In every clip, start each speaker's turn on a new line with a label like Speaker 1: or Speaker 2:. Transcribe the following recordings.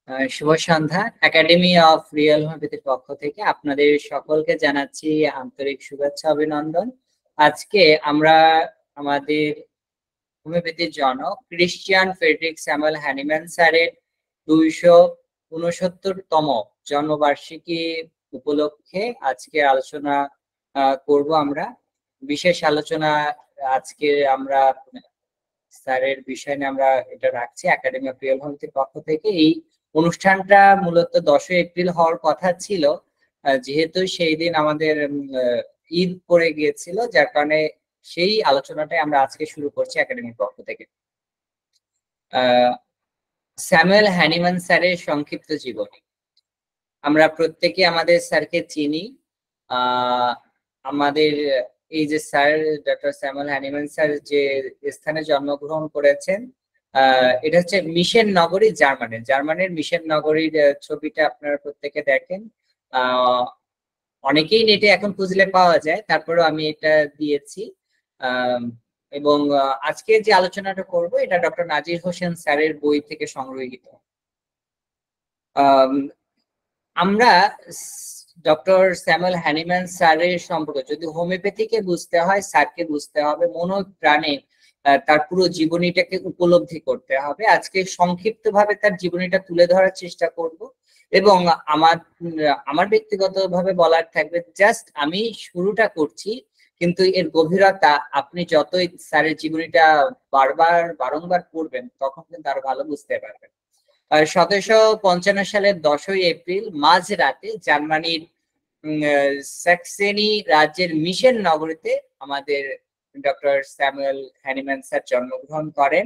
Speaker 1: শুভ সন্ধ্যা। Academy of real হোমিওপ্যাথির পক্ষ থেকে আপনাদের সকলকে জানাচ্ছি আন্তরিক শুভেচ্ছা অভিনন্দন। আজকে আমরা আমাদের হোমিওপ্যাথির জনক ক্রিশ্চিয়ান ফ্রেডরিক স্যামুয়েল হ্যানিম্যান স্যারের 269তম জন্মবার্ষিকী উপলক্ষে আজকে আলোচনা করব। আমরা বিশেষ আলোচনা আজকে আমরা স্যারের বিষয় নিয়ে আমরা এটা রাখছি একাডেমি অফ রিয়েল হোমিওপ্যাথির পক্ষ থেকে। এই অনুষ্ঠানটা মূলত 10 এপ্রিল হওয়ার কথা ছিল, যেহেতু সেই দিন আমাদের ঈদ পড়ে গিয়েছিল, যার কারণে সেই আলোচনাটাই আমরা আজকে শুরু করছি একাডেমির পক্ষ থেকে। স্যামুয়েল হ্যানিম্যান স্যারের সংক্ষিপ্ত জীবনী। আমরা প্রত্যেকে আমাদের স্যারকে চিনি। আমাদের এই যে sir doctor Samuel Hahnemann sir যে স্থানে জন্মগ্রহণ করেছেন, এটা হচ্ছে মিশেন নগরী, জার্মানির মিশেন নগরীর ছবিটা আপনারা প্রত্যেকে দেখেন। অনেকেই নেটে এখন খুঁজলে পাওয়া যায়, তারপরেও আমি এটা দিয়েছি। এবং আজকে যে আলোচনাটা করব এটা ডক্টর নাজির হোসেন স্যারের বই থেকে সংগৃহীত। আমরা ডক্টর স্যামুয়েল হ্যানিম্যান স্যারের সম্পর্কে যদি হোমিওপ্যাথিকে বুঝতে হয়, স্যারকে বুঝতে হবে, মনোপ্রাণে তার পুরো জীবনীটাকে উপলব্ধি করতে হবে। আজকে সংক্ষিপ্তভাবে তার জীবনীটা তুলে ধরার চেষ্টা করব এবং আমার ব্যক্তিগতভাবে বলার থাকবে, জাস্ট আমি শুরুটা করছি, কিন্তু এর গভীরতা আপনি যতই স্যারের জীবনীটা বারংবার পড়বেন তখন কিন্তু আরো ভালো বুঝতে পারবেন। 1755 সালের 10ই এপ্রিল মাঝরাতে জার্মানির স্যাক্সেনি রাজ্যের মিশেন নগরীতে আমাদের ডক্টর স্যামুয়েল হ্যানিম্যান স্যার জন্মগ্রহণ করেন।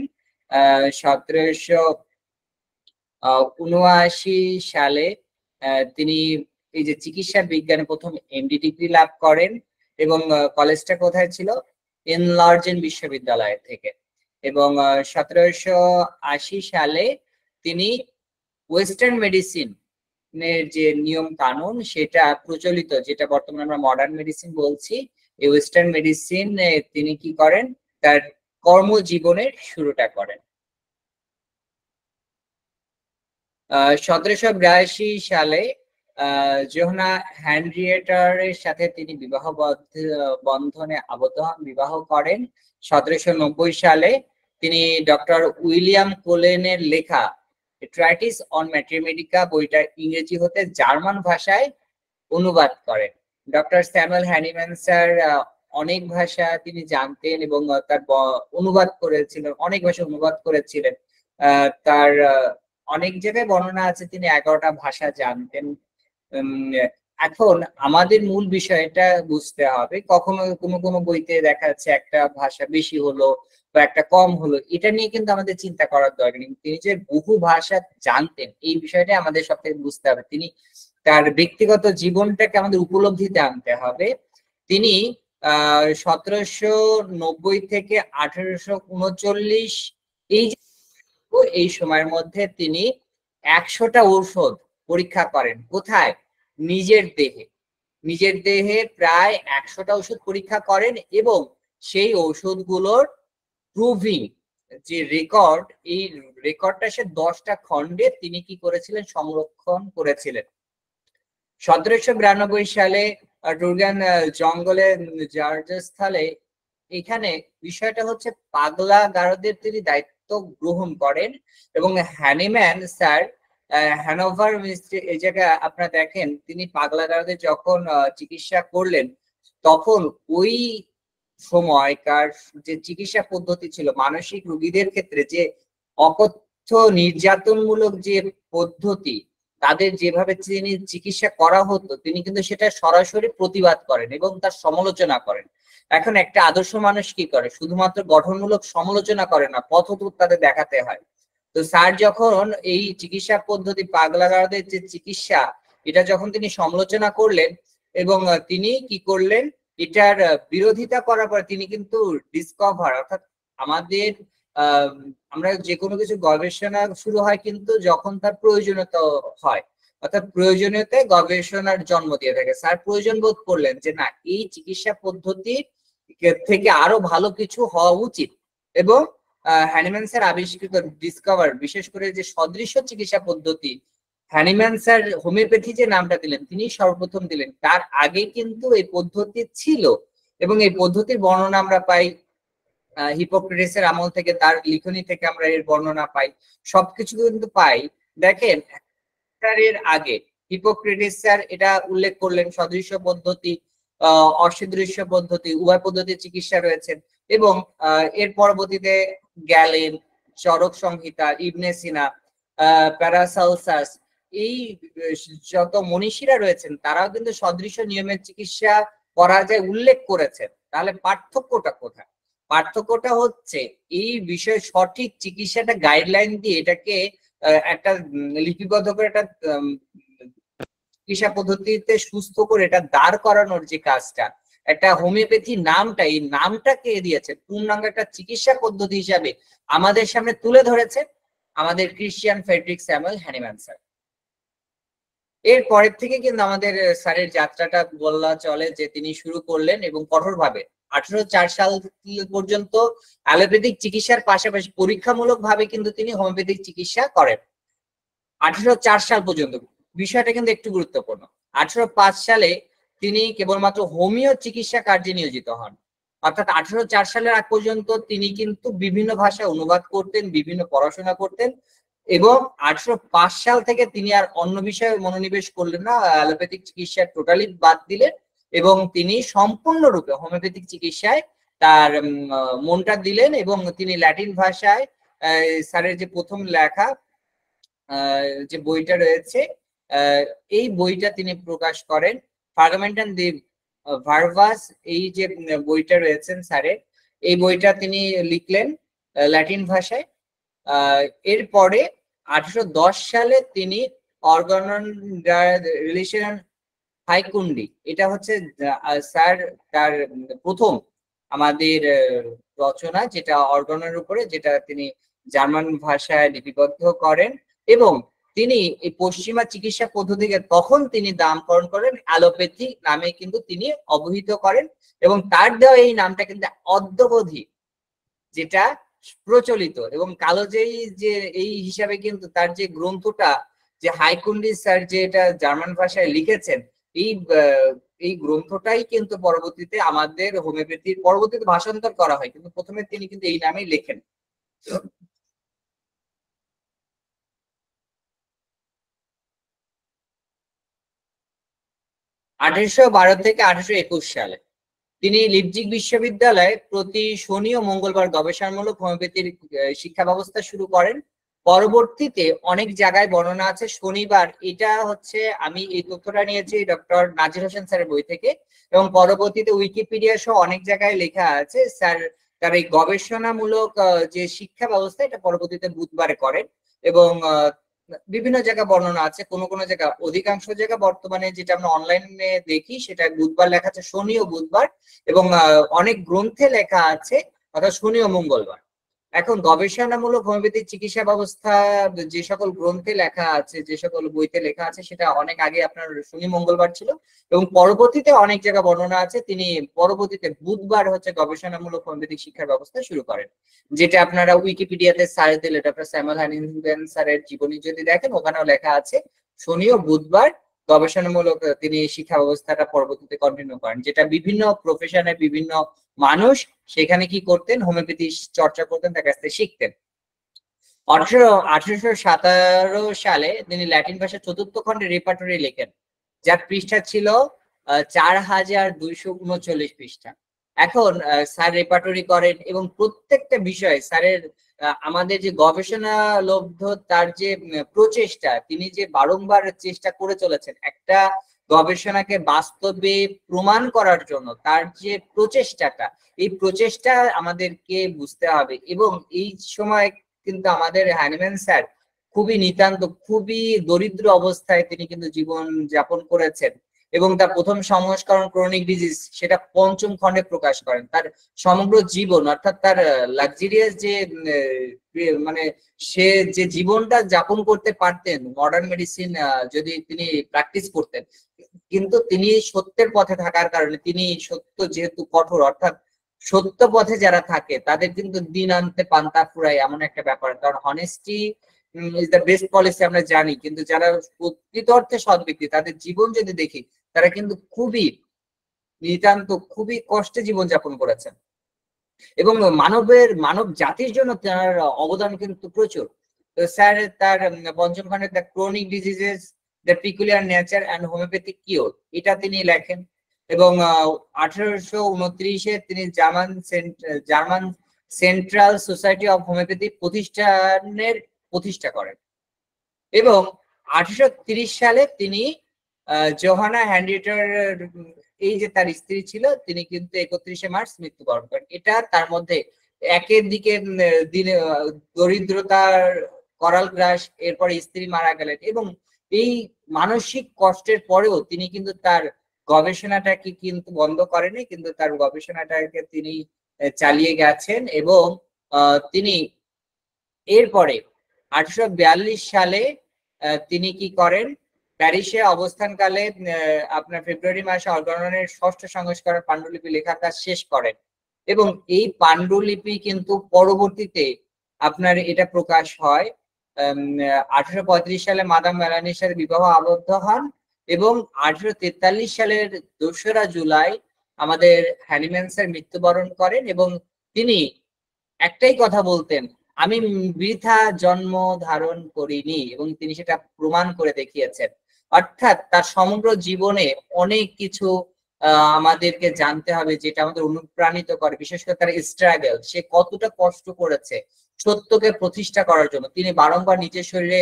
Speaker 1: 1779 সালে তিনি এই যে চিকিৎসা বিজ্ঞানে প্রথম এমডি ডিগ্রি লাভ করেন এবং কলেজটা কোথায় ছিল? ইনলার্জেন বিশ্ববিদ্যালয় থেকে। এবং 1780 সালে তিনি ওয়েস্টার্ন মেডিসিনের যে নিয়ম কানুন সেটা প্রচলিত, যেটা বর্তমানে আমরা মডার্ন মেডিসিন বলছি, এই ওয়েস্টার্ন মেডিসিন তিনি কি করেন, তার কর্মজীবনের শুরুটা করেন। 1782 সালে জোহানা হ্যানরিয়েটারের সাথে তিনি বিবাহ বন্ধনে আবদ্ধ হন, বিবাহ করেন। 1790 সালে তিনি ডক্টর উইলিয়াম কোলেনের লেখা ট্রাইটিস অন ম্যাট্রিমেডিকা বইটা ইংরেজি হতে জার্মান ভাষায় অনুবাদ করেন। ডক্টর স্যামুয়েল হ্যানিম্যান স্যার অনেক ভাষা তিনি জানতেন এবং তার অনুবাদ করেছিলেন, অনেক ভাষা অনুবাদ করেছিলেন। তার অনেক জায়গায় বর্ণনা আছে তিনি 11টা ভাষা জানতেন। এখন আমাদের মূল বিষয়টা বুঝতে হবে, কখনো কোনো বইতে দেখা যাচ্ছে একটা ভাষা বেশি হলো বা একটা কম হলো, এটা নিয়ে কিন্তু আমাদের চিন্তা করার দরকার নেই। তিনি যে বহু ভাষা জানতেন এই বিষয়টা আমাদের সব থেকে বুঝতে হবে। তিনি তার ব্যক্তিগত জীবনটাকে আমাদের উপলব্ধিতে আনতে হবে। তিনি 1790 থেকে 1839 এই সময়ের মধ্যে তিনি 100টা ঔষধ পরীক্ষা করেন। কোথায়? নিজের দেহে প্রায় 100টা ওষুধ পরীক্ষা করেন এবং সেই ওষুধগুলোর প্রুভিং যে রেকর্ড, এই রেকর্ডটা সে 10টা খণ্ডে তিনি কি করেছিলেন, সংরক্ষণ করেছিলেন। 1792 সালে টুরগান জঙ্গলে জার্জস্থলে, এখানে বিষয়টা হচ্ছে পাগলাগারদের তিনি দায়িত্ব গ্রহণ করেন এবং হ্যানিম্যান স্যার হ্যানোভার এই জায়গায় আপনারা দেখেন তিনি পাগলাগারদের যখন চিকিৎসা করলেন, তখন ওই সময়কার যে চিকিৎসা পদ্ধতি ছিল মানসিক রোগীদের ক্ষেত্রে, যে অকথ্য নির্যাতনমূলক যে পদ্ধতি তাদের যেভাবে তিনি চিকিৎসা করা হতো, তিনি কিন্তু সেটা সরাসরি প্রতিবাদ করেন এবং তার সমালোচনা করেন। এখন একটা আদর্শ মানুষ কি করে? শুধুমাত্র গঠনমূলক সমালোচনা করে না, পথদূত তাদের দেখাতে হয়। তো স্যার যখন এই চিকিৎসা পদ্ধতি পাগলাগারদের যে চিকিৎসা, এটা যখন তিনি সমালোচনা করলেন এবং তিনি কি করলেন, এটার বিরোধিতা করার পর তিনি কিন্তু ডিসকভার, অর্থাৎ আমাদের আমরা যে কোনো কিছু গবেষণা শুরু হয় কিন্তু যখন তার প্রয়োজনীয়তা হয়, অর্থাৎ প্রয়োজনীয়তায় গবেষণার জন্ম দিয়ে থাকে। স্যার প্রয়োজন বোধ করলেন যে না, এই চিকিৎসা পদ্ধতি থেকে আরো ভালো কিছু হওয়া উচিত এবং হ্যানিম্যান স্যার আবিষ্কৃত ডিসকভার, বিশেষ করে যে সদৃশ্য চিকিৎসা পদ্ধতি হ্যানিম্যান স্যার হোমিওপ্যাথি যে নামটা দিলেন তিনি সর্বপ্রথম দিলেন, তার আগে কিন্তু এই পদ্ধতি ছিল এবং এই পদ্ধতির বর্ণনা আমরা পাই হিপোক্রেটিসের আমল থেকে, তার লিখনী থেকে আমরা এর বর্ণনা পাই, সবকিছু কিন্তু পাই। দেখেন এর আগে হিপোক্রেটিস স্যার এটা উল্লেখ করলেন সদৃশ্য পদ্ধতি, অসদৃশ্য পদ্ধতি, উভয় পদ্ধতির চিকিৎসা রয়েছেন। এবং এর পরবর্তীতে গ্যালেন, চরক সংহিতা, ইবনে সিনা, প্যারাসালসাস, এই যত মনীষীরা রয়েছেন তারাও কিন্তু সদৃশ্য নিয়মের চিকিৎসা করা যায় উল্লেখ করেছেন। তাহলে পার্থক্যটা কোথায়? পার্থক্যটা হচ্ছে এই বিষয়ে সঠিক চিকিৎসাটা গাইডলাইন দিয়ে এটাকে একটা লিপিবদ্ধ করে একটা চিকিৎসা পদ্ধতিতে সুস্থ করে এটা দাঁড় করানোর যে কাজটা, একটা হোমিওপ্যাথি নামটা, এই নামটা কে দিয়েছে, পূর্ণাঙ্গ একটা চিকিৎসা পদ্ধতি হিসাবে আমাদের সামনে তুলে ধরেছে আমাদের Christian Friedrich Samuel Hahnemann sir. এর পরের থেকে কিন্তু আমাদের স্যারের যাত্রাটা বলা চলে যে তিনি শুরু করলেন এবং কঠোরভাবে 1804 সাল পর্যন্ত অ্যালোপ্যাথিক চিকিৎসার পাশাপাশি পরীক্ষামূলক ভাবে কিন্তু তিনি হোমিওপ্যাথিক চিকিৎসা করেন। 1804 সাল পর্যন্ত, বিষয়টা কিন্তু একটু গুরুত্বপূর্ণ। 1805 সালে তিনি কেবলমাত্র হোমিও চিকিৎসা কার্যে নিয়োজিত হন। অর্থাৎ 1804 সালের আগ পর্যন্ত তিনি কিন্তু বিভিন্ন ভাষায় অনুবাদ করতেন, বিভিন্ন পড়াশোনা করতেন এবং 1805 সাল থেকে তিনি আর অন্য বিষয়ে মনোনিবেশ করলেন না, অ্যালোপ্যাথিক চিকিৎসা টোটালি বাদ দিলেন এবং তিনি সম্পূর্ণরূপে হোমিওপ্যাথিক চিকিৎসায় তার মনটা দিলেন এবং তিনি ল্যাটিন ভাষায় স্যারের যে প্রথম লেখা যে বইটা রয়েছে এই বইটা তিনি প্রকাশ করেন, ফার্গামেন্টাম দি ভার্ভাস, এই যে বইটা রয়েছেন স্যারের, এই বইটা তিনি লিখলেন ল্যাটিন ভাষায়। এরপরে 1810 সালে তিনি অর্গানন রিলেশন হাইকুন্ডি, এটা হচ্ছে স্যার তার প্রথম আমাদের রচনা, যেটা অর্গানের উপরে, যেটা তিনি জার্মান ভাষায় লিপিবদ্ধ করেন এবং তিনি এই পশ্চিমা চিকিৎসা পদ্ধতিকে তখন তিনি নামকরণ করেন অ্যালোপ্যাথি নামে কিন্তু তিনি অবহিত করেন এবং তার দেওয়া এই নামটা কিন্তু অদ্যাবধি যেটা প্রচলিত এবং কালোজয়ী যে এই হিসাবে কিন্তু তার যে গ্রন্থটা, যে হাইকুন্ডি স্যার যে এটা জার্মান ভাষায় লিখেছেন, এই গ্রন্থটাই কিন্তু পরবর্তীতে আমাদের হোমিওপ্যাথির পরবর্তীতে ভাষান্তর করা হয়, কিন্তু প্রথমে তিনি কিন্তু এই নামেই লেখেন। 1812 থেকে 1821 সালে তিনি লিপজিগ বিশ্ববিদ্যালয়ে প্রতি শনি ও মঙ্গলবার গবেষণামূলক হোমিওপ্যাথির শিক্ষা ব্যবস্থা শুরু করেন। পরবর্তীতে অনেক জায়গায় বর্ণনা আছে, শনিবার, এটা হচ্ছে আমি এই তথ্যটা নিয়েছি ডক্টর নাজির হোসেন স্যারের বই থেকে এবং পরবর্তীতে উইকিপিডিয়া সহ অনেক জায়গায় লেখা আছে স্যার তার এই গবেষণামূলক যে শিক্ষা ব্যবস্থা এটা পরবর্তীতে বুধবারে করেন এবং বিভিন্ন জায়গা বর্ণনা আছে, কোনো কোনো জায়গা, অধিকাংশ জায়গা বর্তমানে যেটা আমরা অনলাইনে দেখি সেটা বুধবার লেখা আছে, শনি ও বুধবার, এবং অনেক গ্রন্থে লেখা আছে অর্থাৎ শনি ও মঙ্গলবার। এখন গবেষণামূলক হোমিওপ্যাথিক চিকিৎসা ব্যবস্থা যে সকল গ্রন্থে লেখা আছে, যে সকল বইতে লেখা আছে, সেটা অনেক আগে আপনার শনি মঙ্গলবার ছিল এবং পরবর্তীতে অনেক জায়গা বর্ণনা আছে তিনি পরবর্তীতে বুধবার হচ্ছে গবেষণামূলক হোমিওপ্যাথিক শিক্ষার ব্যবস্থা শুরু করেন, যেটা আপনারা উইকিপিডিয়াতে সার্চ দিলে ডক্টর স্যামুয়েল হ্যানিম্যান স্যারের জীবনী যদি দেখেন ওখানেও লেখা আছে শনি ও বুধবার গবেষণামূলক তিনি শিক্ষা ব্যবস্থাটা পরবর্তীতে কন্টিনিউ করেন, যেটা বিভিন্ন প্রফেশনে বিভিন্ন মানুষ সেখানে কি করতেন, হোমিওপ্যাথি চর্চা করতেন, তার কাছ থেকে শিখতেন। 1817 সালে তিনি ল্যাটিন ভাষার চতুর্থ খণ্ডে রেপার্টরি লেখেন, যার পৃষ্ঠা ছিল 4239 পৃষ্ঠা। এখন স্যার রেপার্টরি করেন এবং প্রত্যেকটা বিষয়ে স্যারের আমাদের যে গবেষণা লব্ধ তার যে প্রচেষ্টা, তিনি যে বারংবার চেষ্টা করে চলেছেন একটা গবেষণাকে বাস্তবে প্রমাণ করার জন্য, তার যে প্রচেষ্টাটা, এই প্রচেষ্টা আমাদেরকে বুঝতে হবে। এবং এই সময় কিন্তু আমাদের হ্যানিম্যান স্যার খুবই নিতান্ত, খুবই দরিদ্র অবস্থায় তিনি কিন্তু জীবন যাপন করেছেন এবং তার প্রথম সংস্করণ ক্রনিক ডিজিজ সেটা 5ম খণ্ডে প্রকাশ করেন। তার সমগ্র জীবন অর্থাৎ তার লাক্সারিয়াস যে মানে সে যে জীবনটা যাপন করতে পারতেন মডার্ন মেডিসিন যদি তিনি প্র্যাকটিস করতেন, কিন্তু তিনি সত্যের পথে থাকার কারণে, তিনি সত্য যেহেতু কঠোর, অর্থাৎ সত্য পথে যারা থাকে তাদের কিন্তু দিন আনতে পান্তা ফুরায় এমন একটা ব্যাপার, কারণ honesty is the best policy আমরা জানি, কিন্তু যারা প্রকৃত অর্থে সৎ ব্যক্তি তাদের জীবন যদি দেখি, তারা কিন্তু খুবই নিতান্ত খুবই কষ্টে জীবনযাপন করেছেন এবং মানব জাতির জন্য তার অবদান কিন্তু প্রচুর। তো স্যার তার পঞ্চম খণ্ডে the chronic diseases, the peculiar nature and homeopathic cure, এটা তিনি লেখেন। এবং 1829-এ তিনি German central society of homeopathy প্রতিষ্ঠা করেন। এবং 1830 সালে তিনি জোহানা হ্যান্ডিটার, এই যে তার স্ত্রী ছিল, তিনি কিন্তু 31শে মার্চ মৃত্যুবরণ করেন। এটা তার মধ্যে একের দিকে দিনে দরিদ্রতার করাল গ্রাস, এরপরে স্ত্রী মারা গেলেন, এবং এই মানসিক কষ্টের পরেও তিনি কিন্তু তার গবেষণাটাকে কিন্তু বন্ধ করেনি, কিন্তু তার গবেষণাটাকে তিনি চালিয়ে গেছেন। এবং তিনি এরপরে 1842 সালে তিনি কি করেন, প্যারিসে অবস্থানকালে আপনার ফেব্রুয়ারি মাসে অর্গাননের 6ষ্ঠ সংস্করণ পাণ্ডুলিপি লেখার কাজ শেষ করেন। এবং এই পাণ্ডুলিপি কিন্তু পরবর্তীতে আপনার এটা প্রকাশ হয়। 1835 সালে মাদাম মেলানির সাথে বিবাহ আবদ্ধ হন এবং 1843 সালের 2রা জুলাই আমাদের হ্যানিম্যান স্যার মৃত্যুবরণ করেন। এবং তিনি একটাই কথা বলতেন, আমি বৃথা জন্ম ধারণ করিনি, এবং তিনি সেটা প্রমাণ করে দেখিয়েছেন। অর্থাৎ তার সমগ্র জীবনে অনেক কিছু আমাদেরকে জানতে হবে যেটা আমাদের অনুপ্রাণিত করে, বিশেষ করে তার স্ট্রাগল, সে কতটা কষ্ট করেছে সত্যকে প্রতিষ্ঠা করার জন্য। তিনি বারংবার নিজের শরীরে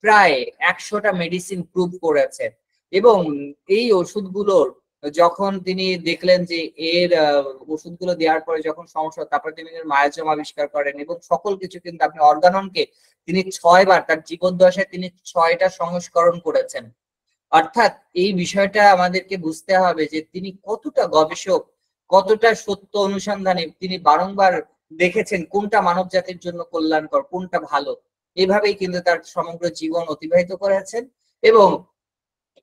Speaker 1: প্রায় 100টা মেডিসিন প্রুভ করেছেন। এবং এই ওষুধগুলোর যখন তিনি দেখলেন যে এর ওষুধগুলো দেওয়ার পরে যখন সমস্যা, তারপরে তিনি মায়াজম আবিষ্কার করেন এবং সকল কিছু কিন্তু আপনি অর্গাননকে তিনি 6 বার তার জীবদ্দশায় তিনি 6টা সংস্করণ করেছেন। অর্থাৎ এই বিষয়টা আমাদেরকে বুঝতে হবে যে তিনি কতটা গবেষক, কতটা সত্য অনুসন্ধানে তিনি বারংবার দেখেছেন কোনটা মানব জাতির জন্য কল্যাণকর, কোনটা ভালো। এইভাবেই কিন্তু তার সমগ্র জীবন অতিবাহিত করেছেন। এবং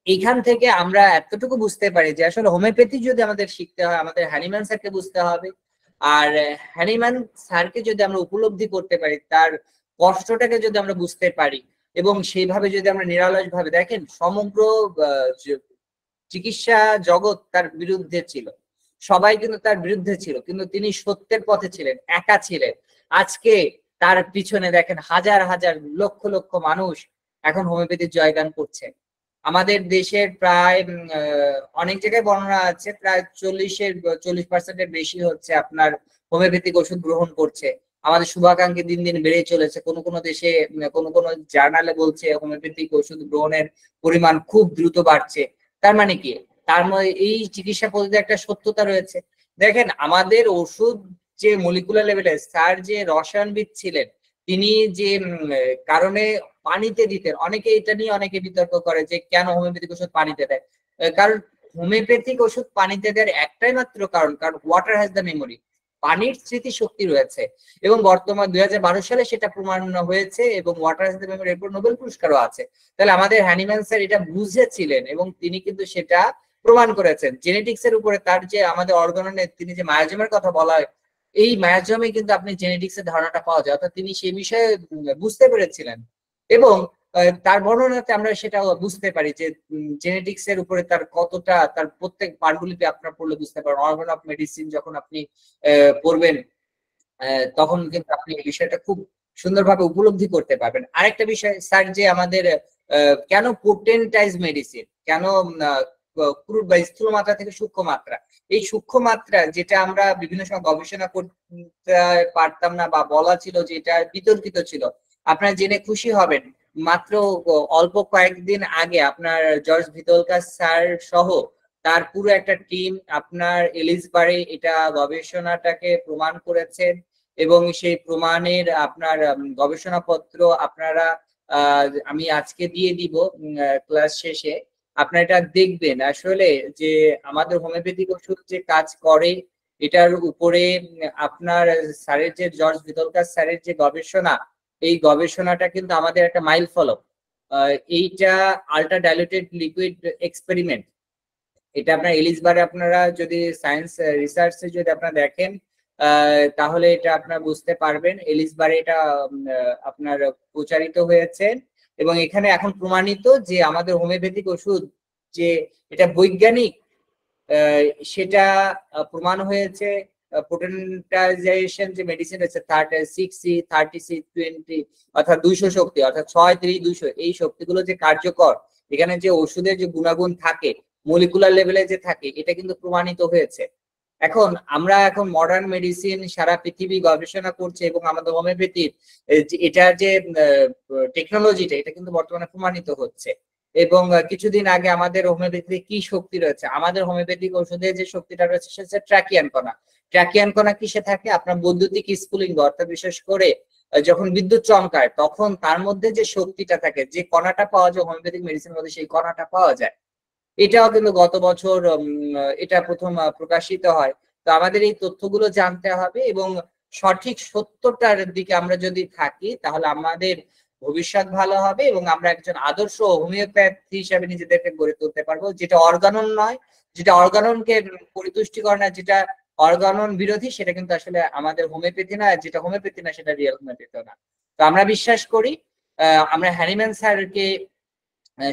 Speaker 1: এখান থেকে আমরা এতটুকু বুঝতে পারি যে আসলে হোমিওপ্যাথি যদি আমাদের শিখতে হয়, আমাদের হ্যানিম্যান স্যারকে বুঝতে হবে। আর হ্যানিম্যান স্যারকে যদি আমরা উপলব্ধি করতে পারি, তার কষ্টটাকে যদি আমরা বুঝতে পারি, এবং সেইভাবে যদি আমরা নিরলস ভাবে দেখেন, সমগ্র চিকিৎসা জগৎ তার বিরুদ্ধে ছিল, সবাই কিন্তু তার বিরুদ্ধে ছিল, কিন্তু তিনি সত্যের পথে ছিলেন, একা ছিলেন। আজকে তার পিছনে দেখেন হাজার হাজার লক্ষ লক্ষ মানুষ এখন হোমিওপ্যাথির জয়গান করছে। আমাদের দেশের প্রায় অনেক জায়গায় বর্ণনা আছে, প্রায় 40% বেশি হচ্ছে আপনার হোমিওপ্যাথিক ওষুধ গ্রহণ করছে। আমাদের শুভাকাঙ্ক্ষী দিন দিন বেড়ে চলেছে। কোনো কোনো দেশে কোনো কোনো জার্নালে বলছে হোমিওপ্যাথিক ওষুধ গ্রহণের পরিমাণ খুব দ্রুত বাড়ছে। তার মানে কি, তার মধ্যে এই চিকিৎসা পদ্ধতি একটা সত্যতা রয়েছে। দেখেন আমাদের ওষুধ যে মলিকুলার লেভেলে, স্যার যে রসায়নবিদ ছিলেন, তিনি যে কারণে পানিতে দিতেন, অনেকে এটা নিয়ে অনেকে বিতর্ক করে যে কেন হোমিওপ্যাথিক ওষুধ পানিতে দেয়। কারণ হোমিওপ্যাথিক ওষুধ পানিতে দেওয়ার একটাই মাত্র কারণ ওয়াটার হ্যাজ দ্য মেমোরি, পানির স্মৃতি শক্তি রয়েছে। এবং বর্তমান 2012 সালে সেটা প্রমাণ হয়েছে, এবং ওয়াটার হ্যাজ দ্য মেমোরি এরপর নোবেল পুরস্কারও আছে। তাহলে আমাদের হ্যানিম্যান স্যার এটা বুঝেছিলেন এবং তিনি কিন্তু সেটা প্রমাণ করেছেন। জেনেটিক্স এর উপরে তার যে আমাদের অর্গাননে তিনি যে মায়াজমের কথা বলা হয়, এই মায়াজমে কিন্তু আপনি জেনেটিক্স এর ধারণাটা পাওয়া যায়, অর্থাৎ তিনি সেই বিষয়ে বুঝতে পেরেছিলেন। এবং তার বর্ণনাতে আমরা সেটা বুঝতে পারি যে জেনেটিক্স এর উপরে তার কতটা, তার প্রত্যেক পাণ্ডুলিপি আপনার পড়লে বুঝতে পারেন। অর্গান অফ মেডিসিন যখন আপনি পড়বেন, তখন কিন্তু আপনি এই বিষয়টা খুব সুন্দরভাবে উপলব্ধি করতে পারবেন। আরেকটা বিষয় স্যার, যে আমাদের কেন পোটেন্টাইজ মেডিসিন, কেন ক্রুড বা স্থূল মাত্রা থেকে সূক্ষ্ম মাত্রা, এই সূক্ষ্ম মাত্রা যেটা আমরা বিভিন্ন সময় গবেষণা করতে পারতাম না বা বলা ছিল যে এটা বিতর্কিত ছিল, আপনারা জেনে খুশি হবেন মাত্র অল্প কয়েকদিন আগে আপনার জর্জ ভিতলকার স্যার সহ তার পুরো একটা টিম আপনার এলিসবারে এটা গবেষণাটাকে প্রমাণ করেছেন। এবং সেই প্রমাণের আপনার গবেষণাপত্র আপনারা আমি আজকে দিয়ে দিব ক্লাস শেষে, আপনারা এটা দেখবেন আসলে যে আমাদের হোমিওপ্যাথিক ওষুধ যে কাজ করে এটার উপরে আপনার স্যারের যে জর্জ ভিতলকার স্যারের যে গবেষণা, এই গবেষণাটা কিন্তু আমাদের একটা মাইল ফলক। এইটা আল্ট্রা ডাইলুটেড লিকুইড এক্সপেরিমেন্ট, এটা আপনার এলিসবারে আপনারা যদি সায়েন্স রিসার্চে যদি আপনারা দেখেন, তাহলে এটা আপনার বুঝতে পারবেন। এলিসবারে এটা আপনার প্রচারিত হয়েছে এবং এখানে এখন প্রমাণিত যে আমাদের হোমিওপ্যাথিক ওষুধ যে এটা বৈজ্ঞানিক সেটা প্রমাণ হয়েছে। পোটেন্টাইজেশন যে মেডিসিন আছে 6C 30C 20 অর্থাৎ 200 শক্তি অর্থাৎ 6 3 200 এই শক্তিগুলো যে কার্যকর, এখানে যে ওষুধের যে গুণাগুণ থাকে মলিকুলার লেভেলে যে থাকে, এটা কিন্তু প্রমাণিত হয়েছে। আমরা এখন মডার্ন মেডিসিন সারা পৃথিবী গবেষণা করছে এবং আমাদের হোমিওপ্যাথির এটার যে টেকনোলজিটা এটা কিন্তু বর্তমানে প্রমাণিত হচ্ছে। এবং কিছুদিন আগে আমাদের হোমিওপ্যাথিতে কি শক্তি রয়েছে, আমাদের হোমিওপ্যাথিক ওষুধে যে শক্তিটা রয়েছে সেটা ট্রাকিয়ান কণা। ট্রাকিয়ান কণা কিসে থাকে? আপনার বৈদ্যুতিক স্ফুলিঙ্গ অর্থাৎ বিশেষ করে যখন বিদ্যুৎ চমকায় তখন তার মধ্যে যে শক্তিটা থাকে, যে কণাটা পাওয়া যায় হোমিওপ্যাথিক মেডিসিনের মধ্যে, সেই কণাটা পাওয়া যায়। এটাও কিন্তু গত বছর এটা প্রথম প্রকাশিত হয়। তো আমাদের এই তথ্যগুলো জানতে হবে এবং সঠিক সত্যটার দিকে আমরা যদি থাকি তাহলে আমাদের ভবিষ্যৎ ভালো হবে এবং আমরা একজন আদর্শ হোমিওপ্যাথ হিসাবে নিজেদেরকে গড়ে তুলতে পারবো, যেটা অর্গানন নয়, যেটা অর্গাননকে পরিতুষ্টি করে না, যেটা অর্গানন বিরোধী, সেটা কিন্তু আসলে আমাদের হোমিওপ্যাথি না। যেটা হোমিওপ্যাথি না সেটা রিয়েল হোমিওপ্যাথি না। তো আমরা বিশ্বাস করি আমরা হ্যানিম্যান স্যারকে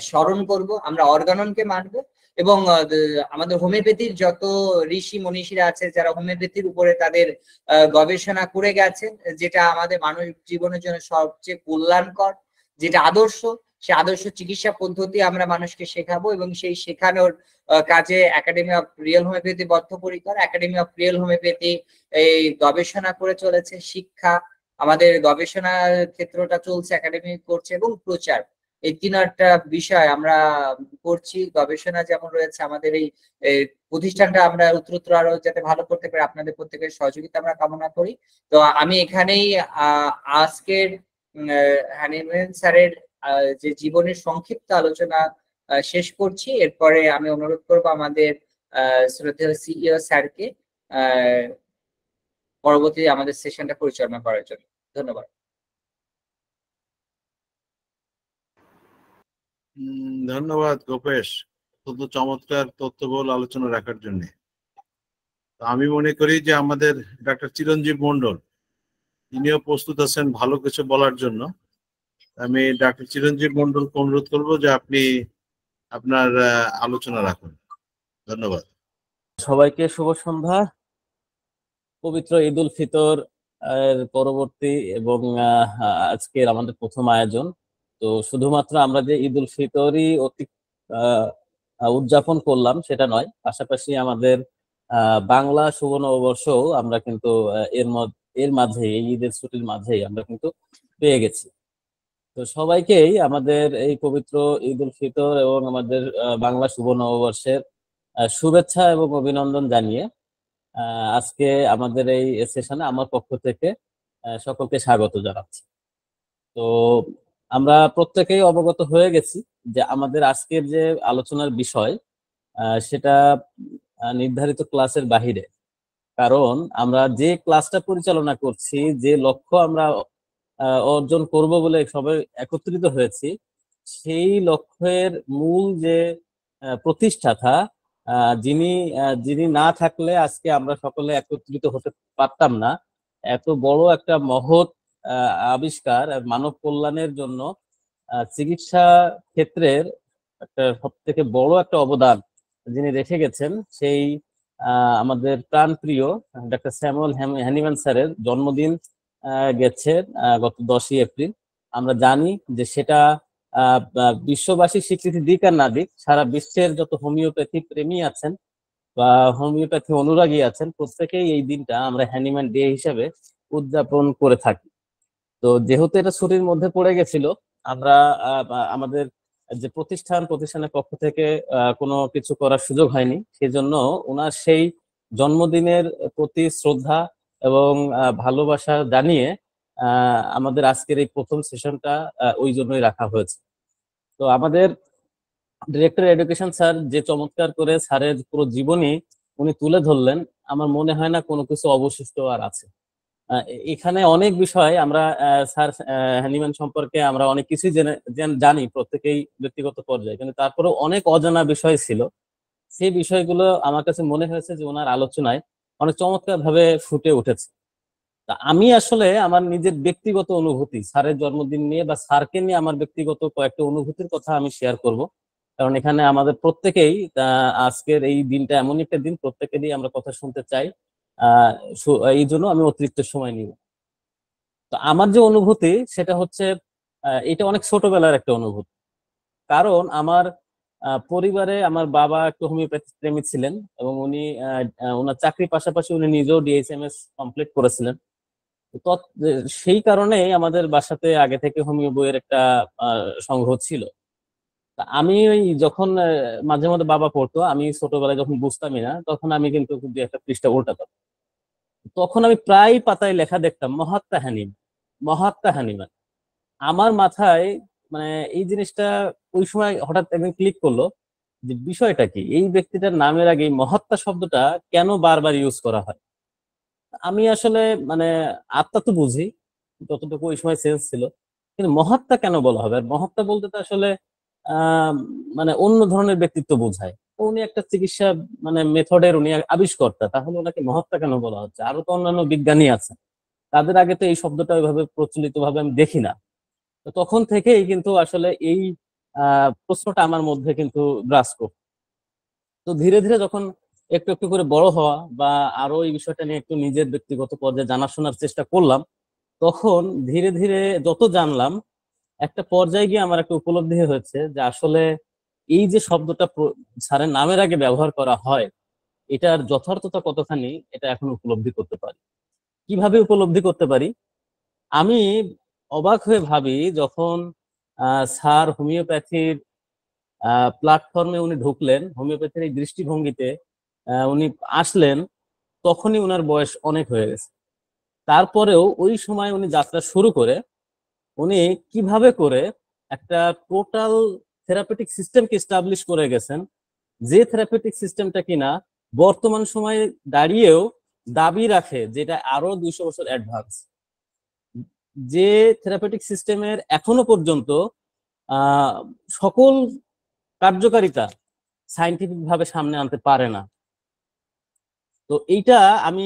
Speaker 1: স্মরণ করব, আমরা অর্গাননকে মানব এবং আমাদের হোমিওপ্যাথির যত ঋষি মনীষীরা আছে যারা হোমিওপ্যাথির উপরে তাদের গবেষণা করে গেছেন, যেটা আমাদের মানব জীবনের জন্য সবচেয়ে কল্যাণকর, যেটা আদর্শ, সে আদর্শ চিকিৎসা পদ্ধতি আমরা মানুষকে শেখাবো এবং সেই শেখানোর কাজে একাডেমি অফ রিয়েল হোমিওপ্যাথি বদ্ধপরিকর। একাডেমি অফ রিয়েল হোমিওপ্যাথি এই গবেষণা করে চলেছে, শিক্ষা, আমাদের গবেষণার ক্ষেত্রটা চলছে, একাডেমি করছে এবং প্রচার, এই তিনটা বিষয় আমরা করছি। গবেষণা যেমন রয়েছে, আমাদের এই প্রতিষ্ঠানটা আমরা উত্তরোত্তর আরো যাতে ভালো করতে পারি, আপনাদের প্রত্যেকের সহযোগিতা আমরা কামনা করি। তো আমি এখানেই আজকের হ্যানিম্যান স্যারের যে জীবনের সংক্ষিপ্ত আলোচনা শেষ করছি। এরপরে আমি অনুরোধ করবো আমাদের শ্রদ্ধেয় সিইও স্যারকে পরবর্তী আমাদের সেশনটা পরিচালনা করার জন্য। ধন্যবাদ।
Speaker 2: ধন্যবাদ গোপেশ, অত্যন্ত চমৎকার তথ্যবহুল আলোচনা রাখার জন্য। আমি মনে করি যে আমাদের ডাক্তার চিরঞ্জীব মন্ডল তিনিও প্রস্তুত আছেন ভালো কিছু বলার জন্য। আমি ডাক্তার চিরঞ্জীব মন্ডলকে অনুরোধ করবো যে আপনি আপনার আলোচনা রাখুন। ধন্যবাদ।
Speaker 3: সবাইকে শুভ সন্ধ্যা। পবিত্র ঈদ উল ফিতর এর পরবর্তী এবং আজকের আমাদের প্রথম আয়োজন। তো শুধুমাত্র আমরা যে ঈদ উল ফিতরই উদযাপন করলাম সেটা নয়, পাশাপাশি আমাদের বাংলা শুভ নববর্ষও আমরা কিন্তু এর মাঝে, এই ঈদের ছুটির মাঝেই আমরা কিন্তু পেয়ে গেছি। তো সবাইকেই আমাদের এই পবিত্র ঈদ উল ফিতর এবং আমাদের বাংলা শুভ নববর্ষের শুভেচ্ছা এবং অভিনন্দন জানিয়ে আজকে আমাদের এই সেশনে আমার পক্ষ থেকে সকলকে স্বাগত জানাচ্ছি। তো আমরা প্রত্যেকেই অবগত হয়ে গেছি যে আমাদের আজকের যে আলোচনার বিষয় সেটা নির্ধারিত ক্লাসের বাহিরে, কারণ আমরা যে ক্লাসটা পরিচালনা করছি, যে লক্ষ্য আমরা অর্জন করব বলে সবাই একত্রিত হয়েছি, সেই লক্ষ্যের মূল যে প্রতিষ্ঠাতা যিনি না থাকলে আজকে আমরা সকলে একত্রিত হতে পারতাম না। এত বড় একটা মহৎ আবিষ্কার মানব কল্যাণের জন্য চিকিৎসা ক্ষেত্রের একটা সব থেকে বড় একটা অবদান যিনি রেখে গেছেন, সেই আমাদের প্রাণপ্রিয় ডাক্তার স্যামুয়েল হ্যানিম্যান স্যারের জন্মদিন গেছে গত 10ই এপ্রিল। আমরা জানি যে সেটা বিশ্ববাসী স্বীকৃতি দিক আর না দিক, সারা বিশ্বের যত হোমিওপ্যাথি প্রেমী আছেন বা হোমিওপ্যাথি অনুরাগী আছেন প্রত্যেকেই এই দিনটা আমরা হ্যানিম্যান ডে হিসেবে উদযাপন করে থাকি। তো যেহেতু এটা ছুটির মধ্যে পড়ে গেছিল, আমরা আমাদের যে প্রতিষ্ঠানের পক্ষ থেকে কোনো কিছু করার সুযোগ হয়নি, সেজন্য ওনার সেই জন্মদিনের প্রতি শ্রদ্ধা এবং ভালোবাসা জানিয়ে আমাদের আজকের এই প্রথম সেশনটা ওই জন্যই রাখা হয়েছে। তো আমাদের ডিরেক্টর এডুকেশন স্যার যে চমৎকার করে স্যারের পুরো জীবনী উনি তুলে ধরলেন, আমার মনে হয় না কোনো কিছু অবশিষ্ট আর আছে। এখানে অনেক বিষয় আমরা স্যার হ্যানিম্যান সম্পর্কে আমরা অনেক কিছুই জানি প্রত্যেকেই ব্যক্তিগত পর্যায়ে, কিন্তু তারপরেও অনেক অজানা বিষয় ছিল। সেই বিষয়গুলো আমার কাছে মনে হয়েছে যে ওনার আলোচনায় অনেক চমৎকার ভাবে ফুটে উঠেছে। তা আমি আসলে আমার নিজের ব্যক্তিগত অনুভূতি স্যারের জন্মদিন নিয়ে বা স্যারকে নিয়ে আমার ব্যক্তিগত কয়েকটা অনুভূতির কথা আমি শেয়ার করব, কারণ এখানে আমাদের প্রত্যেকেই আজকের এই দিনটা এমন একটা দিন, প্রত্যেকেরই আমরা কথা শুনতে চাই। এই জন্য আমি অতিরিক্ত সময় নিব। তো আমার যে অনুভূতি সেটা হচ্ছে, এটা অনেক ছোটবেলার একটা অনুভূতি। কারণ আমার পরিবারে আমার বাবা একটু হোমিওপ্যাথি প্রেমী ছিলেন, এবং উনি ওনার চাকরির পাশাপাশি উনি নিজেও ডিএসএমএস কমপ্লিট করেছিলেন। তো সেই কারণে আমাদের বাসাতে আগে থেকে হোমিও বইয়ের একটা সংগ্রহ ছিল। তা আমি ওই যখন মাঝে মধ্যে বাবা পড়তো, আমি ছোটবেলায় যখন বুঝতামই না, তখন আমি কিন্তু দু একটা পৃষ্ঠা উল্টাতাম। তখন আমি প্রায় পাতায় লেখা দেখতাম মহাত্মা হানিম, মহাত্মা হানিমান। আমার মাথায় মানে এই জিনিসটা ওই সময় হঠাৎ একদিন ক্লিক করলো যে বিষয়টা কি, এই ব্যক্তিটার নামের আগে এই মহাত্মা শব্দটা কেন বারবার ইউজ করা হয়। আমি আসলে মানে আত্মা তো বুঝি, যতটুকু ওই সময় সেন্স ছিল, কিন্তু মহাত্মা কেন বলা হবে? আর মহাত্মা বলতে তো আসলে আহ মানে অন্য ধরনের ব্যক্তিত্ব বোঝায়। তো উনি একটা চিকিৎসা মানে মেথডের উনি আবিষ্কর্তা, তাহলে ওনাকে মহাত্মা কেন বলা হচ্ছে? আরো তো অন্যান্য বিজ্ঞানী আছে, তাদের আগে তো এই শব্দটা ওইভাবে প্রচলিত ভাবে আমি দেখি না। তো তখন থেকেই কিন্তু আসলে এই প্রশ্নটা আমার মধ্যে কিন্তু গ্রাস করত। তো ধীরে ধীরে যখন একটু একটু করে বড় হওয়া বা আরো এই বিষয়টা নিয়ে একটু নিজের ব্যক্তিগত পর্যায়ে জানাশোনার চেষ্টা করলাম, তখন ধীরে ধীরে যত জানলাম, একটা পর্যায়ে গিয়ে আমার একটা উপলব্ধি হয়েছে যে আসলে এই যে শব্দটা স্যারের নামের আগে ব্যবহার করা হয়, এটার যথার্থতা কতখানি এটা এখন উপলব্ধি করতে পারি। কিভাবে উপলব্ধি করতে পারি? আমি অবাক হয়ে ভাবি যখন স্যার হোমিওপ্যাথির প্ল্যাটফর্মে উনি ঢুকলেন, হোমিওপ্যাথির এই দৃষ্টিভঙ্গিতে উনি আসলেন, তখনই উনার বয়স অনেক হয়ে গেছে। তারপরেও ওই সময় উনি যাত্রা শুরু করে উনি কিভাবে করে একটা টোটাল থেরাপিউটিক সিস্টেমকে এস্টাবলিশ করে গেছেন, যে থেরাপিউটিক সিস্টেমটা কিনা বর্তমান সময়ে দাঁড়িয়েও দাবি রাখে যেটা আরো 200 বছর অ্যাডভান্স। যে থেরাপিউটিক সিস্টেমের এখনো পর্যন্ত আহ সকল কার্যকারিতা সায়েন্টিফিক ভাবে সামনে আনতে পারে না। তো এইটা আমি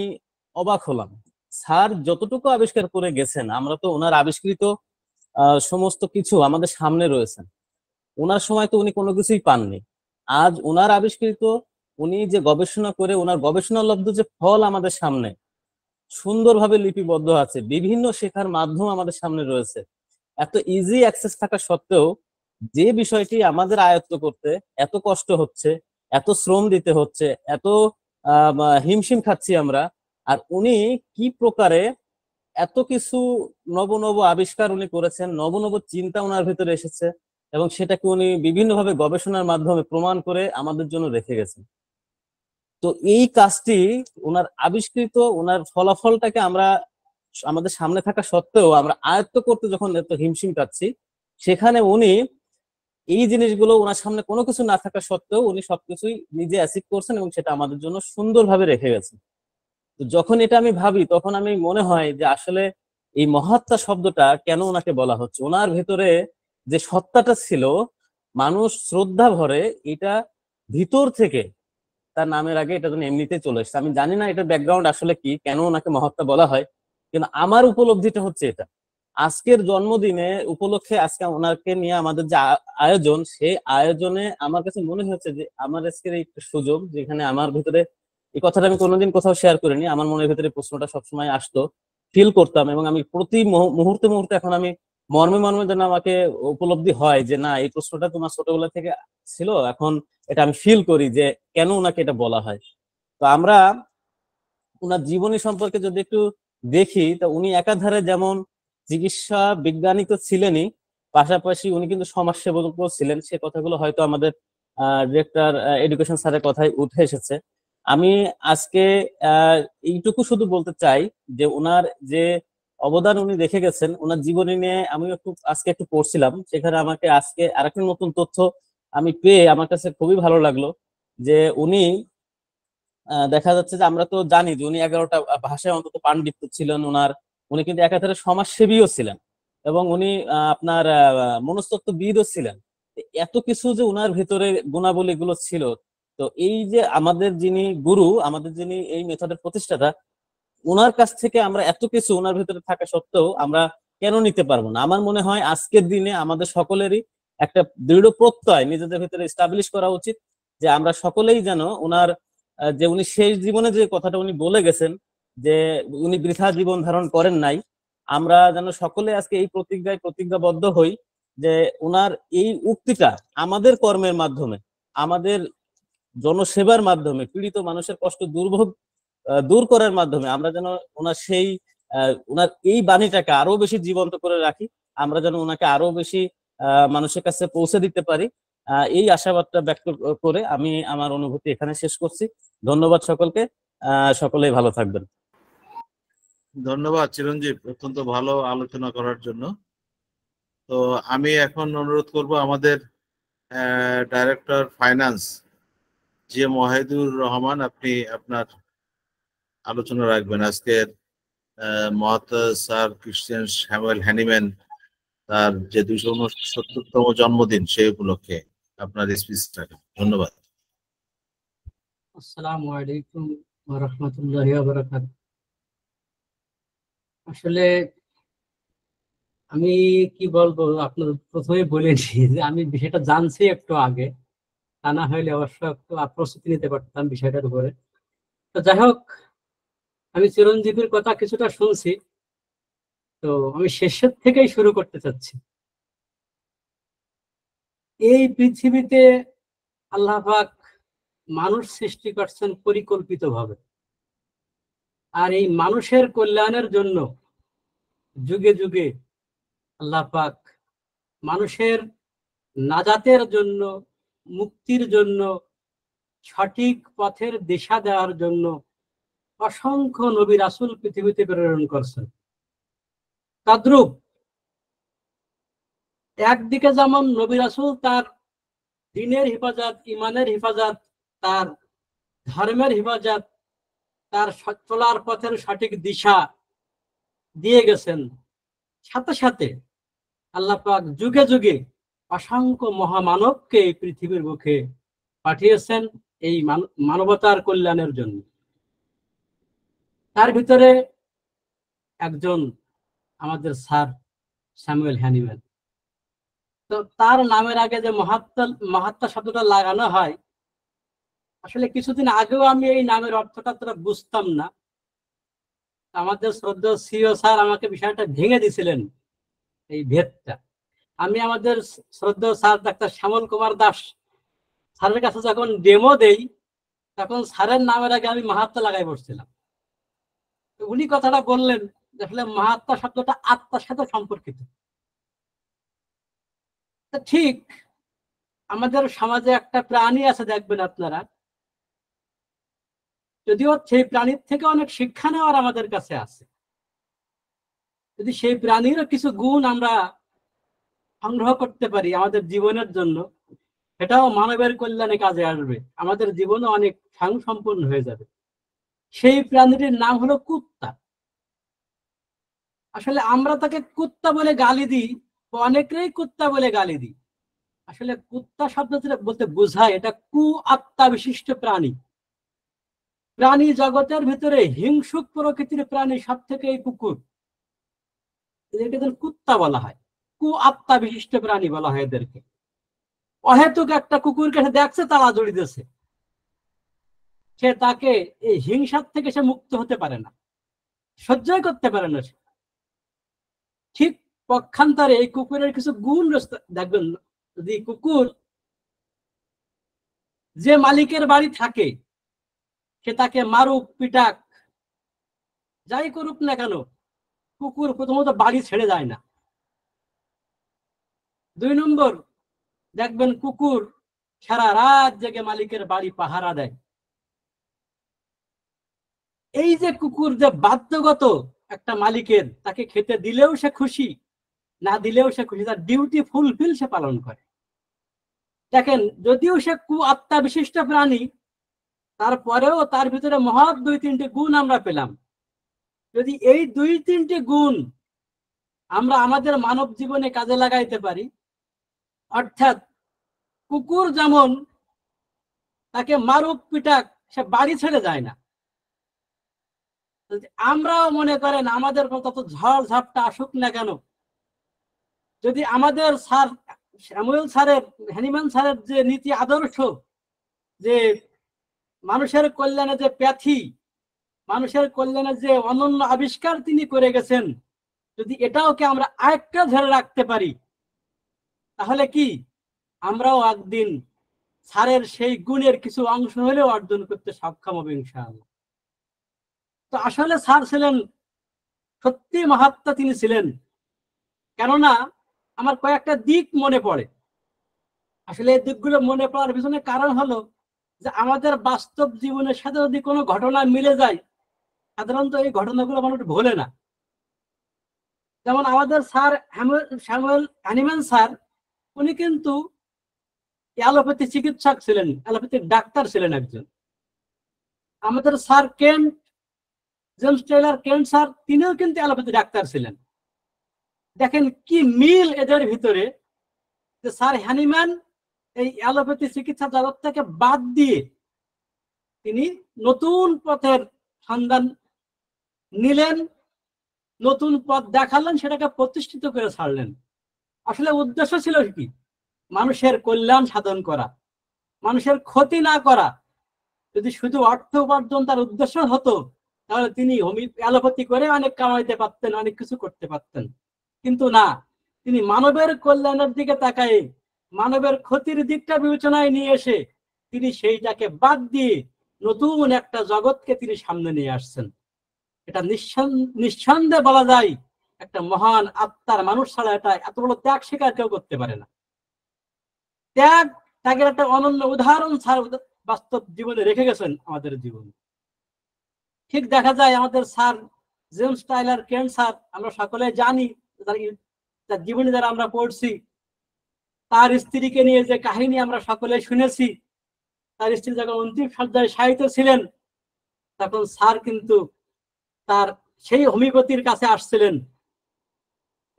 Speaker 3: অবাক হলাম। স্যার যতটুকু আবিষ্কার করে গেছেন, আমরা তো ওনার আবিষ্কৃত সমস্ত কিছু আমাদের সামনে রয়েছে। ওনার সময় তো উনি কোনো কিছুই পাননি। আজ ওনার আবিষ্কৃত, উনি যে গবেষণা করে ওনার গবেষণালব্ধ যে ফল আমাদের সামনে সুন্দরভাবে লিপিবদ্ধ আছে, বিভিন্ন শেখার মাধ্যম আমাদের সামনে রয়েছে। এত ইজি অ্যাক্সেস থাকা সত্ত্বেও যে বিষয়টি আমাদের আয়ত্ত করতে এত কষ্ট হচ্ছে, এত শ্রম দিতে হচ্ছে, এত হিমশিম খাচ্ছি আমরা, আর উনি কি প্রকারে এত কিছু নব নব আবিষ্কার উনি করেছেন, নব নব চিন্তা ওনার ভিতরে এসেছে, এবং সেটাকে উনি বিভিন্নভাবে গবেষণার মাধ্যমে প্রমাণ করে আমাদের জন্য রেখে গেছেন। তো এই কাজটি ওনার আবিষ্কৃত, ওনার ফলাফলটাকে আমরা আমাদের সামনে থাকা সত্ত্বেও আমরা আয়ত্ত করতে যখন এত হিমশিম খাচ্ছি, সেখানে উনি এই জিনিসগুলো ওনার সামনে কোনো কিছু না থাকা সত্ত্বেও উনি সবকিছুই নিজে অ্যাচিভ করছেন, এবং সেটা আমাদের জন্য সুন্দরভাবে রেখে গেছেন। তো যখন এটা আমি ভাবি, তখন আমি মনে হয় যে আসলে এই মহাত্মা শব্দটা কেন ওনাকে বলা হচ্ছে। ওনার ভেতরে যে সত্তাটা ছিল, মানুষ শ্রদ্ধা ভরে এটা ভিতর থেকে তার নামের আগে এটা যেন এমনিতেই চলে এসছে। আমি জানি না এটার ব্যাকগ্রাউন্ড আসলে কি, কেন ওনাকে মহাত্মা বলা হয়, কিন্তু আমার উপলব্ধিটা হচ্ছে এটা। আজকের জন্মদিনে উপলক্ষে আজকে ওনাকে নিয়ে আমাদের যে আয়োজন, সেই আয়োজনে আমার কাছে মনে হচ্ছে যে আমার আজকের এই সুযোগ, যেখানে আমার ভিতরে এই কথাটা আমি কোনোদিন কোথাও শেয়ার করিনি, আমার মনের ভিতরে প্রশ্নটা সবসময় আসতো, ফিল করতাম, এবং আমি প্রতি মুহূর্তে মুহূর্তে এখন আমি মর্মে মর্মে যেন আমাকে উপলব্ধি হয় যে না, এই প্রশ্নটা তোমার ছোটবেলা থেকে ছিল, এখন এটা আমি ফিল করি যে কেন ওনাকে এটা বলা হয়। তো আমরা ওনার জীবনী সম্পর্কে যদি একটু দেখি, তো উনি একাধারে যেমন চিকিৎসা বিজ্ঞানী তো ছিলেনই, পাশাপাশি উনি কিন্তু সমাজসেবকও ছিলেন। সে কথাগুলো হয়তো আমাদের ডিরেক্টর এডুকেশন স্যারের কথাই উঠে এসেছে। আমি আজকে এইটুকু শুধু বলতে চাই যে ওনার যে অবদান উনি রেখে গেছেন, ওনার জীবনী নিয়ে আমি একটু আজকে একটু পড়ছিলাম, সেখানে আমাকে আজকে আরেকটা নতুন তথ্য আমি পেয়ে আমার কাছে খুবই ভালো লাগলো। যে উনি দেখা যাচ্ছে যে আমরা তো জানি যে উনি 11টা ভাষায় অন্তত পাণ্ডিত্য ছিলেন ওনার। উনি কিন্তু একাধারে সমাজসেবীও ছিলেন, এবং উনি আপনার মনস্তত্ত্ববিদও ছিলেন। এত কিছু যে উনার ভিতরে গুণাবলী গুলো ছিল, তো এই যে আমাদের যিনি গুরু, আমাদের যিনি এই মেথডের প্রতিষ্ঠাতা, ওনার কাছ থেকে আমরা এত কিছু ওনার ভিতরে থাকা সত্ত্বেও আমরা কেন নিতে পারবো না? আমার মনে হয় আজকের দিনে আমাদের সকলেরই একটা দৃঢ় প্রত্যয় নিজেদের ভিতরে এস্টাবলিশ করা উচিত যে আমরা সকলেই যেন ওনার যে উনি শেষ জীবনে যে কথাটা উনি বলে গেছেন যে উনি বৃথা জীবন ধারণ করেন নাই, আমরা যেন সকলে আজকে এই প্রতিজ্ঞাবদ্ধ হই যে ওনার এই উক্তিটা আমাদের কর্মের মাধ্যমে, আমাদের জনসেবার মাধ্যমে, পীড়িত মানুষের কষ্ট দূর করার মাধ্যমে আমরা যেন ওনার সেই ওনার এই বাণীটাকে আরো বেশি জীবন্ত করে রাখি, আমরা যেন ওনাকে আরো বেশি মানুষের কাছে পৌঁছে দিতে পারি। এই আশাবাদটা ব্যক্ত করে আমি আমার অনুভূতি এখানে শেষ করছি। ধন্যবাদ সকলকে, সকলেই ভালো থাকবেন।
Speaker 2: ধন্যবাদ চিরঞ্জীব, অত্যন্ত ভালো আলোচনা করার জন্য। তো আমি এখন অনুরোধ করব আমাদের ডাইরেক্টর ফাইন্যান্স জি ওয়াহিদুর রহমান, আপনি আপনার আলোচনা রাখবেন। আজকের মহাত্মা স্যার ক্রিশ্চিয়ান স্যামুয়েল হ্যানিম্যান তার যে 269তম জন্মদিন সেই উপলক্ষে আপনার স্পিচটা। ধন্যবাদ।
Speaker 4: আসসালামু আলাইকুম ওয়া রাহমাতুল্লাহি ওয়া বারাকাতুহু। আসলে আমি কি বলবো, আপনার প্রথমে বলেছি যে আমি বিষয়টা জানছি একটু আগে, তা না হলে অবশ্য একটু প্রস্তুতি নিতে পারতাম বিষয়টার উপরে। তো যাই হোক, আমি চিরঞ্জীবীর কথা কিছুটা শুনছি, তো আমি শেষের থেকেই শুরু করতে চাচ্ছি। এই পৃথিবীতে আল্লাহ পাক মানুষ সৃষ্টি করছেন পরিকল্পিতভাবে, আর এই মানুষের কল্যাণের জন্য যুগে যুগে আল্লাহ পাক মানুষের নাজাতের জন্য, মুক্তির জন্য, সঠিক পথের দিশা দেওয়ার জন্য অসংখ্য নবী রাসূল পৃথিবীতে প্রেরণ করছেন। তদ্রূপ একদিকে যেমন নবী রাসূল তার দ্বীনের হেফাজত, ইমানের হেফাজত, তার ধর্মের হেফাজত, তার চলার পথের সঠিক দিশা দিয়ে গেছেন, সাথে সাথে আল্লাহ পাক যুগে যুগে অসংখ্য মহামানবকে এই পৃথিবীর বুকে পাঠিয়েছেন এই মানবতার কল্যাণের জন্য। তার ভিতরে একজন আমাদের স্যার স্যামুয়েল হ্যানিম্যান। তো তার নামের আগে যে মহাত্মা শব্দটা লাগানো হয়, আসলে কিছুদিন আগেও আমি এই নামের অর্থটা তোরা বুঝতাম না। আমাদের শ্রদ্ধেয় সিও স্যার আমাকে বিষয়টা ভেঙে দিছিলেন, এই ভেদটা। আমি আমাদের শ্রদ্ধেয় স্যার ডাক্তার শ্যামল কুমার দাস স্যারের কাছে যখন ডেমো দেই, তখন স্যারের নামের আগে আমি মহাত্মা লাগাই বসছিলাম। উনি কথাটা বললেন যে আসলে মহাত্মা শব্দটা আত্মার সাথে সম্পর্কিত। ঠিক আমাদের সমাজে একটা প্রাণী আছে, দেখবেন আপনারা, যদিও সেই প্রাণীর থেকে অনেক শিক্ষা নেওয়ার আমাদের কাছে আছে। যদি সেই প্রাণীরও কিছু গুণ আমরা সংগ্রহ করতে পারি আমাদের জীবনের জন্য, সেটাও মানবের কল্যাণে কাজে আসবে, আমাদের জীবনও অনেক স্বয়ংসম্পূর্ণ হয়ে যাবে। সেই প্রাণীটির নাম হলো কুত্তা। আসলে আমরা তাকে কুত্তা বলে গালি দিই, অনেকেই কুত্তা বলে গালি দিই। আসলে কুত্তা শব্দটা বলতে বোঝায় এটা আত্মা বিশিষ্ট প্রাণী। প্রাণী জগতের ভিতরে হিংসুক প্রকৃতির প্রাণী সব থেকে এই কুকুর, এদেরকে কুত্তা বলা হয়, আত্মা বিশিষ্ট প্রাণী বলা হয় এদেরকে। অহেতুক একটা কুকুরকে সে দেখছে তালা জড়ি দিয়েছে, সে তাকে এই হিংসার থেকে সে মুক্ত হতে পারে না, সহ্যই করতে পারে না। ঠিক পক্ষান্তরে এই কুকুরের কিছু গুণ দেখবেন, যদি কুকুর যে মালিকের বাড়ি থাকে, সে তাকে মারুক, পিটাক, যাই করুক না কেন, কুকুর প্রথমত বাড়ি ছেড়ে যায় না। 2 নম্বর, দেখবেন কুকুর সারা রাত জেগে মালিকের বাড়ি পাহারা দেয়। এই যে কুকুর যে বাধ্যগত একটা মালিকের, তাকে খেতে দিলেও সে খুশি, না দিলেও সে খুশি, তার ডিউটি ফুলফিল সে পালন করে। দেখেন, যদিও সে আত্মা বিশিষ্ট প্রাণী, তারপরেও তার ভিতরে মহৎ 2-3টি গুণ আমরা পেলাম। যদি এই 2-3টি গুণ আমরা আমাদের মানব জীবনে কাজে লাগাইতে পারি, অর্থাৎ কুকুর যেমন তাকে মারুক পিটাক, সে বাড়ি ছেড়ে যায় না। আমরাও মনে করেন আমাদের তত ঝড় ঝাপটা আসুক না কেন, যদি আমাদের স্যার স্যামুয়েল স্যারের, হ্যানিম্যান স্যারের যে নীতি আদর্শ, যে মানুষের কল্যাণে যে প্যাথি, মানুষের কল্যাণে যে অনন্য আবিষ্কার তিনি করে গেছেন, যদি এটাওকে আমরা আরেকটা ধরে রাখতে পারি, তাহলে কি আমরাও একদিন স্যারের সেই গুণের কিছু অংশ হলেও অর্জন করতে সক্ষম হবে ইনশাআল্লাহ। তো আসলে স্যার ছিলেন সত্যি মহাত্মা, তিনি ছিলেন। কেননা আমার কয়েকটা দিক মনে পড়ে। আসলে এই দিকগুলো মনে পড়ার পিছনে কারণ হলো যে আমাদের বাস্তব জীবনের সাথে যদি কোনো ঘটনা মিলে যায়, সাধারণত এই ঘটনাগুলো মানুষ ভোলে না। যেমন আমাদের স্যার স্যামুয়েল হ্যানিম্যান স্যার, উনি কিন্তু অ্যালোপ্যাথি চিকিৎসক ছিলেন, অ্যালোপ্যাথিক ডাক্তার ছিলেন একজন। আমাদের sir Kent, James Taylor Kent sir, তিনিও কিন্তু অ্যালোপ্যাথি ডাক্তার ছিলেন। দেখেন কি মিল এদের ভিতরে, যে স্যার হ্যানিম্যান এই অ্যালোপ্যাথি চিকিৎসা জগৎ থেকে বাদ দিয়ে তিনি নতুন পথের সন্ধান নিলেন, নতুন পথ দেখালেন, সেটাকে প্রতিষ্ঠিত করে ছাড়লেন। আসলে উদ্দেশ্য ছিল কি? মানুষের কল্যাণ সাধন করা, মানুষের ক্ষতি না করা। যদি শুধু অর্থ উপার্জন তার উদ্দেশ্য হতো, তাহলে তিনি অ্যালোপ্যাথি করে অনেক কামাইতে পারতেন, অনেক কিছু করতে পারতেন। কিন্তু না, তিনি মানবের কল্যাণের দিকে তাকায়, মানবের ক্ষতির দিকটা বিবেচনায় নিয়ে এসে তিনি সেইটাকে বাদ দিয়ে নতুন একটা জগৎকে তিনি সামনে নিয়ে আসছেন। এটা নিঃসন্দেহে বলা যায় একটা মহান আত্মার মানুষ ছাড়া এটা এত বড় ত্যাগ স্বীকার কেউ করতে পারে না। ত্যাগের একটা অনন্য উদাহরণ স্যার বাস্তব জীবনে রেখে গেছেন আমাদের জীবনে। ঠিক দেখা যায় আমাদের sir James Tyler Kent sir, আমরা সকলে জানি, তার জীবনে যারা আমরা পড়ছি, তার স্ত্রীকে নিয়ে যে কাহিনী আমরা সকলে শুনেছি, তার স্ত্রী যখন অন্তিম সজ্জায় শায়িত ছিলেন, তখন স্যার কিন্তু তার সেই হোমিওপ্যাথির কাছে আসছিলেন।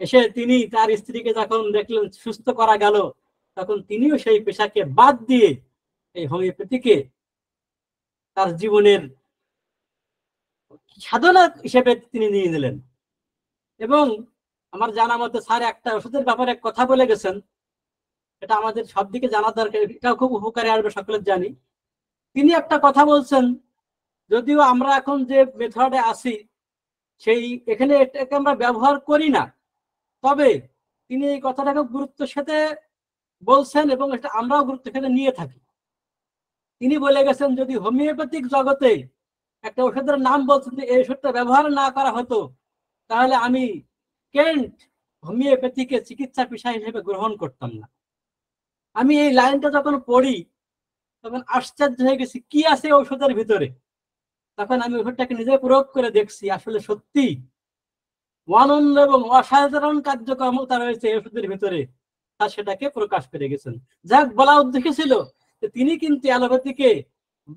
Speaker 4: এসে তিনি তার স্ত্রীকে যখন দেখলেন সুস্থ করা গেল, তখন তিনিও সেই পেশাকে বাদ দিয়ে এই হোমিওপ্যাথিকে তার জীবনের সাধনা হিসেবে তিনি নিয়ে নিলেন। এবং আমার জানা মতে স্যার একটা ওষুধের ব্যাপারে কথা বলে গেছেন, এটা আমাদের সব দিকে জানা দরকার, এটাও খুব উপকারে আসবে, সকলে জানি। তিনি একটা কথা বলছেন, যদিও আমরা এখন যে মেথডে আছি সেই এখানে এটাকে আমরা ব্যবহার করি না, তবে তিনি এই কথাটাকে গুরুত্বের সাথে বলছেন এবং এটা আমরাও গুরুত্বের সাথে নিয়ে থাকি। তিনি বলে গেছেন, যদি হোমিওপ্যাথিক জগতে একটা ওষুধের নাম বলছেন যে এই ওষুধটা ব্যবহার না করা হতো, তাহলে আমি কেন্ট হোমিওপ্যাথিকে চিকিৎসা পেশা হিসেবে গ্রহণ করতাম না। আমি এই লাইনটা যখন পড়ি তখন আশ্চর্য হয়ে গেছি, কি আছে ঔষধের ভিতরে। তখন আমি ওষুধটাকে নিজে প্রয়োগ করে দেখছি, আসলে সত্যি অনন্য এবং অসাধারণ কার্যক্ষমতা রয়েছে এই ওষুধের ভিতরে, তা সেটাকে প্রকাশ করে গেছেন। যাক, বলা উদ্দেশ্য ছিল যে তিনি কিন্তু অ্যালোপ্যাথিকে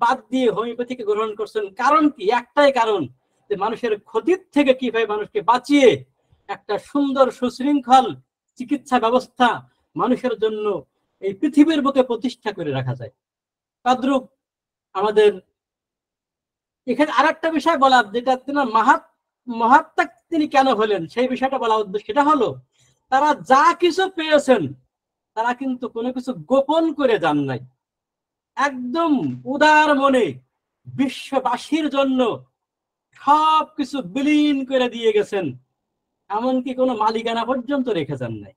Speaker 4: বাদ দিয়ে হোমিওপ্যাথিকে গ্রহণ করছেন। কারণ কি? একটাই কারণ, যে মানুষের ক্ষতির থেকে কিভাবে মানুষকে বাঁচিয়ে একটা সুন্দর সুশৃঙ্খল চিকিৎসা ব্যবস্থা মানুষের জন্য এই পৃথিবীর বুকে প্রতিষ্ঠা করে রাখা যায়। তদ্রূপ আমাদের এখানে আর একটা বিষয় বলার, যেটা তিনার মহাত্মা তিনি কেন হলেন সেই বিষয়টা বলা উদ্দেশ্য, সেটা হলো তারা যা কিছু পেয়েছেন তারা কিন্তু কোনো কিছু গোপন করে যান নাই। একদম উদার মনে বিশ্ববাসীর জন্য সব কিছু বিলীন করে দিয়ে গেছেন, এমনকি কোনো মালিকানা পর্যন্ত রেখে যান নাই।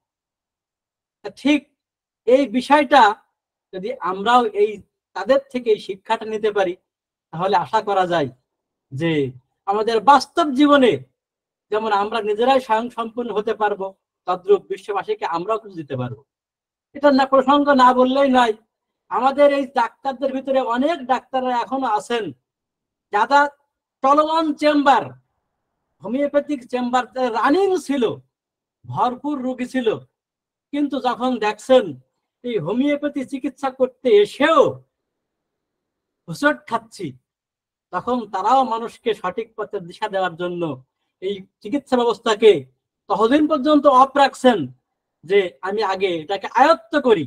Speaker 4: ঠিক এই বিষয়টা যদি আমরাও এই তাদের থেকে এই শিক্ষাটা নিতে পারি, তাহলে আশা করা যায় যে আমাদের বাস্তব জীবনে যেমন আমরা নিজেরাই স্বয়ং সম্পূর্ণ হতে পারবো, তদ্রূপ বিশ্ববাসীকে আমরাও কিছু দিতে পারবো। এটা না প্রসঙ্গ না বললেই নয়, আমাদের এই ডাক্তারদের ভিতরে অনেক ডাক্তাররা এখনো আছেন যারা চলমান চেম্বার, হোমিওপ্যাথিক চেম্বার রানিং ছিল, ভরপুর রোগী ছিল, কিন্তু যখন দেখছেন এই হোমিওপ্যাথি চিকিৎসা করতে এসেও হোঁচট খাচ্ছি, তখন তারাও মানুষকে সঠিক পথের দিশা দেওয়ার জন্য এই চিকিৎসা ব্যবস্থাকে ততদিন পর্যন্ত অফ রাখছেন যে আমি আগে এটাকে আয়ত্ত করি,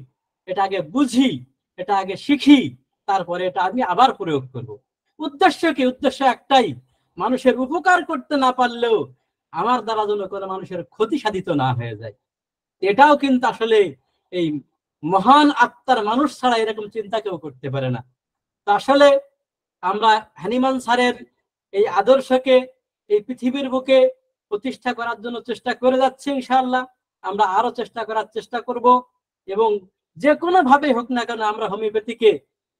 Speaker 4: এটা আগে বুঝি, এটা আগে শিখি, তারপরে এটা আমি আবার প্রয়োগ করব। উদ্দেশ্য কি? উদ্দেশ্য একটাই, মানুষের উপকার করতে না পারলেও আমার দ্বারা যেন কোনো মানুষের ক্ষতি সাধিত না হয়ে যায়। এটাও কিন্তু আসলে এই মহান আত্মার মানুষ ছাড়া এরকম চিন্তা কেউ করতে পারে না। তো আসলে আমরা হ্যানিম্যান স্যারের এই আদর্শকে এই পৃথিবীর বুকে প্রতিষ্ঠা করার জন্য চেষ্টা করে যাচ্ছি। ইনশাআল্লাহ আমরা আরো চেষ্টা করব, এবং যে কোনো ভাবে হোক না কেন আমরা হোমিওপ্যাথিকে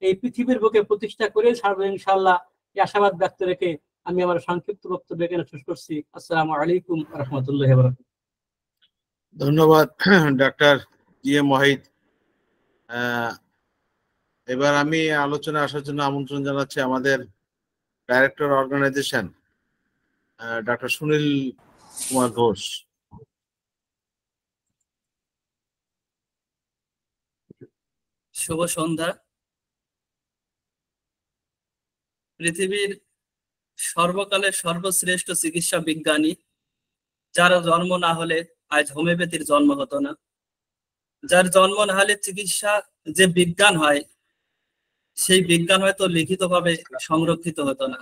Speaker 4: এই পৃথিবীর বুকে প্রতিষ্ঠা করে ছাড়বো ইনশাআল্লাহ। এই আশাবাদ ব্যক্ত রেখে আমি আমার সংক্ষিপ্ত বক্তব্য এখানে শেষ করছি। আসসালামু আলাইকুম ওয়া রাহমাতুল্লাহি ওয়া বারাকাতুহু।
Speaker 2: ধন্যবাদ ডাক্তার জি এম ওয়াহিদ। এবার আমি আলোচনা আসার জন্য আমন্ত্রণ জানাচ্ছি আমাদের director organisation doctor Sunil Kumar Ghosh.
Speaker 5: শুভ সন্ধ্যা। পৃথিবীর সর্বকালের সর্বশ্রেষ্ঠ চিকিৎসা বিজ্ঞানী, যার জন্ম না হলে আজ হোমিওপ্যাথির জন্ম হতো না। যার জন্ম না হলে চিকিৎসা যে বিজ্ঞান হয়, সেই বিজ্ঞান হয়তো লিখিতভাবে সংরক্ষিত হতো না।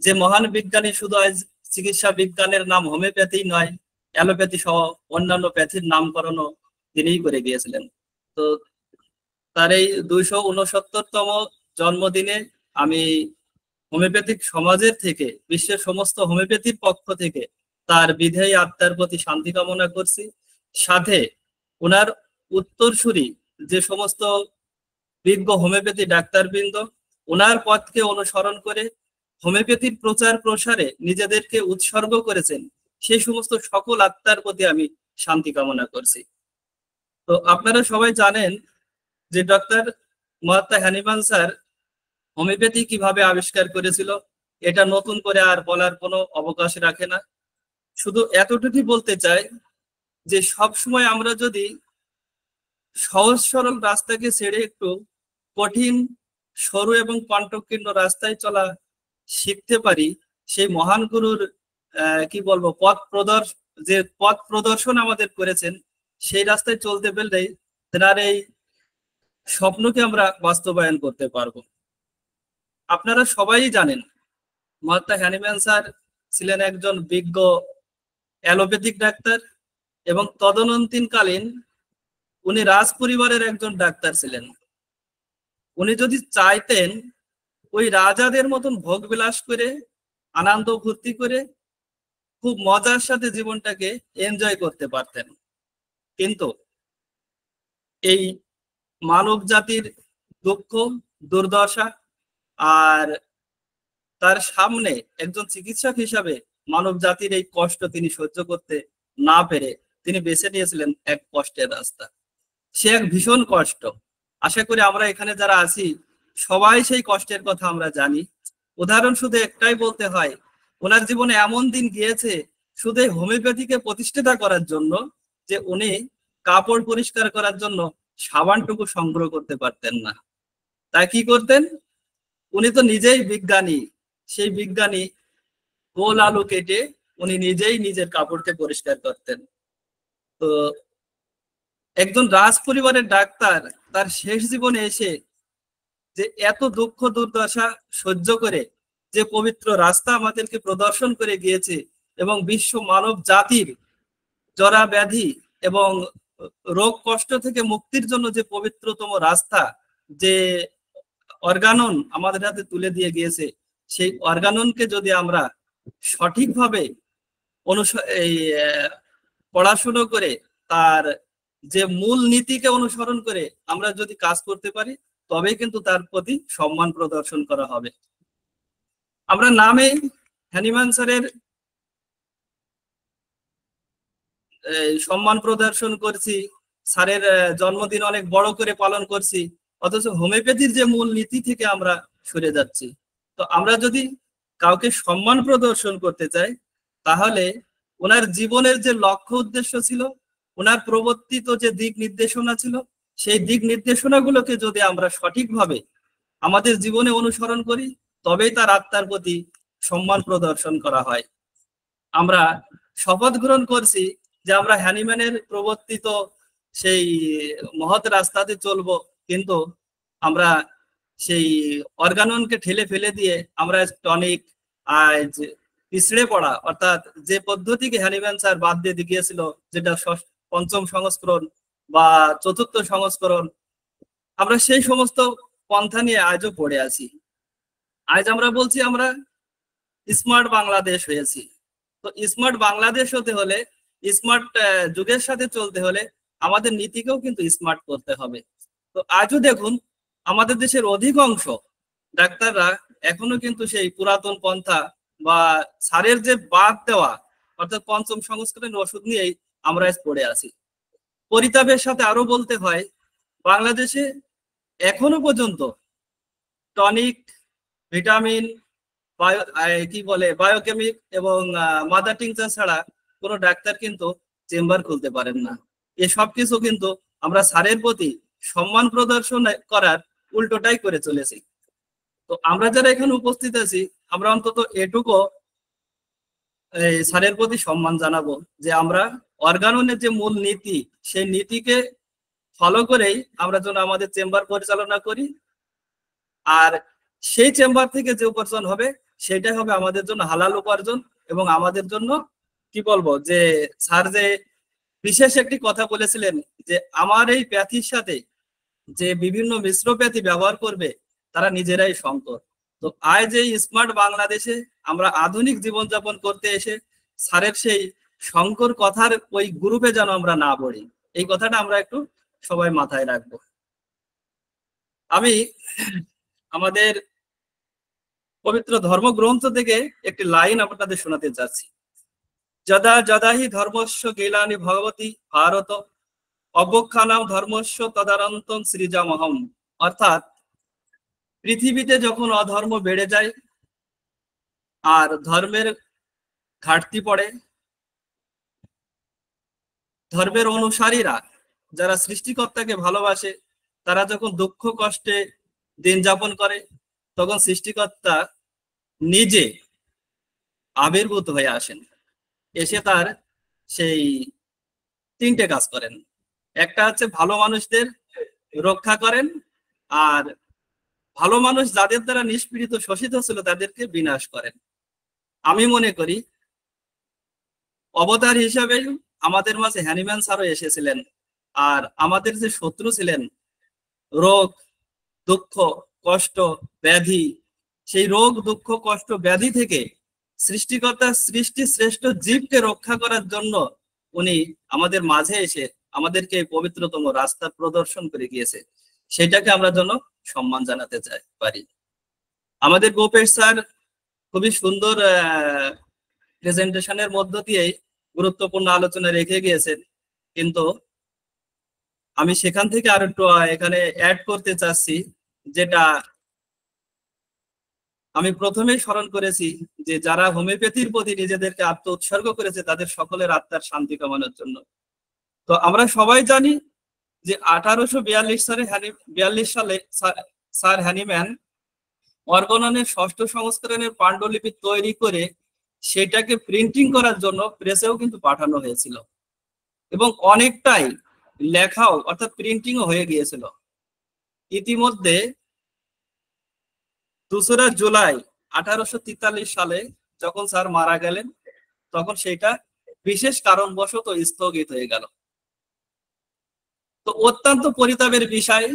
Speaker 5: যে মহান বিজ্ঞানী শুধু আজ চিকিৎসা বিজ্ঞানের নাম হোমিওপ্যাথি নয়, অ্যালোপ্যাথি সহ অন্যান্য প্যাথির নামকরণও তিনিই করে গিয়েছিলেন। তো তার এই 269তম জন্মদিনে আমি হোমিওপ্যাথিক সমাজের থেকে, বিশ্বের সমস্ত হোমিওপ্যাথির পক্ষ থেকে তার বিধেয় আত্মার প্রতি শান্তি কামনা করছি। সাথে ওনার উত্তরসূরি যে সমস্ত বিজ্ঞ হোমিওপ্যাথি ডাক্তারবৃন্দ ওনার পথকে অনুসরণ করে হোমিওপ্যাথির প্রচার প্রসারে নিজেদেরকে উৎসর্গ করেছেন, সেই সমস্ত সকল আত্মার প্রতি আমি শান্তি কামনা করছি। তো আপনারা সবাই জানেন যে doctor Mahatma Hahnemann sir homeopathy কিভাবে আবিষ্কার করেছিল, এটা নতুন করে আর বলার কোনো অবকাশ রাখে না। শুধু এতটুকুই বলতে চাই যে সবসময় আমরা যদি সহজ সরল রাস্তাকে ছেড়ে একটু কঠিন, সরু এবং কণ্টকীর্ণ রাস্তায় চলা শিখতে পারি, সেই মহান গুরুর কি বলবো পথ প্রদর্শন আমাদের করেছেন, সেই রাস্তায় চলতে পারলেই তেনার এই স্বপ্নকে আমরা বাস্তবায়ন করতে পারবো। আপনারা সবাই জানেন মহাত্মা হ্যানিম্যান স্যার ছিলেন একজন বিজ্ঞ অ্যালোপ্যাথিক ডাক্তার, এবং তদনন্তীনকালীন উনি রাজ পরিবারের একজন ডাক্তার ছিলেন। উনি যদি চাইতেন ওই রাজাদের মতন ভোগ বিলাস করে, আনন্দ ফুর্তি করে, খুব মজার সাথে জীবনটাকে এনজয় করতে পারতেন। কিন্তু এই মানব জাতির দুঃখ দুর্দশা আর তার সামনে একজন চিকিৎসক হিসাবে মানব জাতির এই কষ্ট তিনি সহ্য করতে না পেরে তিনি বেছে নিয়েছিলেন এক কষ্টের রাস্তা। সে এক ভীষণ কষ্ট। আশা করি আমরা এখানে যারা আছি সবাই সেই কষ্টের কথা আমরা জানি। উদাহরণ শুধু একটাই বলতে হয়, ওনার জীবনে এমন দিন গিয়েছে শুধু হোমিওপ্যাথিকে প্রতিষ্ঠিত করার জন্য যে উনি কাপড় পরিষ্কার করার জন্য সাবানটুকু সংগ্রহ করতে পারতেন না। তাই কি করতেন? উনি তো নিজেই বিজ্ঞানী, সেই বিজ্ঞানী গোল আলু কেটে উনি নিজেই নিজের কাপড়কে পরিষ্কার করতেন। তো একজন রাজ পরিবারের ডাক্তার তার শেষ জীবনে এসে যে এত দুঃখ দুর্দশা সহ্য করে যে পবিত্র রাস্তা আমাদেরকে প্রদর্শন করে গিয়েছে, এবং বিশ্ব মানব জাতির জরা ব্যাধি এবং রোগ কষ্ট থেকে মুক্তির জন্য যে পবিত্রতম রাস্তা, যে অর্গানন আমাদের হাতে তুলে দিয়ে গিয়েছে, সেই অর্গাননকে যদি আমরা সঠিকভাবে পড়াশুনো করে তার যে মূল নীতিকে অনুসরণ করে আমরা যদি কাজ করতে পারি, তবেই কিন্তু তার প্রতি সম্মান প্রদর্শন করা হবে। আমরা নামে হ্যানিম্যান স্যারের সম্মান প্রদর্শন করছি, স্যারের জন্মদিন অনেক বড় করে পালন করছি, অথচ হোমিওপ্যাথির যে মূল নীতি থেকে আমরা সরে যাচ্ছি। তো আমরা যদি কাউকে সম্মান প্রদর্শন করতে চাই, তাহলে ওনার জীবনের যে লক্ষ্য উদ্দেশ্য ছিল, ওনার প্রবর্তিত যে দিক নির্দেশনা ছিল, সেই দিক নির্দেশনাগুলোকে যদি আমরা সঠিকভাবে আমাদের জীবনে অনুসরণ করি, তবেই তার আত্মার প্রতি সম্মান প্রদর্শন করা হয়। আমরা শপথ গ্রহণ করছি যে আমরা হ্যানিম্যানের প্রবর্তিত সেই মহৎ রাস্তাতে চলবো, কিন্তু আমরা সেই অর্গাননকে ঠেলে ফেলে দিয়ে আমরা টনিক আজ পিছড়ে পড়া, অর্থাৎ যে পদ্ধতিকে হ্যানিম্যান স্যার বাদ দিয়ে গিয়েছিল, যেটা পঞ্চম সংস্করণ বা চতুর্থ সংস্করণ, আমরা সেই সমস্ত পন্থা নিয়ে আজও পড়ে আছি। আজ আমরা বলছি আমরা স্মার্ট বাংলাদেশ হয়েছি। তো স্মার্ট বাংলাদেশ হতে হলে, স্মার্ট যুগের সাথে চলতে হলে আমাদের নীতিকেও কিন্তু স্মার্ট করতে হবে। তো আজও দেখুন আমাদের দেশের অধিকাংশ ডাক্তাররা এখনো কিন্তু সেই পুরাতন পন্থা বা সারের যে বাদ দেওয়া অর্থাৎ পঞ্চম সংস্করণের ওষুধ নিয়েই আমরা আজ পড়ে আছি। পরিতাপের সাথে আরো বলতে হয়, বাংলাদেশে এখনো পর্যন্ত টনিক, ভিটামিন, কি বলে বায়োকেমিক এবং মাদার টিংচার ছাড়া কোনো ডাক্তার কিন্তু চেম্বার খুলতে পারেন না। এসব কিছু কিন্তু আমরা স্যারের প্রতি সম্মান প্রদর্শন করার উল্টোটাই করে চলেছি। তো আমরা যারা এখানে উপস্থিত আছি, আমরা অন্তত এটুকু স্যারের প্রতি সম্মান জানাবো যে আমরা অর্গাননের যে মূল নীতি, সেই নীতিকে ফলো করেই আমরা যেন আমাদের চেম্বার পরিচালনা করি। আর সেই চেম্বার থেকে যে উপার্জন হবে সেটাই হবে আমাদের জন্য হালাল উপার্জন। এবং আমাদের জন্য কি বলবো, যে স্যার যে বিশেষ একটি কথা বলেছিলেন যে আমার এই প্যাথির সাথে যে বিভিন্ন মিশ্র প্যাথি ব্যবহার করবে তারা নিজেরাই সংকট। তো আজ এই স্মার্ট বাংলাদেশে আমরা আধুনিক জীবনযাপন করতে এসে স্যারের সেই শঙ্কর কথার ওই গ্রুপে যেন আমরা না পড়ি, এই কথাটা আমরা একটু সবাই মাথায় রাখবো। আমি আমাদের পবিত্র ধর্মগ্রন্থ থেকে একটি লাইন আপনাদের শোনাতে চাচ্ছি। যদা যদাহি ধর্মস্য গেলানি ভগবতী ভারত অবক্ষানাম ধর্মস্য তদারন্তং সৃজামহম। অর্থাৎ পৃথিবীতে যখন অধর্ম বেড়ে যায় আর ধর্মের ঘাটতি পড়ে, ধর্মের অনুসারীরা যারা সৃষ্টিকর্তাকে ভালোবাসে তারা যখন দুঃখ কষ্টে দিন যাপন করে, তখন সৃষ্টিকর্তা নিজে আবির্ভূত হয়ে আসেন, এসে তার সেই তিনটে কাজ করেন। একটা হচ্ছে ভালো মানুষদের রক্ষা করেন, আর ভালো মানুষ যাদের দ্বারা নিষ্পীড়িত শোষিত ছিল তাদেরকে বিনাশ করেন। আমি মনে করি অবতার হিসাবে আমাদের মাঝে হ্যানিম্যান স্যারও এসেছিলেন। আর আমাদের যে শত্রু ছিলেন রোগ, দুঃখ, কষ্ট, ব্যাধি, সেই রোগ, দুঃখ, কষ্ট, ব্যাধি থেকে সৃষ্টিকর্তার সৃষ্টি শ্রেষ্ঠ জীবকে রক্ষা করার জন্য উনি আমাদের মাঝে এসে আমাদেরকে পবিত্রতম রাস্তা প্রদর্শন করে গিয়েছে। সেটাকে আমরা যেন সম্মান জানাতে পারি। আমাদের গোপেশ স্যার খুবই সুন্দর প্রেজেন্টেশনের মধ্য দিয়ে গুরুত্বপূর্ণ আলোচনা রেখে গিয়েছেন, কিন্তু আমি সেখান থেকে আরো একটু এখানে অ্যাড করতে চাচ্ছি, যেটা আমি প্রথমেই স্মরণ করেছি যে যারা হোমিওপ্যাথির প্রতি নিজেদেরকে আত্ম উৎসর্গ করেছে তাদের সকলের আত্মার শান্তি কামনার জন্য। তো আমরা সবাই জানি যে 1842 সালে স্যার হ্যানিম্যান অর্গাননের ষষ্ঠ সংস্করণের পাণ্ডুলিপি তৈরি করে সেটাকে প্রিন্টিং করার জন্য প্রেসেও কিন্তু পাঠানো হয়েছিল এবং অনেকটাই লেখাও অর্থাৎ প্রিন্টিংও হয়ে গিয়েছিল। ইতিমধ্যে 2রা জুলাই 1843 সালে যখন স্যার মারা গেলেন তখন সেটা বিশেষ কারণবশত স্থগিত হয়ে গেল। তো অত্যন্ত পরিতাপের বিষয়,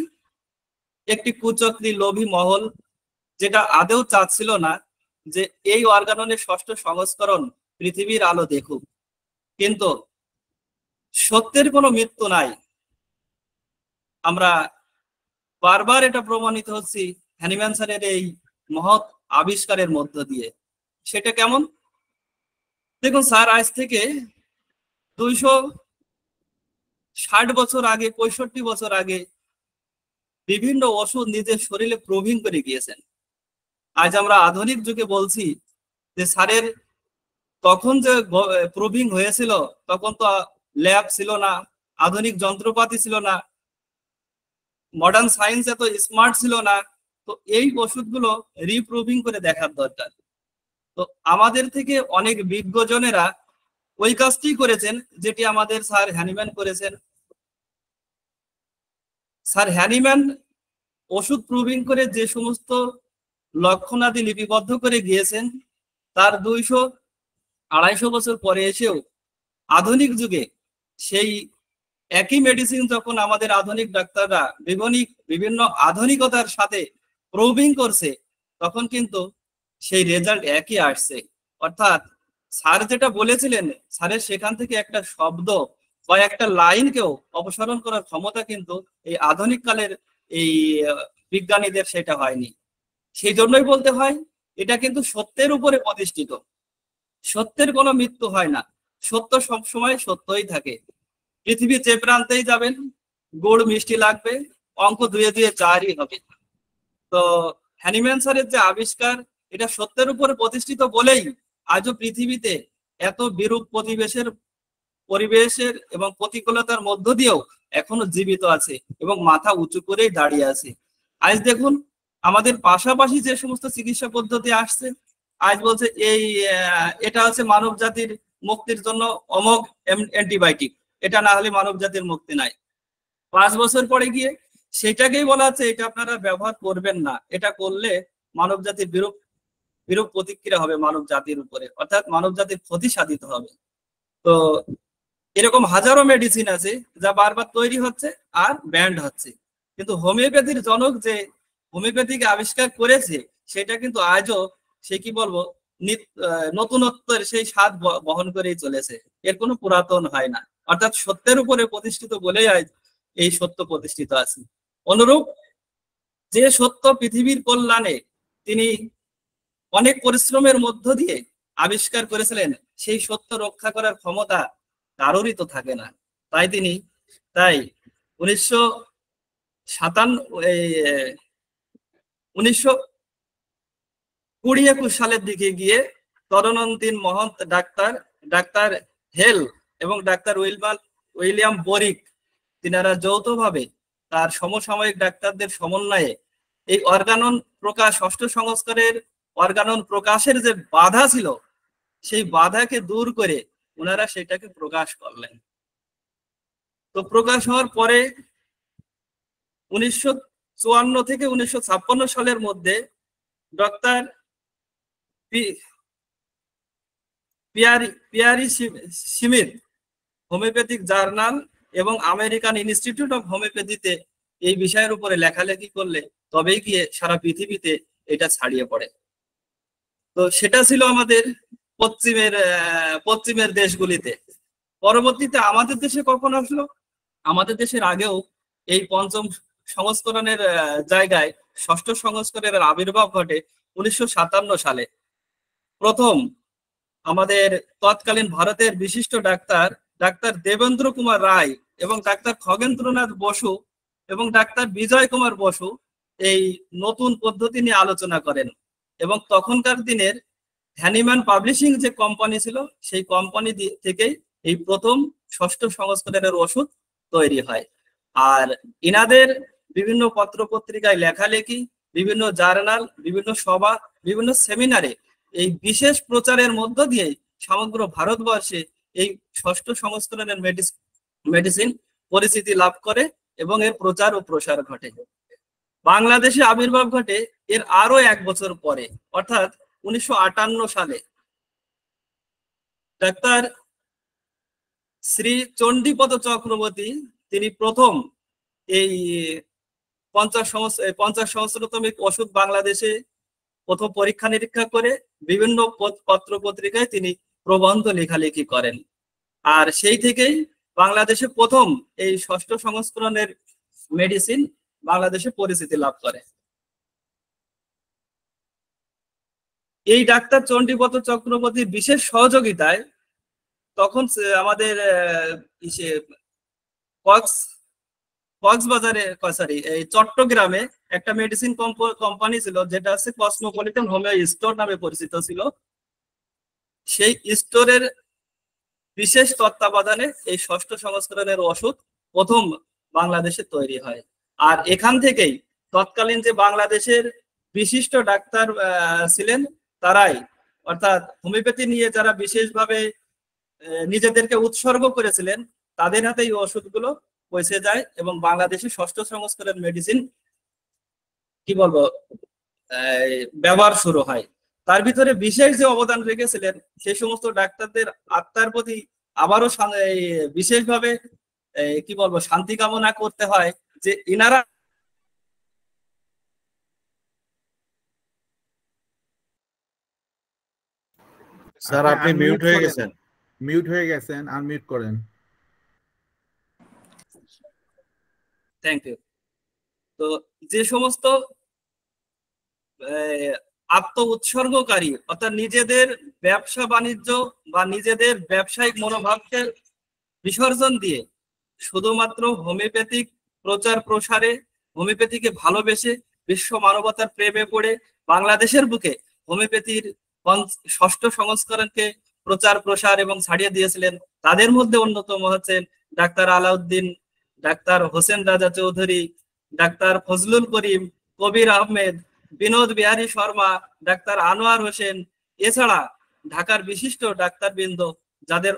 Speaker 5: একটি কুচক্রী লোভী মহল যেটা আদেও চাচ্ছিল না যে এই অর্গাননের ষষ্ঠ সংস্করণ পৃথিবীর আলো দেখুক, কিন্তু সত্যের কোনো মৃত্যু নাই। আমরা বারবার এটা প্রমাণিত হচ্ছি হ্যানিম্যান স্যারের এই মহৎ আবিষ্কারের মধ্য দিয়ে। সেটা কেমন দেখুন, স্যার আজ থেকে 260 বছর আগে, 65 বছর আগে বিভিন্ন ওষুধ নিজের শরীরে প্রুভিং করে গিয়েছেন। আজ আমরা আধুনিক যুগে বলছি যে স্যারের তখন যে প্রুভিং হয়েছিল তখন তো ল্যাব ছিল না, আধুনিক যন্ত্রপাতি ছিল না, মডার্ন সায়েন্স এত স্মার্ট ছিল না। তো এই ওষুধগুলো রিপ্রুভিং করে দেখার দরকার। তো আমাদের থেকে অনেক বিজ্ঞজনেরা ওই কাজটি করেছেন যেটি আমাদের স্যার হ্যানিম্যান করেছেন। স্যার হ্যানিম্যান ওষুধ প্রুভিং করে যে সমস্ত লক্ষণাদি লিপিবদ্ধ করে গিয়েছেন, তার 200-250 বছর পরে এসেও আধুনিক যুগে সেই একই মেডিসিন যখন আমাদের আধুনিক ডাক্তাররা বিভিন্ন আধুনিকতার সাথে প্রুভিং করছে, তখন কিন্তু সেই রেজাল্ট একই আসছে। অর্থাৎ স্যার যেটা বলেছিলেন, স্যারের সেখান থেকে একটা শব্দ বা একটা লাইনকেও অপসারণ করার ক্ষমতা কিন্তু এই আধুনিক কালের এই বিজ্ঞানীদের সেটা হয়নি। সেই জন্যই বলতে হয় এটা কিন্তু সত্যের উপরে প্রতিষ্ঠিত। সত্যের কোনো মৃত্যু হয় না, সত্য সবসময় সত্যই থাকে। পৃথিবীর যে প্রান্তেই যাবেন গুড় মিষ্টি লাগবে, অঙ্ক 2 × 2 = 4ই হবে। তো হ্যানিম্যান স্যারের যে আবিষ্কার, এটা সত্যের উপরে প্রতিষ্ঠিত বলেই আজও পৃথিবীতে এত বিরূপ পরিবেশের এবং প্রতিকূলতার মধ্য দিয়েও এখনো জীবিত আছে এবং মাথা উঁচু করেই দাঁড়িয়ে আছে। আজ দেখুন আমাদের পাশাপাশি যে সমস্ত চিকিৎসা পদ্ধতি আসছে, আজ বলছে এটা হচ্ছে মানব জাতির মুক্তির জন্য অমোঘ অ্যান্টিবায়োটিক, এটা না হলে মানব জাতির মুক্তি নাই। 5 বছর পরে গিয়ে সেটাকেই বলা হচ্ছে এটা আপনারা ব্যবহার করবেন না, এটা করলে মানব জাতির বিরূপ প্রতিক্রিয়া হবে মানব জাতির উপরে, অর্থাৎ মানব জাতির ক্ষতি সাধিত হবে। তো এরকম হাজারো মেডিসিন আছে যা বারবার তৈরি হচ্ছে আর ব্যান্ড হচ্ছে, কিন্তু হোমিওপ্যাথির জনক যে হোমিওপ্যাথিকে আবিষ্কার করেছে সেটা কিন্তু আজও সে কি বলবো নতুনত্বের সেই স্বাদ বহন করেই চলেছে, এর কোনো পুরাতন হয় না। অর্থাৎ সত্যের উপরে প্রতিষ্ঠিত বলেই আজ এই সত্য প্রতিষ্ঠিত আছে। অনুরূপ যে সত্য পৃথিবীর কল্যাণে তিনি অনেক পরিশ্রমের মধ্য দিয়ে আবিষ্কার করেছিলেন, সেই সত্য রক্ষা করার ক্ষমতা কারোরই তো থাকে না। তাই 1920-21 সালের দিকে গিয়ে তদনন্তীন মহন্ত ডাক্তার হেল এবং ডাক্তার উইলিয়াম বরিক, তিনারা যৌথভাবে তার সমসাময়িক ডাক্তারদের সমন্বয়ে এই অর্গানন প্রকাশ, 6ষ্ঠ সংস্কারের অর্গানন প্রকাশের যে বাধা ছিল, সেই বাধাকে দূর করে ওনারা সেটাকে প্রকাশ করলেন। তো প্রকাশ হওয়ার পরে 1954 থেকে 1956 সালের মধ্যে doctor Piyari Smith homeopathic journal এবং আমেরিকান ইনস্টিটিউট অফ হোমিওপ্যাথিতে এই বিষয়ের উপরে লেখালেখি করলে তবেই গিয়ে সারা পৃথিবীতে এটা ছড়িয়ে পড়ে। তো সেটা ছিল আমাদের পশ্চিমের দেশগুলিতে। পরবর্তীতে আমাদের দেশে কখন আসলো? আমাদের দেশের আগেও এই 5ম সংস্করণের জায়গায় 6ষ্ঠ সংস্করণের আবির্ভাব ঘটে 1957 সালে। প্রথম আমাদের তৎকালীন ভারতের বিশিষ্ট ডাক্তার দেবেন্দ্র কুমার রায় এবং ডাক্তার খগেন্দ্রনাথ বসু এবং ডাক্তার বিজয় কুমার বসু এই নতুন পদ্ধতি নিয়ে আলোচনা করেন, এবং তখনকার দিনের হ্যানিম্যান পাবলিশিং যে কোম্পানি ছিল, সেই কোম্পানি থেকেই এই প্রথম 6ষ্ঠ সংস্করণের ওষুধ তৈরি হয়। আর ইনাদের বিভিন্ন পত্র পত্রিকায় লেখালেখি, বিভিন্ন জার্নাল, বিভিন্ন সভা, বিভিন্ন সেমিনারে এই বিশেষ প্রচারের মধ্য দিয়ে সমগ্র ভারতবর্ষে এই 6ষ্ঠ সংস্করণের মেডিসিন পরিচিতি লাভ করে এবং এর প্রচার ও প্রসার ঘটে। বাংলাদেশে আবির্ভাব ঘটে এর আরো 1 বছর পরে, অর্থাৎ 1958 সালে ডাক্তার শ্রী চণ্ডীপদ চক্রবর্তী তিনি প্রথম এই 50 সহস্রতমিক ওষুধ বাংলাদেশে প্রথম পরীক্ষা নিরীক্ষা করে বিভিন্ন পত্র পত্রিকায় তিনি প্রবন্ধ লেখালেখি করেন। আর সেই থেকেই বাংলাদেশে প্রথম এই 6ষ্ঠ সংস্করণের মেডিসিন বাংলাদেশে পরিচিতি লাভ করে। এই ডাক্তার চণ্ডীপদ চক্রবর্তীর বিশেষ সহযোগিতায় তখন আমাদের কক্সবাজারে এই চট্টগ্রামে একটা মেডিসিন কোম্পানি ছিল, যেটা হচ্ছে কসমোপলিটন হোমিও স্টোর নামে পরিচিত ছিল। সেই স্টোরের বিশেষ তত্ত্বাবধানে এই 6ষ্ঠ সংস্করণের ওষুধ প্রথম বাংলাদেশে তৈরি হয়। আর এখান থেকেই তৎকালীন যে বাংলাদেশের বিশিষ্ট ডাক্তার ছিলেন, তারাই অর্থাৎ হোমিওপ্যাথি নিয়ে যারা বিশেষভাবে নিজেদেরকে উৎসর্গ করেছিলেন, তাদের হাতে এই ওষুধগুলো পৌঁছে যায় এবং বাংলাদেশে 6ষ্ঠ সংস্করণের মেডিসিন কি বলবো ব্যবহার শুরু হয়। তার ভিতরে বিশেষ যে অবদান রেখেছিলেন সেই সমস্ত ডাক্তারদের আত্মার প্রতি আবারও বিশেষভাবে কি বলবো শান্তি কামনা করতে হয় যে ইনারা
Speaker 2: স্যার আপনি মিউট হয়ে গেছেন।
Speaker 6: মিউট হয়ে গেছেন, আনমিউট করেন।
Speaker 5: Thank you. তো যে সমস্ত আত্ম উৎসর্গকারী অর্থাৎ নিজেদের ব্যবসা বাণিজ্য বা নিজেদের ব্যবসায়িক মনোভাবকে বিসর্জন দিয়ে শুধুমাত্র হোমিওপ্যাথিক প্রচার প্রসারে, হোমিওপ্যাথিকে ভালোবেসে বিশ্ব মানবতার প্রেমে পড়ে বাংলাদেশের বুকে হোমিওপ্যাথির ৬ষ্ঠ সংস্করণকে প্রচার প্রসার এবং ছাড়িয়ে দিয়েছিলেন। তাদের মধ্যে অন্যতম হচ্ছেন ডাক্তার আলাউদ্দিন, ডাক্তার হোসেন রাজা চৌধুরী, ডাক্তার ফজলুল করিম, কবির আহমেদ, বিনোদ বিহারী শর্মা, ডাক্তার আনোয়ার হোসেন, এছাড়া ঢাকার বিশিষ্ট ডাক্তারবৃন্দ যাদের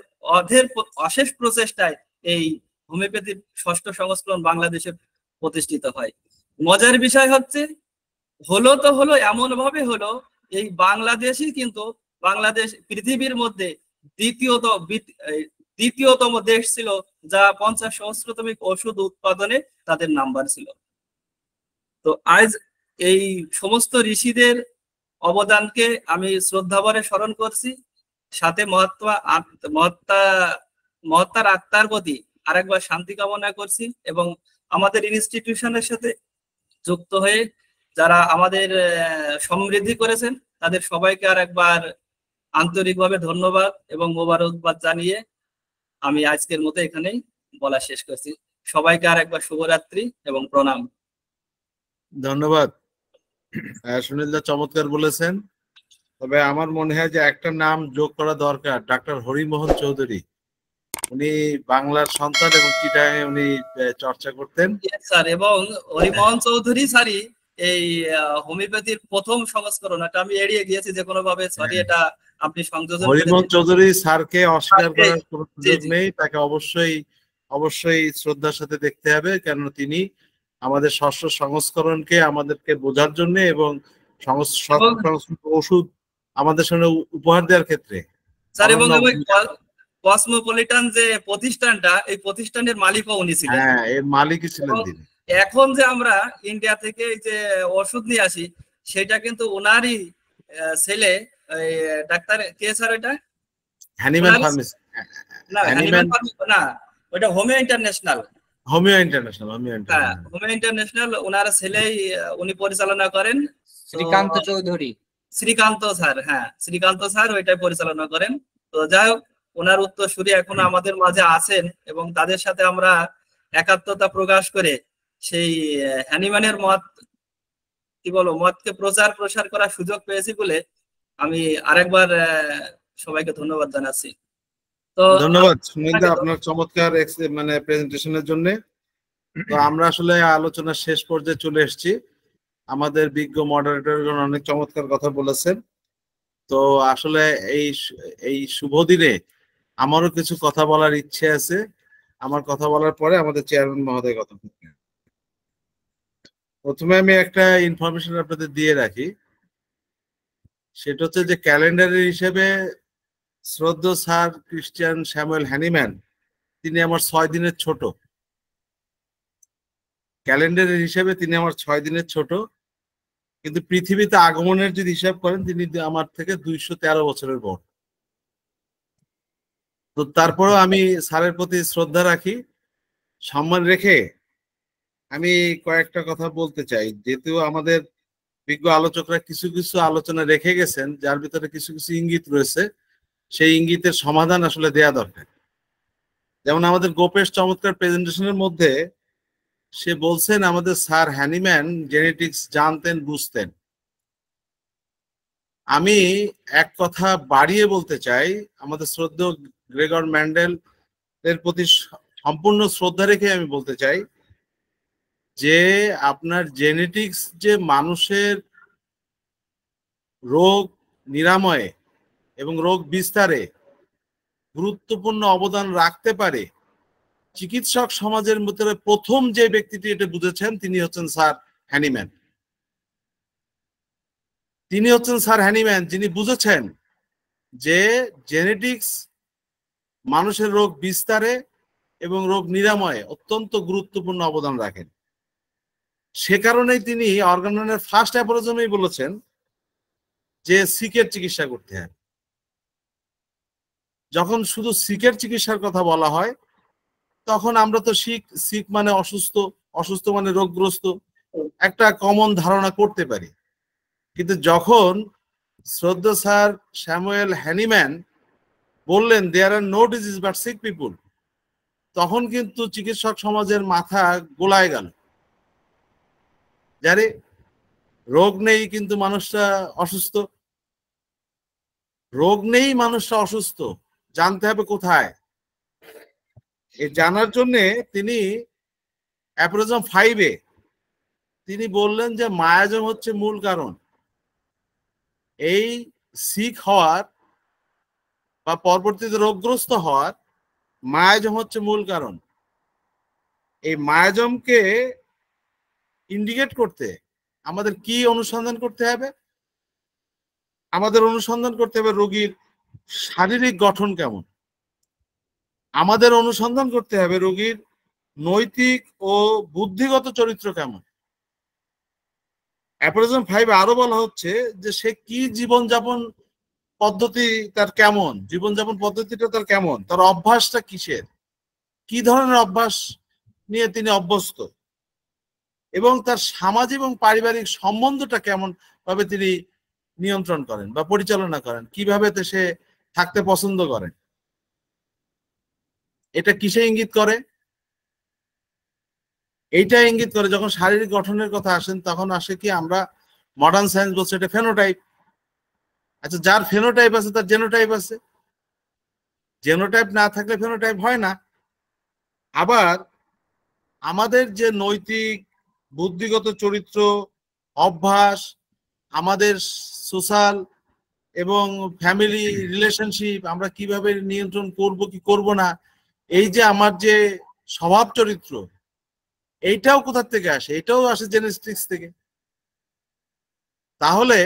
Speaker 5: অশেষ প্রচেষ্টায় এই হোমিওপ্যাথির ৬ষ্ঠ সংস্করণ বাংলাদেশে প্রতিষ্ঠিত হয়। মজার বিষয় হচ্ছে হলো তো হলো এমন ভাবে হলো এই বাংলাদেশই কিন্তু বাংলাদেশ পৃথিবীর মধ্যে দ্বিতীয়তম দেশ ছিল যা 50 সহস্রতমিক ওষুধ উৎপাদনে তাদের নাম্বার ছিল। তো আজ এই সমস্ত ঋষিদের অবদানকে আমি শ্রদ্ধাভরে স্মরণ করছি, সাথে মহাত্মার আত্মার প্রতি আরেকবার শান্তি কামনা করছি এবং আমাদের ইনস্টিটিউশনের সাথে যুক্ত হয়ে যারা আমাদের সমৃদ্ধি করেছেন তাদের সবাইকে আর একবার আন্তরিকভাবে ধন্যবাদ এবং মোবারকবাদ জানিয়ে আমি আজকের মতো এখানেই বলা শেষ করছি। সবাইকে আর একবার শুভরাত্রি এবং প্রণাম।
Speaker 2: ধন্যবাদ। সুনীলদা চমৎকার বলেছেন, তবে আমার মনে হয় যে একটা নাম যোগ করা দরকার, ডাক্তার হরিমোহন চৌধুরী। উনি বাংলার সন্তান এবং চিটাগাঙে উনি চর্চা করতেন
Speaker 5: স্যার, এবং হরিমোহন চৌধুরী স্যারই এই হোমিওপ্যাথির প্রথম সংস্করণ, এটা আমি এড়িয়ে গিয়েছি যে কোনো ভাবে, সরি, এটা আপনি সংযোজন।
Speaker 2: হরিমোহন চৌধুরী স্যারকে অস্বীকার করার কোনো সুযোগ নেই, তাকে অবশ্যই শ্রদ্ধার সাথে দেখতে হবে, কেন তিনি আমাদের ৬ষ্ঠ সংস্করণকে আমাদেরকে বোঝার জন্য এবং ওষুধ আমাদের সামনে উপহার দেওয়ার ক্ষেত্রে
Speaker 5: স্যার, এবং কসমোপলিটান যে প্রতিষ্ঠানটা, এই প্রতিষ্ঠানের মালিকও উনি ছিলেন।
Speaker 2: হ্যাঁ, এর মালিকই ছিলেন তিনি।
Speaker 5: এখন যে আমরা ইন্ডিয়া থেকে এই যে ওষুধ নিয়ে আসি সেটা কিন্তু ওনারই ছেলে, ডাক্তার কে স্যার, এটা
Speaker 2: হ্যানিম্যান ফার্মেসি
Speaker 5: না, ওটা হোমিও ইন্টারন্যাশনাল। হোমিও ইন্টারন্যাশনাল ওনার ছেলেই উনি পরিচালনা করেন,
Speaker 1: শ্রীকান্ত চৌধুরী।
Speaker 5: শ্রীকান্ত স্যার, হ্যাঁ শ্রীকান্ত স্যার ওইটাই পরিচালনা করেন। তো যাই হোক, ওনার উত্তরসূরি এখন আমাদের মাঝে আছেন এবং তাদের সাথে আমরা একাত্মতা প্রকাশ করে সেই হ্যানিম্যানের মতকে প্রচার প্রসার করার সুযোগ পেয়েছি বলে আমি আরেকবার সবাইকে ধন্যবাদ জানাচ্ছি। তো
Speaker 2: ধন্যবাদ সুনীলদা আপনার চমৎকার মানে প্রেজেন্টেশনের জন্য। তো আমরা আসলে আলোচনার শেষ পর্যায়ে চলে এসেছি। আমাদের বিজ্ঞ মডারেটরগণ অনেক চমৎকার কথা বলেছেন। তো আসলে এই শুভ দিনে আমারও কিছু কথা বলার ইচ্ছে আছে। আমার কথা বলার পরে আমাদের চেয়ারম্যান মহোদয় কথা বলবেন। প্রথমে আমি একটা ইনফরমেশন আপনাদের দিয়ে রাখি, সেটা হচ্ছে যে ক্যালেন্ডারের হিসেবে শ্রদ্ধেয় স্যার ক্রিশ্চিয়ান স্যামুয়েল হ্যানিম্যান তিনি আমার 6 দিনের ছোট। ক্যালেন্ডারের হিসেবে তিনি আমার 6 দিনের ছোট, কিন্তু পৃথিবীতে আগমনের যদি হিসাব করেন তিনি আমার থেকে 213 বছরের বড়। তো তারপরেও আমি স্যারের প্রতি শ্রদ্ধা রাখি, সম্মান রেখে আমি কয়েকটা কথা বলতে চাই। যেহেতু আমাদের বিজ্ঞ আলোচকরা কিছু কিছু আলোচনা রেখে গেছেন যার ভিতরে কিছু কিছু ইঙ্গিত রয়েছে, সেই ইঙ্গিতের সমাধান আসলে দেয়া দরকার। যেমন আমাদের গোপেশ চমৎকার প্রেজেন্টেশনের মধ্যে সে বলছেন আমাদের স্যার হ্যানিম্যান জেনেটিক্স জানতেন, বুঝতেন। আমি এক কথা বাড়িয়ে বলতে চাই, আমাদের শ্রদ্ধেয় গ্রেগর মেন্ডেল এর প্রতি সম্পূর্ণ শ্রদ্ধা রেখে আমি বলতে চাই যে আপনার জেনেটিক্স যে মানুষের রোগ নিরাময়ে এবং রোগ বিস্তারে গুরুত্বপূর্ণ অবদান রাখতে পারে, চিকিৎসক সমাজের মধ্যে প্রথম যে ব্যক্তিটি এটা বুঝেছেন তিনি হচ্ছেন স্যার হ্যানিম্যান। তিনি হচ্ছেন স্যার হ্যানিম্যান, যিনি বুঝেছেন যে জেনেটিক্স মানুষের রোগ বিস্তারে এবং রোগ নিরাময়ে অত্যন্ত গুরুত্বপূর্ণ অবদান রাখেন। সে কারণেই তিনি অর্গাননের ফার্স্ট অ্যাপোলজমেই বলেছেন যে সিকের চিকিৎসা করতে হয়। যখন শুধু সিকের চিকিৎসার কথা বলা হয় তখন আমরা তো সিক মানে অসুস্থ, অসুস্থ মানে রোগগ্রস্ত একটা কমন ধারণা করতে পারি। কিন্তু যখন শ্রদ্ধা স্যার স্যামুয়েল হ্যানিম্যান বললেন দেয়ার আর নো ডিজিজ বাট সিক পিপুল, তখন কিন্তু চিকিৎসক সমাজের মাথা গোলায় গেল। যারে রোগ নেই কিন্তু মানুষটা অসুস্থ, রোগ নেই মানুষটা অসুস্থ, জানতে হবে কোথায়। এ জানার জন্য তিনি অ্যাপোলজম 5-এ তিনি বললেন যে মায়াজম হচ্ছে মূল কারণ। এই সিক হওয়ার বা পরবর্তীতে রোগগ্রস্ত হওয়ার মায়াজম হচ্ছে মূল কারণ। এই মায়াজমকে ইন্ডিকেট করতে আমাদের কি অনুসন্ধান করতে হবে? আমাদের অনুসন্ধান করতে হবে রোগীর শারীরিক গঠন কেমন, আমাদের অনুসন্ধান করতে হবে রোগীর নৈতিক ও বুদ্ধিগত চরিত্র কেমন। অ্যাপোলজম 5 আরো বলা হচ্ছে যে সে কি জীবনযাপন পদ্ধতি তার কেমন, জীবনযাপন পদ্ধতিটা তার কেমন, তার অভ্যাসটা কিসের, কি ধরনের অভ্যাস নিয়ে তিনি অভ্যস্ত, এবং তার সামাজিক এবং পারিবারিক সম্বন্ধটা কেমন ভাবে তিনি নিয়ন্ত্রণ করেন বা পরিচালনা করেন, কিভাবে সে থাকতে পছন্দ করেন। এটা কিসে ইঙ্গিত করে? এইটা ইঙ্গিত করে যখন শারীরিক গঠনের কথা আসেন তখন আসে কি আমরা মডার্ন সায়েন্স বলছে এটা ফেনোটাইপ। আচ্ছা, যার ফেনোটাইপ আছে তার জেনোটাইপ আছে, জেনোটাইপ না থাকলে ফেনোটাইপ হয় না। আবার আমাদের যে নৈতিক বুদ্ধিগত চরিত্র, অভ্যাস, আমাদের সোশ্যাল এবং ফ্যামিলি রিলেশনশিপ আমরা কিভাবে নিয়ন্ত্রণ করব কি করব না, এই যে আমার যে স্বভাব চরিত্র, এইটাও কোথা থেকে আসে? এটাও আসে জেনেটিক্স থেকে। তাহলে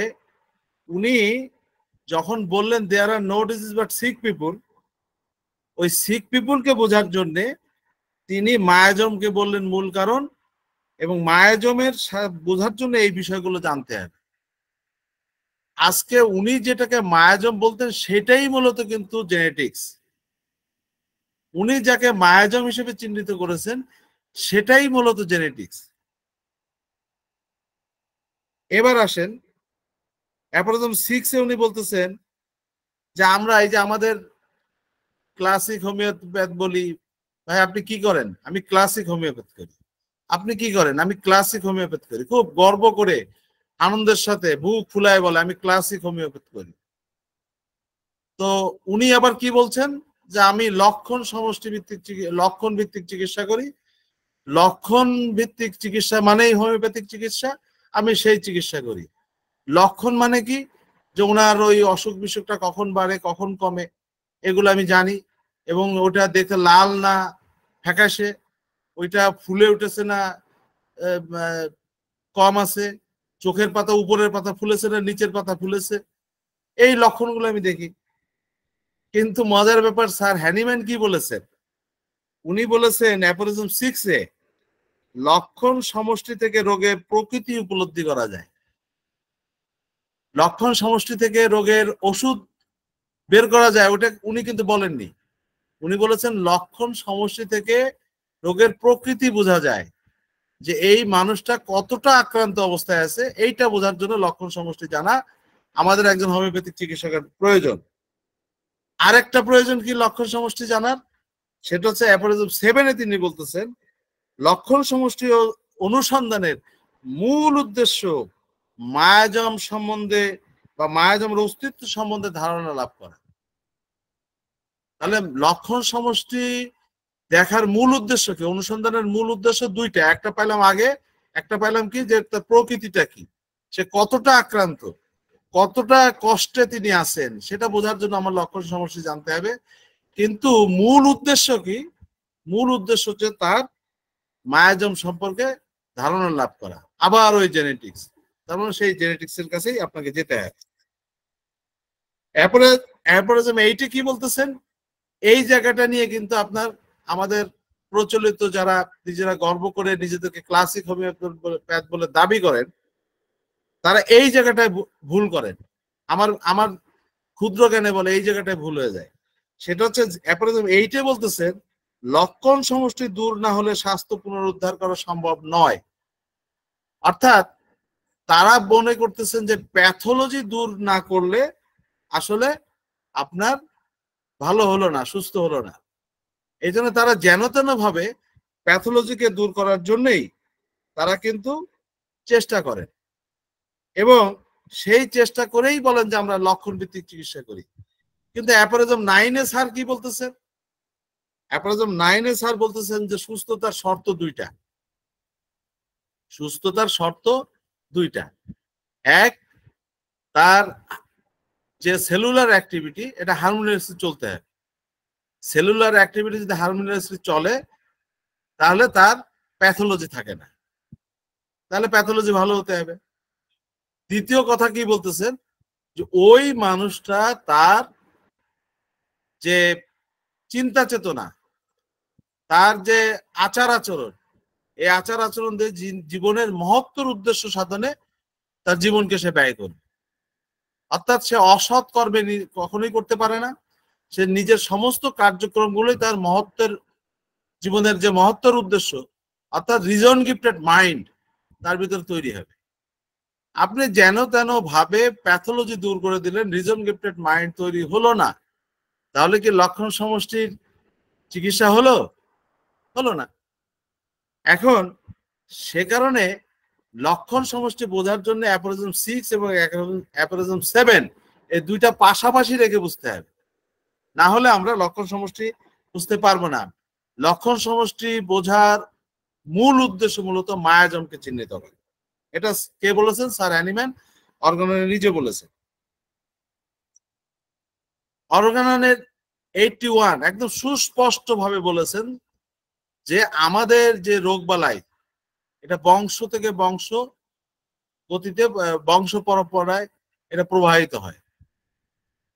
Speaker 2: উনি যখন বললেন দেয়ার আর নো ডিজিজ বাট সিক পিপুল, ওই সিক পিপুলকে বোঝার জন্য তিনি মায়াজমকে বললেন মূল কারণ, এবং মায়াজমের বোঝার জন্য এই বিষয়গুলো জানতে হবে। আজকে উনি যেটাকে মায়াজম বলতেন সেটাই মূলত কিন্তু জেনেটিক্স। উনি যাকে মায়াজম হিসেবে চিহ্নিত করেছেন সেটাই মূলত জেনেটিক্স। এবার আসেন অ্যাপোলজম 6-এ উনি বলতেছেন যে আমরা এই যে আমাদের ক্লাসিক হোমিওপ্যাথ বলি, ভাই আপনি কি করেন? আমি ক্লাসিক হোমিওপ্যাথ করি। আপনি কি করেন? আমি ক্লাসিক হোমিওপ্যাথ করি। খুব গর্ব করে আনন্দের সাথে বুক ফুলায় বলে আমি ক্লাসিক হোমিওপ্যাথ করি। তো উনি আবার কি বলছেন যে আমি লক্ষণ ভিত্তিক চিকিৎসা করি। লক্ষণ ভিত্তিক চিকিৎসা মানেই হোমিওপ্যাথিক চিকিৎসা, আমি সেই চিকিৎসা করি। লক্ষণ মানে কি? যে ওনার ওই অসুখ বিসুখটা কখন বাড়ে কখন কমে এগুলো আমি জানি, এবং ওটা দেখতে লাল না ফ্যাকাশে, ওইটা ফুলে উঠেছে না কম আছে, চোখের পাতা উপরের পাতা ফুলেছে না নিচের পাতা ফুলেছে, এই লক্ষণগুলো আমি দেখি। কিন্তু মজার ব্যাপার স্যার হ্যানিম্যান কি বলেছেন? উনি বলেছেন অ্যাপোলজম 6-এ লক্ষণ সমষ্টি থেকে রোগের প্রকৃতি উপলব্ধি করা যায়। লক্ষণ সমষ্টি থেকে রোগের ওষুধ বের করা যায়, ওটা উনি কিন্তু বলেননি। উনি বলেছেন লক্ষণ সমষ্টি থেকে রোগের প্রকৃতি বোঝা যায়, যে এই মানুষটা কতটা আক্রান্ত অবস্থায় আছে এইটা বোঝার জন্য লক্ষণ সমষ্টি জানা আমাদের একজন হোমিওপ্যাথিক চিকিৎসকের প্রয়োজন। আরেকটা প্রয়োজন কি লক্ষণ সমষ্টি জানার? সেটা হচ্ছে অ্যাপোলজম 7-এ তিনি বলতেছেন লক্ষণ সমষ্টি অনুসন্ধানের মূল উদ্দেশ্য মায়াজম সম্বন্ধে বা মায়াজমের অস্তিত্ব সম্বন্ধে ধারণা লাভ করা। তাহলে লক্ষণ সমষ্টি দেখার মূল উদ্দেশ্য কি? অনুসন্ধানের মূল উদ্দেশ্য দুইটা, একটা পাইলাম আগে, একটা পাইলাম কি যে তার প্রকৃতিটা কি, সে কতটা আক্রান্ত, কতটা কষ্টে তিনি আছেন সেটা বোঝার জন্য আমার লক্ষণ সমষ্টি জানতে হবে। কিন্তু মূল উদ্দেশ্য কি? মূল উদ্দেশ্য হচ্ছে তার মায়াজম সম্পর্কে ধারণা লাভ করা। আবার ওই জেনেটিক্স, তার মানে সেই জেনেটিক্স এর কাছেই আপনাকে যেতে হবে। অ্যাপোরিজম এইটা কি বলতেছেন, এই জায়গাটা নিয়ে কিন্তু আপনার আমাদের প্রচলিত যারা নিজেরা গর্ব করে নিজেদেরকে ক্লাসিক হোমিওপ্যাথ বলে দাবি করেন, তারা এই জায়গাটায় ভুল করেন। আমার ক্ষুদ্র জ্ঞানে বলে এই জায়গাটায় ভুল হয়ে যায়। সেটা হচ্ছে অ্যাপোরিজম এইটাই বলতেছেন লক্ষণ সমষ্টি দূর না হলে স্বাস্থ্য পুনরুদ্ধার করা সম্ভব নয়। অর্থাৎ তারা মনে করতেছেন যে প্যাথোলজি দূর না করলে আসলে আপনার ভালো হলো না, সুস্থ হলো না। এই জন্য তারা যেন তেন ভাবে প্যাথোলজিকে দূর করার জন্যই তারা কিন্তু চেষ্টা করেন, এবং সেই চেষ্টা করেই বলেন যে আমরা লক্ষণ ভিত্তিক চিকিৎসা করি। কিন্তু অ্যাপোরিজম 9-এ স্যার কি বলতেছেন? অ্যাপোরিজম 9-এ স্যার বলতেছেন যে সুস্থতার শর্ত দুইটা। সুস্থতার শর্ত দুইটা। এক, তার যে সেলুলার অ্যাক্টিভিটি এটা হারমোনিয়াসলি চলতে হবে। সেলুলার অ্যাক্টিভিটি যদি হারমোনিয়াসলি চলে তাহলে তার প্যাথোলজি থাকে না, তাহলে প্যাথোলজি ভালো হতে হবে। দ্বিতীয় কথা কি বলতেছেন, যে ওই মানুষটা তার যে চিন্তা চেতনা, তার যে আচার আচরণ, এই আচার আচরণ দিয়ে জীবনের মহত্তর উদ্দেশ্য সাধনে তার জীবনকে সে ব্যয় করবে। অর্থাৎ সে অসৎ কর্মে কখনোই করতে পারে না। সে নিজের সমস্ত কার্যক্রমগুলোই তার মহত্বের জীবনের যে মহত্তর উদ্দেশ্য, অর্থাৎ রিজন গিফটেড মাইন্ড তার ভিতরে তৈরি হবে। আপনি যেন তেন ভাবে প্যাথোলজি দূর করে দিলেন, রিজন গিফটেড মাইন্ড তৈরি হলো না, তাহলে কি লক্ষণ সমষ্টির চিকিৎসা হলো? হলো না। এখন সে কারণে লক্ষণ সমষ্টি বোঝার জন্য অ্যাপোরিজম 6 এবং অ্যাপোরিজম 7 এই দুইটা পাশাপাশি রেখে বুঝতে হবে, না হলে আমরা লক্ষণ সমষ্টি বুঝতে পারবো না। লক্ষণ সমষ্টি বোঝার মূল উদ্দেশ্য মূলত মায়াজমকে চিহ্নিত করে। এটা কে বলেছেন? স্যার হ্যানিম্যান অর্গাননে নিজে বলেছেন। অর্গাননের 81 একদম সুস্পষ্ট ভাবে বলেছেন যে আমাদের যে রোগবালাই এটা বংশ থেকে বংশ গতিতে, বংশ পরম্পরায় এটা প্রবাহিত হয়।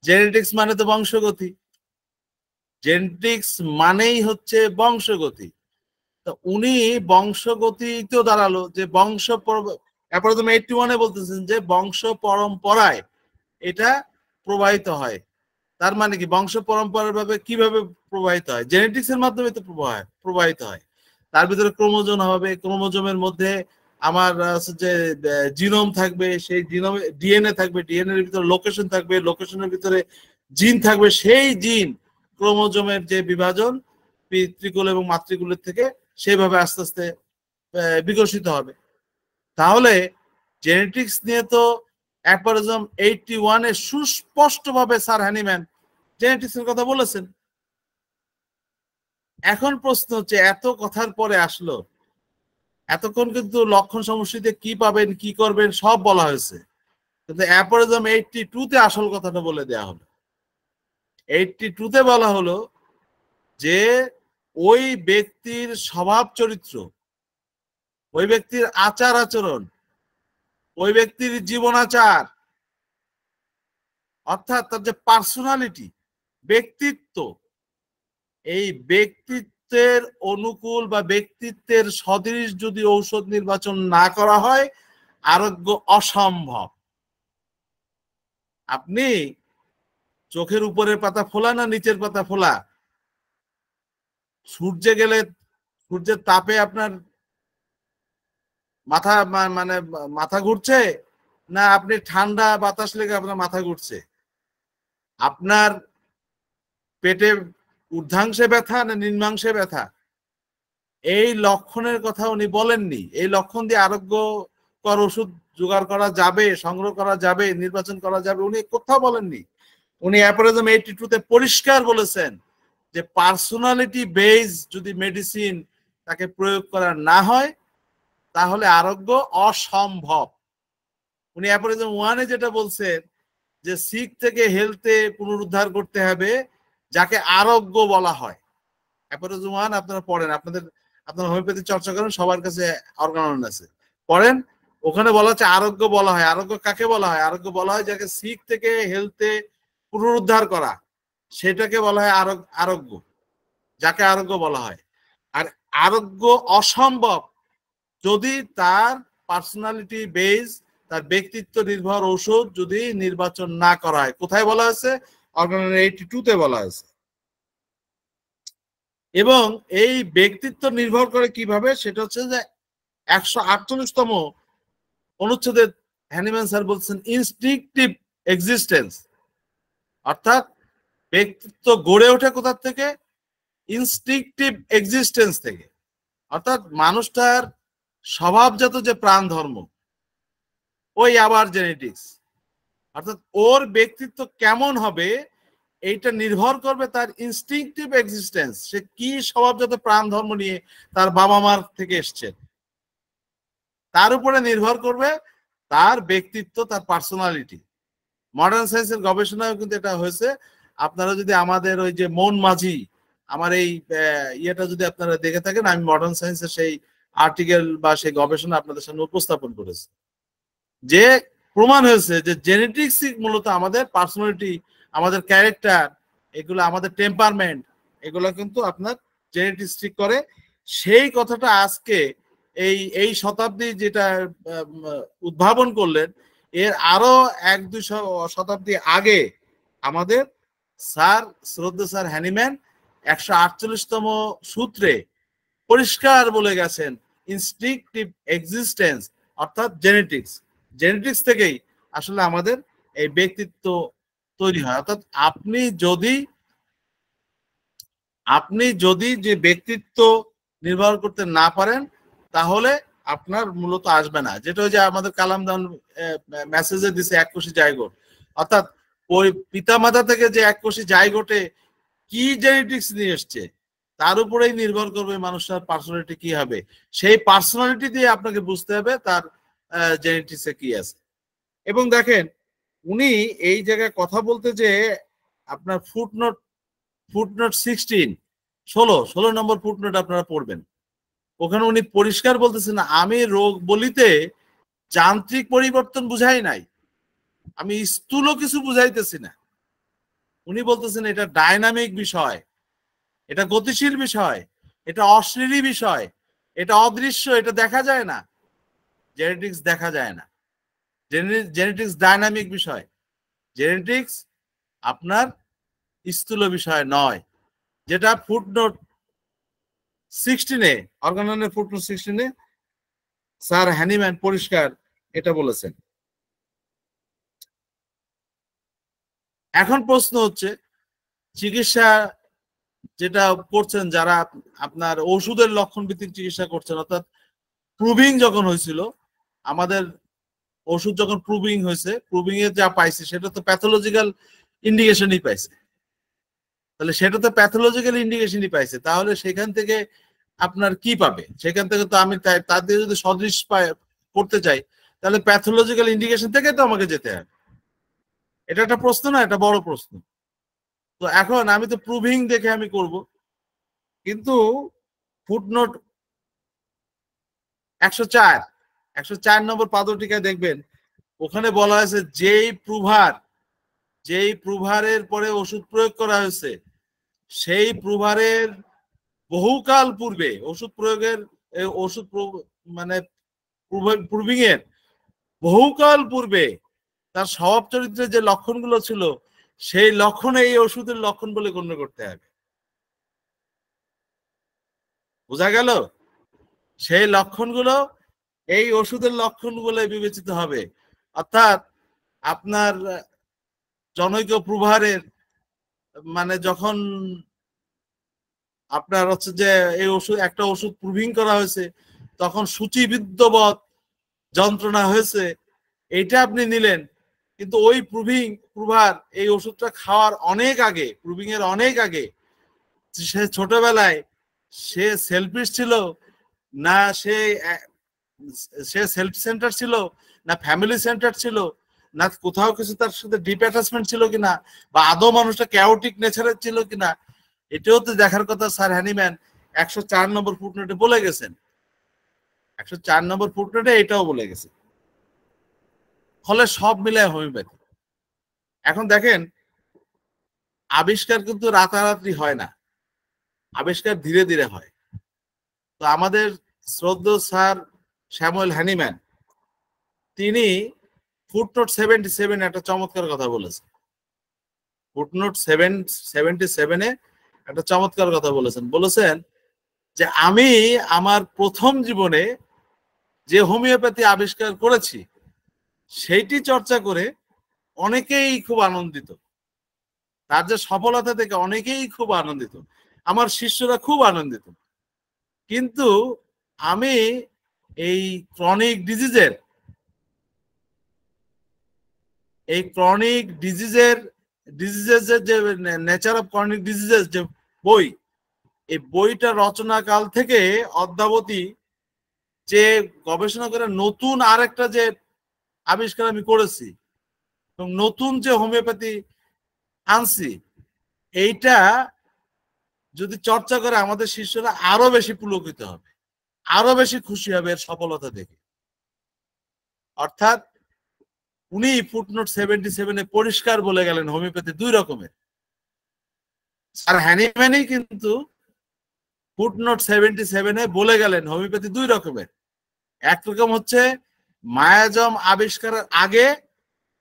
Speaker 2: জেনেটিক্স মানে তো বংশগতি, জেনেটিক্স মানেই হচ্ছে বংশগতি। তো উনি বংশগতিতেও দাঁড়ালো যে বংশ অ্যাপোরিজম 81-এ বলতেছেন যে বংশ পরম্পরায় এটা প্রবাহিত হয়। তার মানে কি বংশ পরম্পরার ভাবে কিভাবে প্রবাহিত হয়? জেনেটিক্স এর মাধ্যমে তো প্রবাহিত হয়। তার ভিতরে ক্রোমোজোম হবে, ক্রোমোজোমের মধ্যে আমার যে জিনোম থাকবে, সেই জিনোমে ডিএনএ থাকবে, ডিএনএ এর ভিতরে লোকেশন থাকবে, লোকেশনের ভিতরে জিন থাকবে, সেই জিন ক্রোমোজোমের যে বিভাজন পিতৃকুল এবং মাতৃকুলের থেকে সেইভাবে আস্তে আস্তে বিকশিত হবে। তাহলে জেনেটিক্স নিয়ে তো অ্যাপোরিজম 81-এ সুস্পষ্টভাবে স্যার হ্যানিম্যান জেনেটিক্স এর কথা বলেছেন। এখন প্রশ্ন হচ্ছে, এত কথার পরে আসলো, এতক্ষণ কিন্তু লক্ষণ সমষ্টিতে কি পাবেন কি করবেন সব বলা হয়েছে, কিন্তু অ্যাপোরিজম 82-তে আসল কথাটা বলে দেয়া হলো। 82-তে বলা হলো যে ওই ব্যক্তির স্বভাব চরিত্র, ওই ব্যক্তির আচার আচরণ, ওই ব্যক্তির জীবনাচার, অর্থাৎ তার যে পার্সোনালিটি, ব্যক্তিত্ব, এই ব্যক্তিত্বের অনুকূল বা ব্যক্তিত্বের সদৃশ যদি ঔষধ নির্বাচন না করা হয় আরোগ্য অসম্ভব। আপনি চোখের উপরের পাতা ফোলা না নিচের পাতা ফোলা, সূর্যে গেলে সূর্যের তাপে আপনার মাথা মানে মাথা ঘুরছে, না আপনি ঠান্ডা বাতাস লেগে আপনার মাথা ঘুরছে, আপনার পেটে ঊর্ধ্বাংশে ব্যথা না নিম্নাংশে ব্যথা, এই লক্ষণের কথা উনি বলেননি। এই লক্ষণ দিয়ে আরোগ্যকর ওষুধ জোগাড় করা যাবে, সংগ্রহ করা যাবে, নির্বাচন করা যাবে, উনি কোথাও বলেননি। উনি অ্যাপোরিজম 82-তে পরিষ্কার বলেছেন যে পার্সোনালিটি বেস যদি মেডিসিন তাকে প্রয়োগ করা না হয় তাহলে আরোগ্য অসম্ভব। উনি অ্যাপোরিজম 1-এ যেটা বলছেন যে সিক থেকে হেলথে পুনরুদ্ধার করতে হবে, যাকে আরোগ্য বলা হয়। অ্যাপোরিজম 1 আপনারা পড়েন, আপনারা হোমিওপ্যাথি চর্চা করেন, সবার কাছে অর্গানন আছে, পড়েন। ওখানে বলা হচ্ছে আরোগ্য বলা হয়। আরোগ্য কাকে বলা হয়? আরোগ্য বলা হয় যাকে সিক থেকে হেলথে পুনরুদ্ধার করা, সেটাকে বলা হয় আরোগ্য, যাকে আরোগ্য বলা হয়। আর আরোগ্য অসম্ভব যদি তার পার্সোনালিটি বেস, তার ব্যক্তিত্ব নির্ভর ঔষধ যদি নির্বাচন না করা হয়। কোথায় বলা হয়েছে? অর্গানাইজ 82-তে বলা হয়েছে। এবং এই ব্যক্তিত্ব নির্ভর করে কিভাবে, সেটা হচ্ছে যে 148তম অনুচ্ছেদে হ্যানিম্যান স্যার বলছেন ইনস্টিংক্টিভ এক্সিস্টেন্স, অর্থাৎ ব্যক্তিত্ব গড়ে ওঠে কোথা থেকে? ইনস্টিংক্টিভ এক্সিস্টেন্স থেকে। অর্থাৎ মানুষটার স্বভাবজাত যে প্রাণ ধর্ম, ওই আবার জেনেটিক্স, অর্থাৎ ওর ব্যক্তিত্ব কেমন হবে এইটা নির্ভর করবে তার ইনস্টিংক্টিভ এক্সিস্টেন্স, সে কি স্বভাবজাত প্রাণ ধর্ম নিয়ে তার বাবা মার থেকে এসছে, তার উপরে নির্ভর করবে তার ব্যক্তিত্ব, তার পার্সোনালিটি। মডার্ন সায়েন্সের গবেষণায় কিন্তু এটা হয়েছে। আপনারা যদি আমাদের ওই যে মন মাঝি, আমার এই ইয়েটা যদি আপনারা দেখে থাকেন, আমি মডার্ন সায়েন্সের সেই আর্টিকেল বা সেই গবেষণা আপনাদের সামনে উপস্থাপন করেছি, যে প্রমাণ হয়েছে যে জেনেটিক্স মূলত আমাদের পার্সোনালিটি, আমাদের ক্যারেক্টার, এগুলো আমাদের টেম্পারমেন্ট, এগুলো কিন্তু আপনার জেনেটিক্স ঠিক করে। সেই কথাটা আজকে এই শতাব্দী যেটা উদ্ভাবন করলেন, এর আরো 1-2 শতাব্দী আগে আমাদের স্যার, শ্রদ্ধা স্যার হ্যানিম্যান 148তম সূত্রে পরিষ্কার বলে গেছেন ইনস্টিংক্টিভ এক্সিস্টেন্স, অর্থাৎ জেনেটিক্স। জেনেটিক্স থেকেই আসলে আমাদের এই ব্যক্তিত্ব তৈরি হয়। অর্থাৎ আপনি যদি যে ব্যক্তিত্ব নির্ভর করতে না পারেন, তাহলে আপনার মূলত আসবে না। যেটা ওই যে আমাদের কালাম দান মেসেজে দিছে এককোষী জাইগোট, অর্থাৎ ওই পিতামাতা থেকে যে এককোষী জাইগোটে কি জেনেটিক্স নিয়ে এসছে তার উপরেই নির্ভর করবে মানুষের পার্সোনালিটি কি হবে। সেই পার্সোনালিটি দিয়ে আপনাকে বুঝতে হবে তার জেনেটিক্সে কি আছে। এবং দেখেন, উনি এই জায়গায় কথা বলতে যে আপনার ফুটনোট 16 নম্বর ফুটনোট আপনারা পড়বেন, ওখানে উনি পরিষ্কার বলতেছেন, আমি রোগ বলিতে যান্ত্রিক পরিবর্তন বুঝাই নাই, আমি স্থূল কিছু বুঝাইতেছি না। উনি বলতেছেন এটা ডাইনামিক বিষয়, এটা গতিশীল বিষয়, এটা অশরীরী বিষয়, এটা অদৃশ্য, এটা দেখা যায় না। জেনেটিক্স দেখা যায় না, জেনেটিক্স ডাইনামিক বিষয়। জেনেটিক্স আপনার স্থূল বিষয় নয়, যেটা ফুটনোট 16-এ, অর্গাননের ফুটনোট 16-এ স্যার হ্যানিম্যান পরিষ্কার এটা বলেছেন। এখন প্রশ্ন হচ্ছে, চিকিৎসা যেটা করছেন, যারা আপনার ওষুধের লক্ষণ ভিত্তিক চিকিৎসা করছেন, অর্থাৎ প্রুভিং যখন হয়েছিল, আমাদের ওষুধ যখন প্রুভিং হয়েছে, প্রুভিং এ যা পাইছে সেটা তো প্যাথোলজিক্যাল ইন্ডিকেশনই পাইছে। তাহলে সেটা তো প্যাথোলজিক্যাল ইন্ডিকেশনই পাইছে, তাহলে সেখান থেকে আপনার কি পাবে? সেখান থেকে তো আমি তার দিয়ে যদি সদৃশ করতে চাই, তাহলে প্যাথোলজিক্যাল ইন্ডিকেশন থেকে তো আমাকে যেতে হবে। এটা একটা প্রশ্ন না? এটা বড় প্রশ্ন। তো এখন আমি তো প্রুভিং দেখে আমি করব, কিন্তু ফুটনোট 104 নম্বর পাদটিকায় দেখবেন, ওখানে বলা হয়েছে যেই প্রুভারের পরে ওষুধ প্রয়োগ করা হয়েছে, সেই প্রুভারের বহুকাল পূর্বে ওষুধ প্রয়োগের মানে প্রুভিং এর বহুকাল পূর্বে তার স্বভাব চরিত্রের যে লক্ষণগুলো ছিল, সেই লক্ষণে এই ওষুধের লক্ষণ বলে গণ্য করতে হবে। বোঝা গেল? সেই লক্ষণগুলো এই ওষুধের লক্ষণ বলে বিবেচিত হবে। অর্থাৎ আপনার জনৈক প্রুভারের মানে যখন আপনার হচ্ছে যে এই একটা ওষুধ প্রুভিং করা হয়েছে, তখন সূচিবিদ্ধবৎ যন্ত্রণা হয়েছে, এইটা আপনি নিলেন, কিন্তু ওই প্রুভার এই ওষুধটা খাওয়ার অনেক আগে, প্রুভিং এর অনেক আগে, সে ছোটবেলায় সে সেলফিশ ছিল না, সে সেলফ সেন্টার ছিল না, ফ্যামিলি সেন্টার ছিল না, কোথাও কিছু তার সাথে ডিপ অ্যাটাচমেন্ট ছিল কিনা, বা আদৌ মানুষটা ক্যাওটিক নেচারের ছিল কিনা, এটাও তো দেখার কথা। স্যার হ্যানিম্যান 104 নম্বর ফুটনোটে বলে গেছেন, 104 নম্বর ফুটনোটে এটাও বলে গেছে। ফলে সব মিলায় হোমিওপ্যাথি। এখন দেখেন, আবিষ্কার কিন্তু রাতারাতি হয় না, আবিষ্কার ধীরে ধীরে হয়। তো আমাদের শ্রদ্ধেয় স্যার স্যামুয়েল হ্যানিম্যান, তিনি ফুটনোট 77 একটা চমৎকার কথা বলেছেন। ফুটনোট 77-এ একটা চমৎকার কথা বলেছেন যে আমি আমার প্রথম জীবনে যে হোমিওপ্যাথি আবিষ্কার করেছি সেইটি চর্চা করে অনেকেই খুব আনন্দিত, তার যে সফলতা থেকে অনেকেই খুব আনন্দিত, আমার শিষ্যরা খুব আনন্দিত। কিন্তু আমি এই ক্রনিক ডিজিজের যে নেচার অফ ক্রনিক ডিজিজেস যে বই, এই বইটা রচনাকাল থেকে অদ্যাবধি যে গবেষণা করে নতুন আরেকটা যে আবিষ্কার আমি করেছি এবং নতুন যে হোমিওপ্যাথি আনছি, এইটা যদি চর্চা করে আমাদের শিষ্যরা আরো বেশি পুলকিত হবে, আরো বেশি খুশি হবে এর সফলতা দেখে। অর্থাৎ উনি ফুটনোট 77-এ পরিষ্কার বলে গেলেন হোমিওপ্যাথি দুই রকমের। আর হ্যানিম্যানই কিন্তু ফুটনোট 77-এ বলে গেলেন হোমিওপ্যাথি দুই রকমের। একরকম হচ্ছে মায়াজম আবিষ্কারের আগে,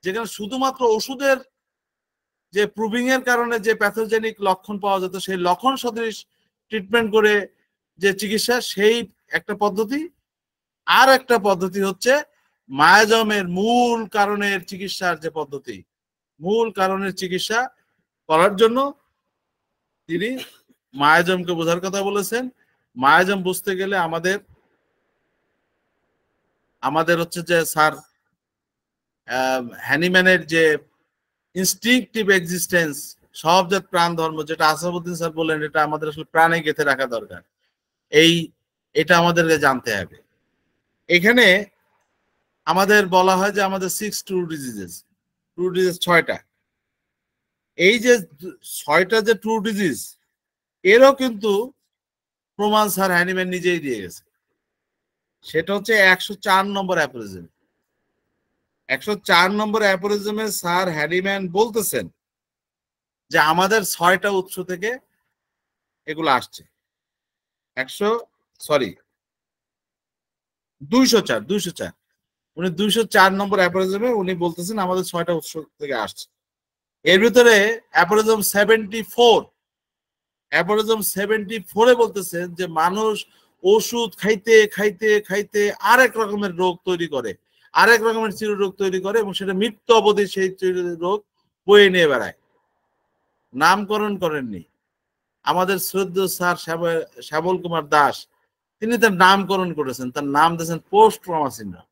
Speaker 2: যেখানে শুধুমাত্র ওষুধের যে প্রুভিং এর কারণে যে প্যাথোজেনিক লক্ষণ পাওয়া যেত সেই লক্ষণ সদৃশ ট্রিটমেন্ট করে যে চিকিৎসা, সেই একটা পদ্ধতি। আর একটা পদ্ধতি হচ্ছে মায়াজমের মূল কারণের চিকিৎসার যে পদ্ধতি, মূল কারণের চিকিৎসা করার জন্য তিনি মায়াজমকে বোঝার কথা বলেছেন। মায়াজম বুঝতে গেলে আমাদের হচ্ছে যে স্যার হ্যানিম্যানের যে ইনস্টিংক্টিভ এক্সিস্টেন্স, সবজাত প্রাণ ধর্ম, যেটা আসাদুদ্দিন স্যার বললেন, এটা আমাদের আসলে প্রাণে গেঁথে রাখা দরকার। এটা আমাদেরকে জানতে হবে। এখানে আমাদের বলা হয় যে আমাদের 6 ট্রু ডিজিজেস, 6টা। এই যে 6টা যে ট্রু ডিজিজ, এরও কিন্তু প্রমাণ স্যার হ্যানিম্যান নিজেই দিয়ে গেছে। সেটা হচ্ছে 104 নম্বর অ্যাপোরিজম। 104 নম্বর অ্যাপোরিজমে স্যার হ্যানিম্যান বলতেছেন যে আমাদের 6টা উৎস থেকে এগুলো আসছে। 204 উনি 204 নম্বর অ্যাপোরিজমে উনি বলতেছেন আমাদের 6টা উৎস থেকে আসছে। এর ভিতরে অ্যাপোরিজম 74-এ বলতেছেন যে মানুষ ওষুধ খাইতে খাইতে খাইতে আরেক রকমের রোগ তৈরি করে, আরেক রকমের চিররোগ তৈরি করে, এবং সেটা মৃত্যু অবধি সেই চিররোগ বয়ে নিয়ে বেড়ায়। নামকরণ করেননি আমাদের শ্রদ্ধেয় স্যার শ্যামল কুমার দাস, তিনি তার নামকরণ করেছেন, তার নাম দিয়েছেন post trauma syndrome.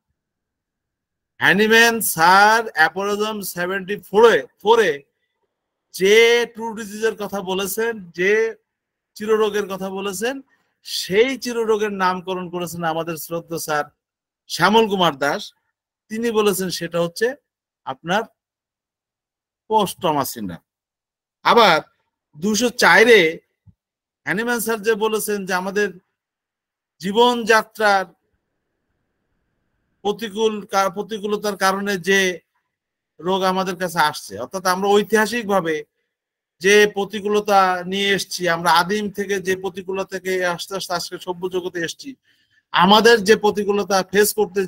Speaker 2: Hahnemann sir aphorism 74-এ যে ট্রু ডিজিজের কথা বলেছেন, যে চিররোগের কথা বলেছেন, সেই চিররোগের নামকরণ করেছেন আমাদের শ্রদ্ধেয় স্যার শ্যামল কুমার দাস। তিনি বলেছেন সেটা হচ্ছে আপনার পোস্ট ট্রমা সিনড্রোম। আবার 204-এ হ্যানিম্যান স্যার যে বলেছেন যে আমাদের জীবনযাত্রার প্রতিকূলতার কারণে যে রোগ আমাদের কাছে আসছে, অর্থাৎ আমরা ঐতিহাসিকভাবে যে প্রতিকূলতা নিয়ে এসছি, আমরা আদিম থেকে যে প্রতিকূলতা থেকে আস্তে আস্তে আজকে সভ্য জগতে এসছি, আমাদের যে প্রতিকূলতা ফেস করতে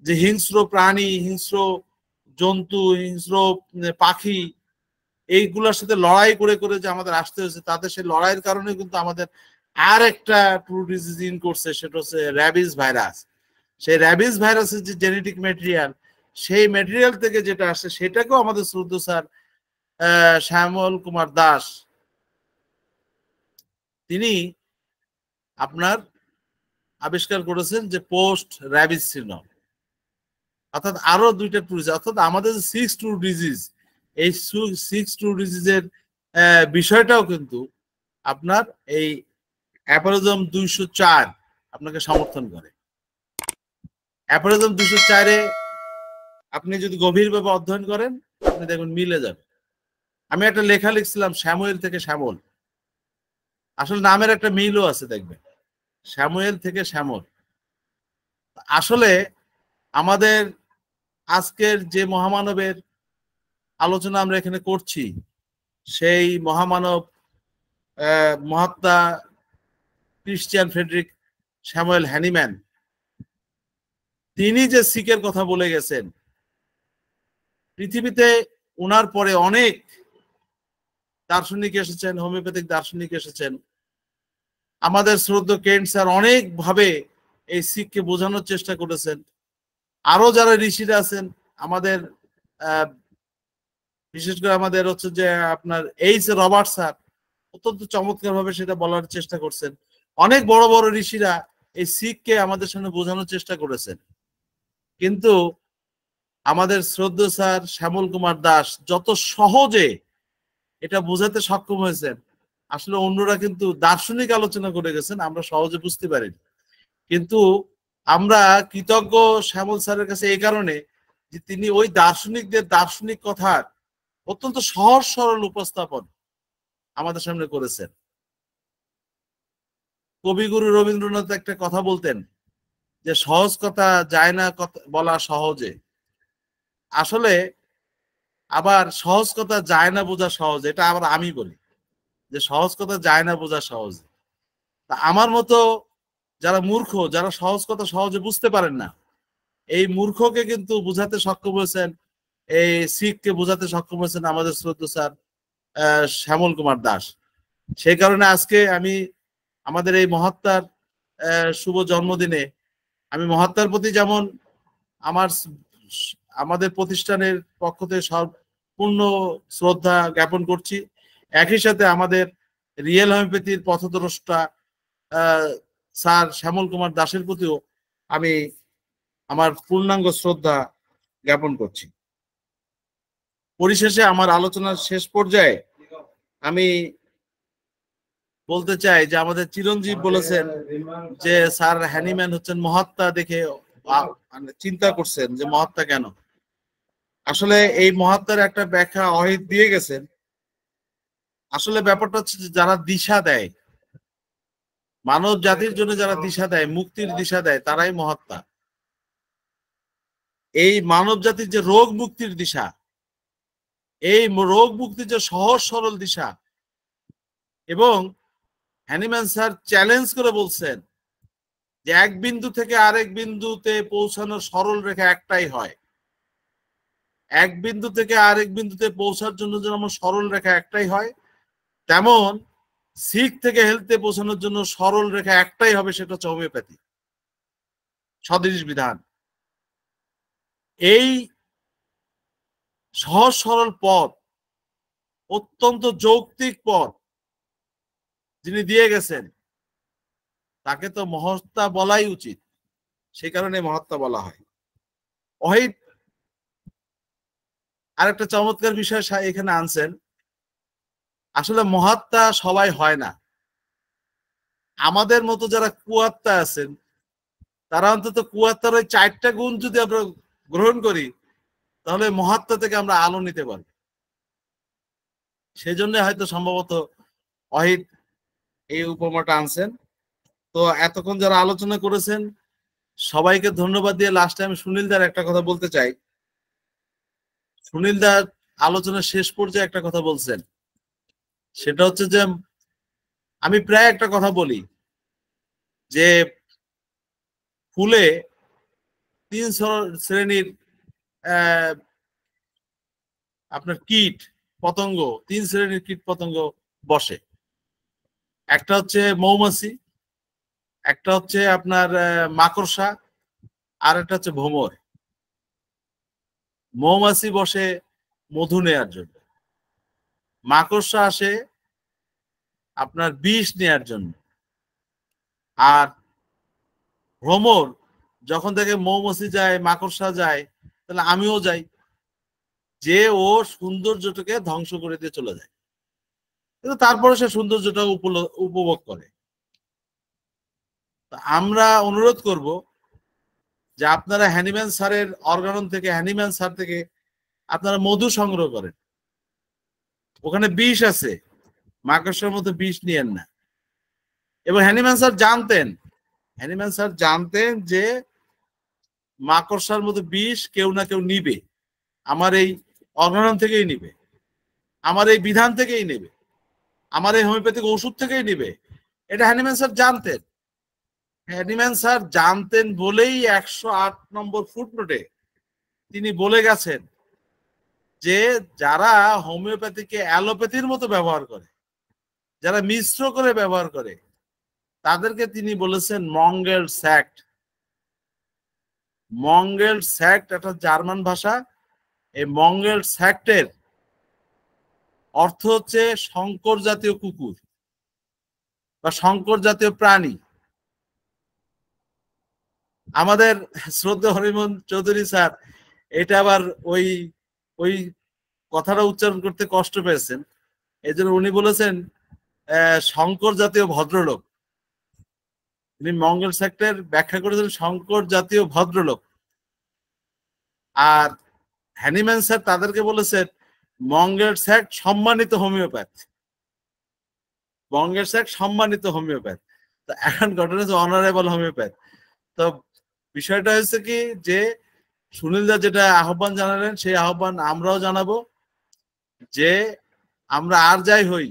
Speaker 2: যে হিংস্র প্রাণী, হিংস্র জন্তু, হিংস্র পাখি, এইগুলোর সাথে লড়াই করে করে যে আমাদের আসতে হয়েছে, তাদের সেই লড়াইয়ের কারণে কিন্তু আমাদের আর একটা ট্রু ডিজিজ ইন করছে, সেটা হচ্ছে র্যাবিস ভাইরাস। সেই র্যাবিস ভাইরাসের যে জেনেটিক ম্যাটেরিয়াল, সেই ম্যাটেরিয়াল থেকে যেটা আসছে, সেটাকেও আমাদের শ্রদ্ধেয় স্যার শ্যামল কুমার দাস তিনি আপনার আবিষ্কার করেছেন যে পোস্ট র্যাবিস সিনড্রোম। অর্থাৎ আরো 2টা ট্রু ডিজিজ, অর্থাৎ আমাদের 6 ট্রু ডিজিজ, এই 6 ট্রু ডিজিজের বিষয়টাও কিন্তু আপনার এই অ্যাপোরিজম 204 আপনাকে সমর্থন করে। অ্যাপোরিজম 204-এ আপনি যদি গভীরভাবে অধ্যয়ন করেন, আপনি দেখবেন মিলে যাবে। আমি একটা লেখা লিখছিলাম স্যামুয়েল থেকে শ্যামল, আসলে নামের একটা মিলও আছে, দেখবেন স্যামুয়েল থেকে শ্যামল। আসলে আমাদের আজকের যে মহামানবের আলোচনা আমরা এখানে করছি, সেই মহামানব মহাত্মা ক্রিশ্চিয়ান ফ্রেডরিক স্যামুয়েল হ্যানিম্যান, তিনি যে সিকের কথা বলে গেছেন, পৃথিবীতে ওনার পরে অনেক দার্শনিক এসেছেন, হোমিওপ্যাথিক দার্শনিক এসেছেন। আমাদের শ্রদ্ধেয় কেন্ট স্যার অনেক ভাবে এই সিককে বোঝানোর চেষ্টা করেছেন। আরো যারা ঋষিরা আছেন আমাদের, বিশেষ করে আমাদের হচ্ছে যে আপনার এইচ রবার্ট স্যার অত্যন্ত চমৎকার ভাবে সেটা বলার চেষ্টা করছেন। অনেক বড় বড় ঋষিরা এই সিককে আমাদের সামনে বোঝানোর চেষ্টা করেছেন, কিন্তু আমাদের শ্রদ্ধেয় স্যার শ্যামল কুমার দাস যত সহজে এটা বোঝাতে সক্ষম হয়েছেন, আসলে অন্যরা কিন্তু দার্শনিক আলোচনা করে গেছেন, আমরা সহজে বুঝতে পারিনি। কিন্তু আমরা কৃতজ্ঞ শ্যামল স্যারের কাছে এই কারণে যে তিনি ওই দার্শনিকদের দার্শনিক কথার অত্যন্ত সহজ সরল উপস্থাপন আমাদের সামনে করেছেন। কবিগুরু রবীন্দ্রনাথ একটা কথা বলতেন যে সহজ কথা যায় না বলা সহজে। আসলে আবার সহজ কথা যায় না বোঝা সহজে, এটা আবার আমি বলি যে সহজ কথা যায় না বোঝা সহজে। তা আমার মতো যারা মূর্খ, যারা সহজ কথা সহজে বুঝতে পারেন না, এই মূর্খকে কিন্তু বুঝাতে সক্ষম হয়েছেন, এই শিখকে বুঝাতে সক্ষম হয়েছেন আমাদের শ্রদ্ধেয় স্যার শ্যামল কুমার দাস। সেই কারণে আজকে আমি আমাদের এই মহাত্মার শুভ জন্মদিনে আমি মহাত্মার প্রতি যেমন আমাদের প্রতিষ্ঠানের পক্ষ থেকে পূর্ণ শ্রদ্ধা জ্ঞাপন করছি, একই সাথে আমাদের রিয়েল হোমিওপ্যাথির পথদ্রষ্টা স্যার শ্যামল কুমার দাসের প্রতিও আমি আমার পূর্ণাঙ্গ শ্রদ্ধা জ্ঞাপন করছি। পরিশেষে আমার আলোচনার শেষ পর্যায়ে আমি বলতে চাই যে আমাদের চিরঞ্জীব বলেছেন যে স্যার হ্যানিম্যান হচ্ছেন মহাত্মা, দেখে চিন্তা করছেন যে মহাত্মা কেন। আসলে এই মহাত্মার একটা ব্যাখ্যা অহিত দিয়ে গেছেন। আসলে ব্যাপারটা হচ্ছে যে যারা দিশা দেয়, মানব জাতির জন্য যারা দিশা দেয়, মুক্তির দিশা দেয়, তারাই মহাত্মা। এই মানব জাতির যে রোগ মুক্তির দিশা, এই রোগ মুক্তির যে সহজ সরল দিশা, এবং হ্যানিম্যান স্যার চ্যালেঞ্জ করে বলছেন যে এক বিন্দু থেকে আরেক বিন্দুতে পৌঁছানোর সরল রেখা একটাই হয়। এক বিন্দু থেকে আরেক বিন্দুতে পৌঁছার জন্য যেমন সরল রেখা একটাই হয়, তেমন সিক থেকে হেলথে পৌঁছানোর জন্য সরল রেখা একটাই হবে, সেটা হচ্ছে হোমিওপ্যাথি, সদৃশ বিধান। এই সহজ সরল পথ, অত্যন্ত যৌক্তিক পথ যিনি দিয়ে গেছেন, তাকে তো মহাত্মা বলাই উচিত, সেই কারণে মহাত্মা বলা হয়। অহিত আরেকটা চমৎকার বিষয় এখানে আনছেন, আসলে মহাত্মা সবাই হয় না। আমাদের মতো যারা কুয়াত্মা আছেন, তারা অন্তত কুয়াত্মার ওই 4টা গুণ যদি আমরা গ্রহণ করি, তাহলে মহাত্মা থেকে আমরা আলো নিতে পারবো। সেই জন্য হয়তো সম্ভবত অহিত এই উপমাটা আনছেন। তো এতক্ষণ যারা আলোচনা করেছেন সবাইকে ধন্যবাদ দিয়ে লাস্টে আমি সুনীল দার একটা কথা বলতে চাই। সুনীল দার আলোচনার শেষ পর্যায়ে একটা কথা বলছেন, সেটা হচ্ছে যে আমি প্রায় একটা কথা বলি যে ফুলে 3 শ্রেণীর আপনার কীট পতঙ্গ, 3 শ্রেণীর কীট পতঙ্গ বসে। একটা হচ্ছে মৌমাছি, একটা হচ্ছে আপনার মাকড়সা, আর একটা হচ্ছে ভ্রমর। মৌমাছি বসে মধু নেয়ার জন্য, মাকড়সা আসে আপনার বিষ নেয়ার জন্য, আর ভ্রমর যখন থেকে মৌমাছি যায়, মাকড়সা যায়, তাহলে আমিও যাই, যে ও সৌন্দর্যটাকে ধ্বংস করে দিয়ে চলে যায়, কিন্তু তারপরে সে সৌন্দর্যটা উপভোগ করে। আমরা অনুরোধ করব যে আপনারা হ্যানিম্যান স্যারের অর্গানন থেকে, হ্যানিম্যান স্যার থেকে আপনারা মধু সংগ্রহ করেন। ওখানে বিষ আছে, মাকড়সার মতো বিষ নিয়েন না। এবং হ্যানিম্যান স্যার জানতেন যে মাকড়সার মতো বিষ কেউ না কেউ নিবে, আমার এই অর্গানন থেকেই নিবে, আমার এই বিধান থেকেই নেবে, আমার এই হোমিওপ্যাথিক ওষুধ থেকেই নিবে। এটা হ্যানিম্যান স্যার জানতেন। হ্যানিম্যান স্যার জানতেন বলেই 108 নম্বর ফুটনোটে তিনি বলে গেছেন যে যারা হোমিওপ্যাথিকে অ্যালোপ্যাথির মতো ব্যবহার করে, যারা মিশ্র করে ব্যবহার করে, তাদেরকে তিনি বলেছেন মঙ্গেল স্যাক্ট। মঙ্গেল স্যাক্ট একটা জার্মান ভাষা। এই মঙ্গেল স্যাক্টের অর্থ হচ্ছে শঙ্কর জাতীয় কুকুর বা শঙ্কর জাতীয় প্রাণী। আমাদের শ্রদ্ধেয় হরিমোহন চৌধুরী স্যার এটা আবার ওই ওই কথাটা উচ্চারণ করতে কষ্ট পেয়েছেন, এই জন্য উনি বলেছেন শঙ্কর জাতীয় ভদ্রলোক। তিনি মঙ্গল সেক্টর ব্যাখ্যা করেছেন শঙ্কর জাতীয় ভদ্রলোক। আর হ্যানিম্যান স্যার তাদেরকে বলেছেন মঙ্গল সেক্ট সম্মানিত হোমিওপ্যাথ। মঙ্গল সেক্ট সম্মানিত হোমিওপ্যাথ। তো এখন ঘটনা হচ্ছে অনারেবল হোমিওপ্যাথ। তো বিষয়টা হচ্ছে কি যে সুনীলদা যেটা আহ্বান জানালেন সেই আহ্বান আমরাও জানাবো যে আমরা আর যাই হই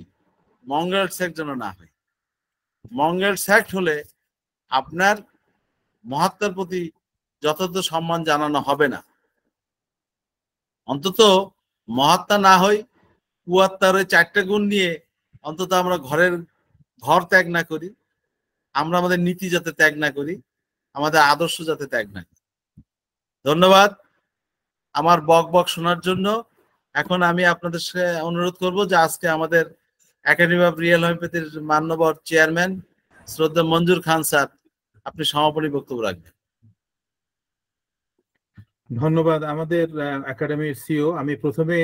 Speaker 2: মঙ্গল সেক্ট যেন না হই। মঙ্গল সেক্ট হলে আপনার মহাত্মার প্রতি যথাযথ সম্মান জানানো হবে না। অন্তত মহাত্মা না হই, কুয়াত্মার ওই 4টে গুণ নিয়ে অন্তত আমরা ঘর ত্যাগ না করি, আমরা আমাদের নীতি যাতে ত্যাগ না করি, আমাদের আদর্শ যাতে ত্যাগ না করি। ধন্যবাদ আমার বক শোনার জন্য। এখন আমি আপনাদের সাথে অনুরোধ করব যে আজকে আমাদের একাডেমি অফ রিয়েল হোমিওপ্যাথির মান্যবর চেয়ারম্যান শ্রদ্ধা মঞ্জুর খান স্যার আপনি সমাপনী বক্তব্য রাখবেন।
Speaker 6: ধন্যবাদ আমাদের একাডেমির সিও। আমি প্রথমে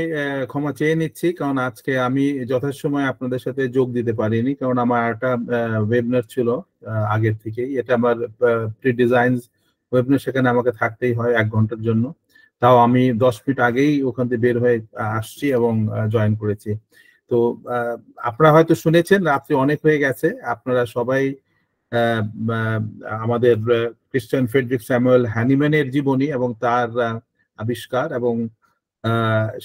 Speaker 6: ক্ষমা চেয়ে নিচ্ছি, কারণ আজকে আমি যথাসময়ে আপনাদের সাথে যোগ দিতে পারিনি, কারণ আমার একটা ওয়েবিনার ছিল আগের থেকেই। এটা আমার প্রি ডিজাইন ওয়েবিনার, সেখানে আমাকে থাকতেই হয় 1 ঘন্টার জন্য। তাও আমি 10 মিনিট আগেই ওখান থেকে বের হয়ে আসছি এবং জয়েন করেছি। তো আপনারা হয়তো শুনেছেন রাত্রি অনেক হয়ে গেছে, আপনারা সবাই আমাদের ক্রিস্টিয়ান ফ্রেডরিক স্যামুয়েল হ্যানিম্যানের জীবনী এবং তার আবিষ্কার এবং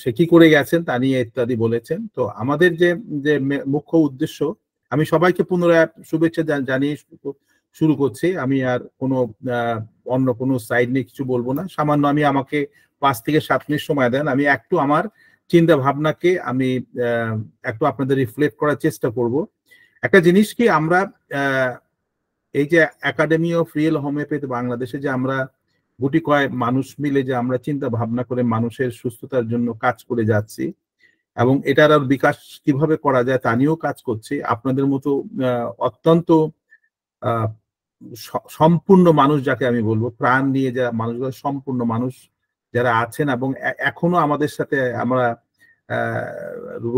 Speaker 6: সে কি করে গেছেন তা নিয়ে ইত্যাদি বলেছেন। তো আমাদের যে মুখ্য উদ্দেশ্য, আমি সবাইকে পুনরায় শুভেচ্ছা জানিয়ে শুরু করছি। আমি আর অন্য কোনো সাইড নিয়ে কিছু বলবো না। সামান্য আমাকে 5 থেকে 7 মিনিট সময় দেন, আমি একটু আমার চিন্তা ভাবনাকে আমি একটু আপনাদের রিফ্লেক্ট করার চেষ্টা করব। একটা জিনিস কি, আমরা এই যে একাডেমি অফ রিয়েল হোমিওপ্যাথি বাংলাদেশে যে আমরা গুটি কয়েক মানুষ মিলে যে আমরা চিন্তা ভাবনা করে মানুষের সুস্থতার জন্য কাজ করে যাচ্ছি এবং এটার আর বিকাশ কিভাবে করা যায় তা নিয়েও কাজ করছি। আপনাদের মতো অত্যন্ত সম্পূর্ণ মানুষ, যাকে আমি বলবো প্রাণ নিয়ে যা মানুষগুলো, সম্পূর্ণ মানুষ যারা আছেন এবং এখনো আমাদের সাথে আমরা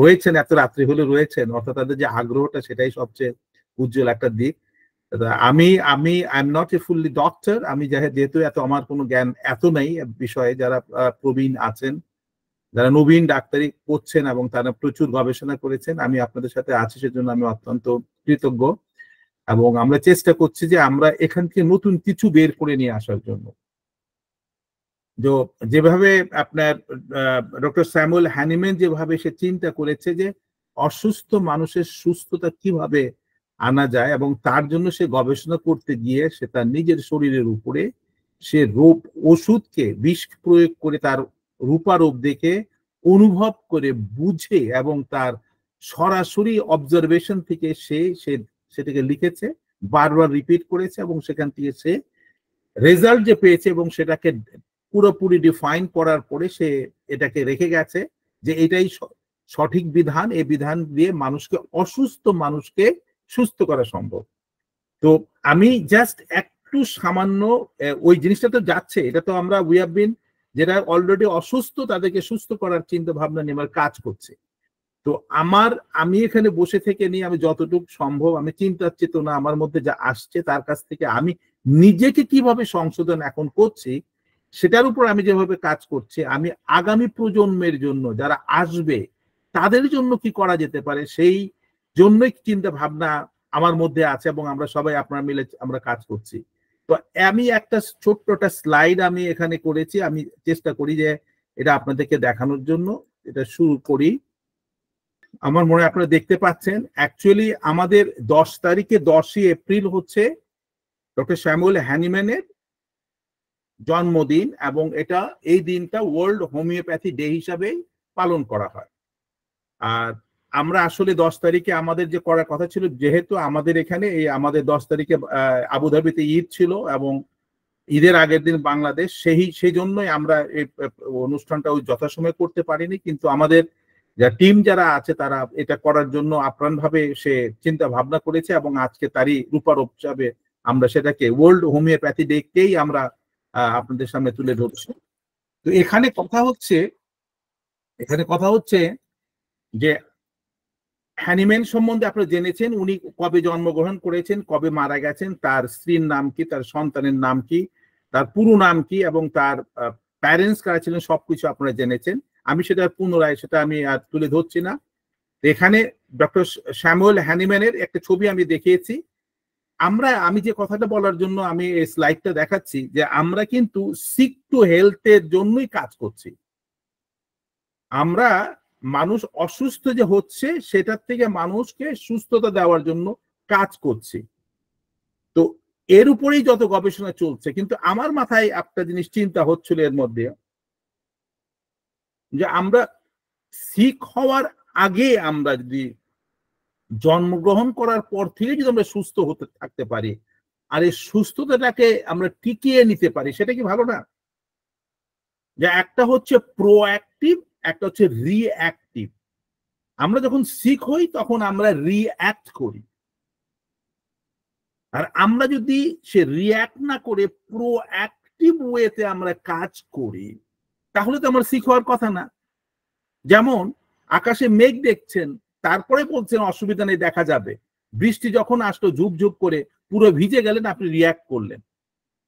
Speaker 6: রয়েছেন, এত রাত্রি হলে রয়েছেন, অর্থাৎ তাদের যে আগ্রহটা সেটাই সবচেয়ে উজ্জ্বল একটা দিক। I am not a fully doctor, আমি যেহেতু আমার কোনো জ্ঞান এত নেই বিষয়ে, যারা প্রবীণ আছেন, যারা নবীন ডাক্তারি করছেন এবং তারা প্রচুর গবেষণা করেছেন, আমি আপনাদের সাথে আছি, সেজন্য আমি অত্যন্ত কৃতজ্ঞ। এবং আমরা চেষ্টা করছি যে আমরা এখান থেকে নতুন কিছু বের করে নিয়ে আসার জন্য। যেভাবে আপনার ডক্টর স্যামুয়েল হ্যানিম্যান যেভাবে সে চিন্তা করেছে যে অসুস্থ মানুষের সুস্থতা কিভাবে আনা যায়, এবং তার জন্য সে গবেষণা করতে গিয়ে সে তার নিজের শরীরের উপরে সে ওষুধকে বিষ প্রয়োগ করে তার রূপারূপ দেখে অনুভব করে বুঝে এবং তার সরাসরি অবজারভেশন থেকে সে সেটাকে লিখেছে, বারবার রিপিট করেছে এবং সেখান থেকে সে রেজাল্ট যে পেয়েছে এবং সেটাকে পুরোপুরি ডিফাইন করার পরে সে এটাকে রেখে গেছে যে এটাই সঠিক বিধান, এই বিধান দিয়ে অসুস্থ মানুষকে সুস্থ করা সম্ভব। তো আমি জাস্ট একটু সামান্য ওই জিনিসটা তো যাচ্ছে, এটা তো আমরা উই হ্যাভ বিন, যেটা অলরেডি অসুস্থ তাদেরকে সুস্থ করার চিন্তা ভাবনা নিয়ে আমার কাজ করছে। তো আমি এখানে বসে থেকে নিয়ে আমি যতটুকু সম্ভব আমি চিন্তার চেতনা আমার মধ্যে যা আসছে তার কাছ থেকে আমি নিজেকে কিভাবে সংশোধন এখন করছি সেটার উপর আমি যেভাবে কাজ করছি, আমি আগামী প্রজন্মের জন্য যারা আসবে তাদের জন্য কি করা যেতে পারে সেই জন্যই চিন্তা ভাবনা আমার মধ্যে আছে এবং আমরা সবাই আপনারা মিলে আমরা কাজ করছি। তো আমি একটা ছোট্ট একটা স্লাইড আমি এখানে করেছি, আমি চেষ্টা করি যে এটা আপনাদেরকে দেখানোর জন্য। এটা শুরু করি। আমার মনে হয় আপনারা দেখতে পাচ্ছেন, অ্যাকচুয়ালি আমাদের 10 তারিখে 10ই এপ্রিল হচ্ছে ডক্টর স্যামুয়েল হ্যানিম্যানের জন্মদিন, এবং এটা এই দিনটা ওয়ার্ল্ড হোমিওপ্যাথি ডে হিসাবে পালন করা হয়। আর আমরা আসলে 10 তারিখে আমাদের যে করার কথা ছিল, যেহেতু আমাদের এখানে এই আমাদের 10 তারিখে আবুধাবিতে ঈদ ছিল এবং ঈদের আগের দিন বাংলাদেশ, সেই জন্যই আমরা এই অনুষ্ঠানটা ওই যথাসময়ে করতে পারিনি। কিন্তু আমাদের টিম যারা আছে তারা এটা করার জন্য আপ্রাণভাবে সে চিন্তা ভাবনা করেছে, এবং আজকে তারই রূপারোপ হিসাবে আমরা সেটাকে ওয়ার্ল্ড হোমিওপ্যাথি ডেকেই আমরা আপনাদের সামনে তুলে ধরছি। তো এখানে কথা হচ্ছে যে হ্যানিম্যান সম্বন্ধে আপনারা জেনেছেন, উনি কবে জন্মগ্রহণ করেছেন, কবে মারা গেছেন, তার স্ত্রীর নাম কি, তার সন্তানের নাম কি, তার পুরো নাম কি, এবং তার প্যারেন্টস কারা ছিলেন, সবকিছু আপনারা জেনেছেন। আমি সেটা পুনরায় সেটা আমি আর তুলে ধরছি না। এখানে ডক্টর স্যামুয়েল হ্যানিম্যানের একটা ছবি আমি দেখিয়েছি। আমি যে কথাটা বলার জন্য আমি এই স্লাইডটা দেখাচ্ছি, যে আমরা কিন্তু সিক টু হেলথের জন্যই কাজ করছি। আমরা মানুষ অসুস্থ যে হচ্ছে সেটার থেকে মানুষকে সুস্থতা দেওয়ার জন্য কাজ করছি। তো এর উপরেই যত গবেষণা চলছে, কিন্তু আমার মাথায় একটা জিনিস চিন্তা হচ্ছিল এর মধ্যে, যে আমরা সিক হওয়ার আগে আমরা যদি জন্মগ্রহণ করার পর থেকে যদি আমরা সুস্থ হতে থাকতে পারি, আর এই সুস্থতাটাকে আমরা টিকিয়ে নিতে পারি, সেটা কি ভালো না? যে একটা হচ্ছে প্রোঅ্যাক্টিভ, একটা হচ্ছে রিঅ্যাক্টিভ। আমরা যখন সিক হই তখন আমরা রিঅ্যাক্ট করি, আর আমরা যদি সে রিঅ্যাক্ট না করে প্রোঅ্যাক্টিভ ওয়েতে আমরা কাজ করি, তাহলে তো আমার সিক হওয়ার কথা না। যেমন আকাশে মেঘ দেখছেন, তারপরে বলছেন অসুবিধা নেই, দেখা যাবে। বৃষ্টি যখন আসলো ঝুপঝুপ করে, পুরো ভিজে গেলেন, আপনি রিঅ্যাক্ট করলেন।